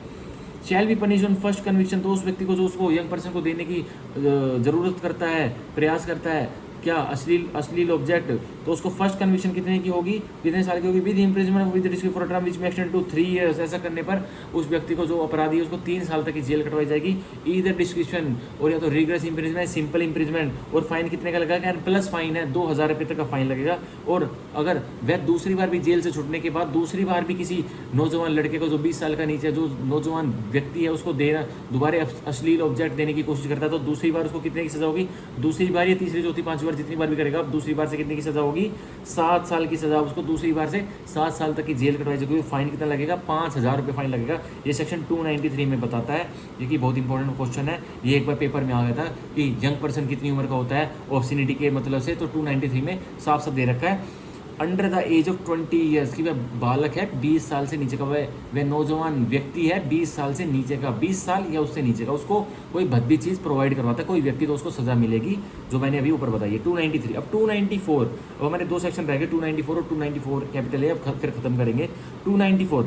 Shall be punish on first conviction, तो उस व्यक्ति को जो उसको यंग पर्सन को देने की ज़रूरत करता है, प्रयास करता है, क्या अश्लील अश्लील ऑब्जेक्ट, तो उसको फर्स्ट कन्विक्शन कितने की होगी, कितने साल की होगी, with imprisonment with risk for term which may extend to 3 years. ऐसा करने पर उस व्यक्ति को, जो अपराधी है, उसको 3 साल तक की जेल कटवाई जाएगी, ईदर डिस्क्रिप्शन और या तो रिग्रेस इम्प्रिजमेंट, सिंपल इम्प्रिजमेंट। और फाइन कितने का लगेगा, प्लस फाइन है 2000 रुपये तक का फाइन लगेगा। और अगर वह दूसरी बार भी जेल से छूटने के बाद दूसरी बार भी किसी नौजवान लड़के को, जो 20 साल का नीचे जो नौजवान व्यक्ति है, उसको देना दोबारा अश्लील ऑब्जेक्ट देने की कोशिश करता है, तो दूसरी बार उसको कितने की सजा होगी, दूसरी बार या तीसरी चौथी पांचवी बार जितनी बार भी करेगा, अब दूसरी बार से कितने की सजा होगी, 7 साल की सजा। उसको दूसरी बार से 7 साल तक की जेल कटवाई जाएगी। फाइन कितना लगेगा, 5000 रुपये फाइन लगेगा। ये सेक्शन 293 में बताता है। ये कि बहुत इंपॉर्टेंट क्वेश्चन है, ये एक बार पेपर में आ गया था कि यंग पर्सन कितनी उम्र का होता है ऑब्ससिनिटी के मतलब से, तो 293 में साफ साफ दे रखा है under the age of 20 years की वह बालक है, 20 साल से नीचे का, वह नौजवान व्यक्ति है 20 साल से नीचे का, 20 साल या उससे नीचे का, उसको कोई भद्दी चीज़ प्रोवाइड करवाता है कोई व्यक्ति, तो उसको सजा मिलेगी, जो मैंने अभी ऊपर बताई है 293। अब 294, अब हमारे 2 सेक्शन रह गए, 294 और 294 कैपिटल है। अब फिर खत्म करेंगे 294,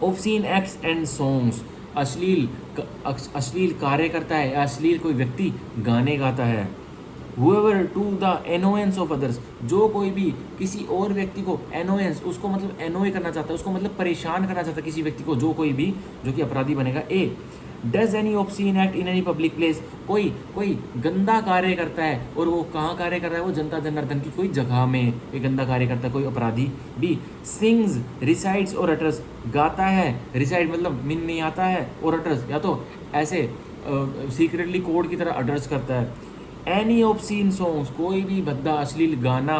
ऑब्सीन एक्ट्स एंड सॉन्ग्स, अश्लील कार्य करता है, अश्लील कोई व्यक्ति गाने गाता है। whoever to the annoyance of others, जो कोई भी किसी और व्यक्ति को annoyance, उसको मतलब annoy करना चाहता है, उसको मतलब परेशान करना चाहता है किसी व्यक्ति को, जो कोई भी जो कि अपराधी बनेगा। A does any obscene act in any public place, कोई गंदा कार्य करता है, और वो कहाँ कार्य कर रहा है, वो जनता जनार्दन की कोई जगह में ये गंदा कार्य करता है कोई अपराधी। बी सिंग्स रिसाइट्स और अटर्स, गाता है, रिसाइट मतलब मिन में आता है, और अटर्स या तो ऐसे सीक्रेटली कोड की तरह अटर्स करता है। एनी ऑब्सीन सॉन्ग्स, कोई भी भद्दा अश्लील गाना,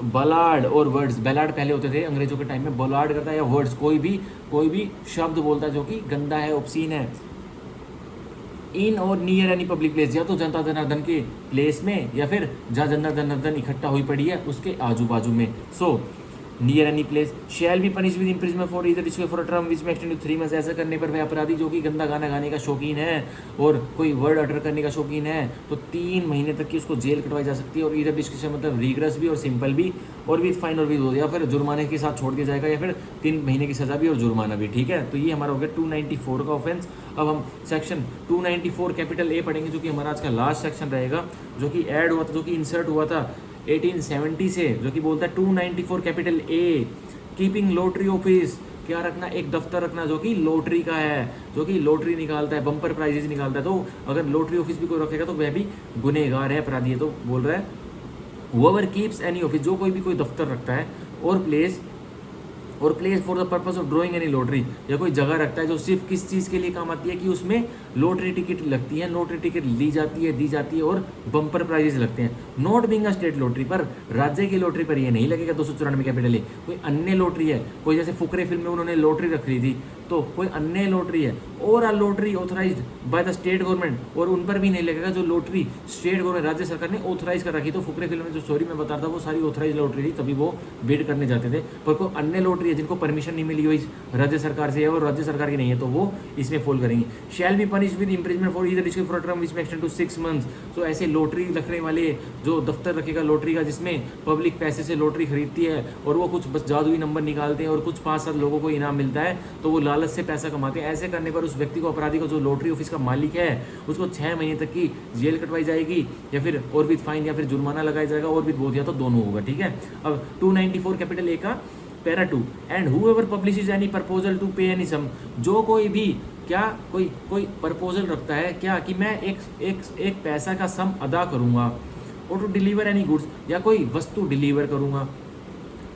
बलाड और वर्ड्स, बैलाड पहले होते थे अंग्रेजों के टाइम में, बलाड करता है या वर्ड्स, कोई भी शब्द बोलता है जो कि गंदा है, ऑब्सीन है। इन और नियर एनी पब्लिक प्लेस, या तो जनता जनार्दन के प्लेस में, या फिर जहाँ जनता जनार्दन इकट्ठा हुई पड़ी है उसके आजू बाजू में। So near any place shell be punish with imprisonment for either description for a term which may extend to 3 months. ऐसा करने पर वह अपराधी जो कि गंदा गाना गाने का शौकीन है और कोई वर्ड अटर करने का शौकीन है, तो 3 महीने तक की उसको जेल कटवाई जा सकती है। और ईदर डिस्क्रिप्शन मतलब रिग्रेस भी और सिंपल भी, और विद फाइन और विद, या फिर जुर्माने के साथ छोड़ दिया जाएगा, या फिर 3 महीने की सजा भी और जुर्माना भी। ठीक है, तो ये हमारा हो गया 294 का ऑफेंस। अब हम सेक्शन 294 कैपिटल ए पढ़ेंगे, जो कि हमारा आज का लास्ट सेक्शन रहेगा, जो कि ऐड हुआ था, जो कि इंसर्ट हुआ था 1870 से, जो कि बोलता है 294 कैपिटल ए, कीपिंग लॉटरी ऑफिस, क्या रखना, एक दफ्तर रखना जो कि लॉटरी का है, जो कि लॉटरी निकालता है, बम्पर प्राइजेज निकालता है। तो अगर लॉटरी ऑफिस भी कोई रखेगा तो वह भी गुनहगार है, अपराधी है। तो बोल रहा है whoever keeps any office, जो कोई भी कोई दफ्तर रखता है, और place for the purpose of drawing any lottery, या कोई जगह रखता है जो सिर्फ किस चीज़ के लिए काम आती है, कि उसमें लॉटरी टिकट लगती है, लॉटरी टिकट दी जाती है और बम्पर प्राइजेस लगते हैं। Not being a state lottery, पर राज्य की लॉटरी पर ये नहीं लगेगा 294 कैपिटल ए। कोई अन्य लॉटरी है, कोई जैसे फुकरे फिल्म में उन्होंने लॉटरी रख ली थी, तो कोई अन्य लॉटरी है, और a lottery authorised by the state government, और उन पर भी नहीं लगेगा जो लॉटरी स्टेट गवर्नमेंट राज्य सरकार ने ऑथराइज कर रखी। तो फुकरे फिल्म में जो स्टोरी में बता था वो सारी ऑथराइज लॉटरी थी, तभी वो बिड करने जाते थे। पर कोई अन्य लॉटरी है जिनको परमिशन नहीं मिली हो इस राज्य सरकार से, और राज्य सरकार की नहीं है, तो वो इसमें फॉल करेंगे। शैल be punish with imprisonment for either description for term which may extend to 6 months. तो ऐसे लॉटरी रखने वाले जो दफ्तर रखेगा लॉटरी का, जिसमें पब्लिक पैसे से लॉटरी खरीदती है, और वो कुछ बस जादुई नंबर निकालते हैं और कुछ 5-7 लोगों को इनाम मिलता है, तो वो लालच से पैसा कमाते हैं। ऐसे करने पर उस व्यक्ति को, अपराधी को, जो लॉटरी ऑफिस का मालिक है, उसको 6 महीने तक की जेल कटवाई जाएगी, या फिर और विद फाइन, या फिर जुर्माना लगाया जाएगा, और विद बोध, या तो दोनों होगा। ठीक है, अब 294 कैपिटल ए का para 2, and whoever publishes any proposal to pay any sum, जो कोई भी क्या कोई प्रपोजल रखता है क्या, कि मैं एक पैसा का सम अदा करूंगा, और टू डिलीवर एनी गुड्स, या कोई वस्तु डिलीवर करूंगा,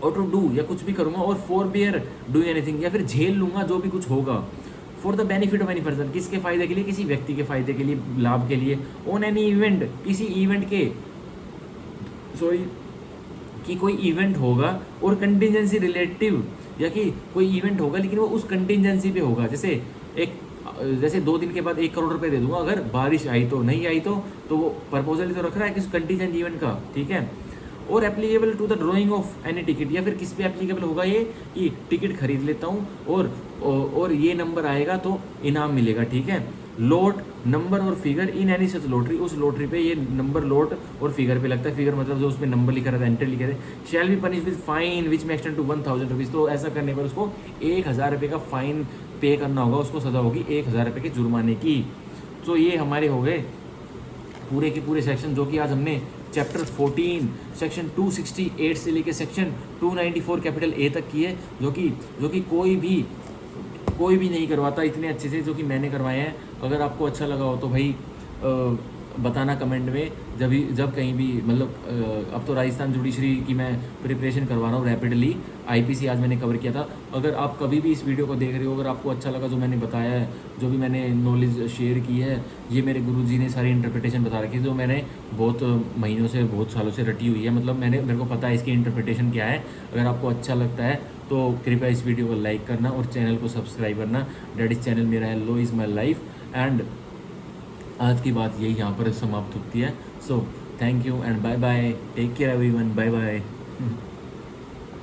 और टू डू, या कुछ भी करूंगा, और फॉर बियर डू एनीथिंग, या फिर झेल लूंगा जो भी कुछ होगा, for the benefit of any person, किसके फायदे के लिए, किसी व्यक्ति के फायदे के लिए, लाभ के लिए, ऑन एनी इवेंट, किसी इवेंट के, सॉरी कि कोई इवेंट होगा, और कंटिजेंसी रिलेटिव, या कि कोई इवेंट होगा लेकिन वो उस कंटिजेंसी पे होगा, जैसे 2 दिन के बाद 1 करोड़ रुपए दे दूंगा, अगर बारिश आई तो, नहीं आई तो वो प्रपोजल तो रख रहा है किस कंटिजेंट इवेंट का। ठीक है, और applicable to the drawing of any ticket, या फिर किस पे एप्लीकेबल होगा ये, कि टिकट खरीद लेता हूँ और ये नंबर आएगा तो इनाम मिलेगा। ठीक है, लोट नंबर और figure in any such lottery, उस लॉटरी पे ये नंबर लोट और फिगर पे लगता है, फिगर मतलब जो उसमें नंबर लिखा रहता है, एंट्री लिखे रहते। शैल be punish with fine which may extend to 1000 rupees, तो ऐसा करने पर उसको 1000 रुपये का फाइन पे करना होगा, उसको सजा होगी 1000 रुपये के जुर्माने की। तो ये हमारे हो गए पूरे के पूरे सेक्शन जो कि आज हमने चैप्टर 14 सेक्शन 268 से लेके सेक्शन 294 कैपिटल ए तक की है, जो कि कोई भी नहीं करवाता इतने अच्छे से जो कि मैंने करवाए हैं। अगर आपको अच्छा लगा हो तो भाई बताना कमेंट में, जब कहीं भी मतलब अब तो राजस्थान जुडिशरी की मैं प्रिपरेशन करवा रहा हूँ रैपिडली। आईपीसी आज मैंने कवर किया था। अगर आप कभी भी इस वीडियो को देख रहे हो, अगर आपको अच्छा लगा जो मैंने बताया है, जो भी मैंने नॉलेज शेयर की है, ये मेरे गुरुजी ने सारी इंटरप्रिटेशन बता रखी है जो मैंने बहुत महीनों से बहुत सालों से रटी हुई है। मतलब मेरे को पता है इसकी इंटरप्रिटेशन क्या है। अगर आपको अच्छा लगता है तो कृपया इस वीडियो को लाइक करना और चैनल को सब्सक्राइब करना। डैट इज़ चैनल मेरा है, law is my life. And आज की बात यही यहाँ पर समाप्त होती है। So thank you and bye bye, take care everyone, bye bye.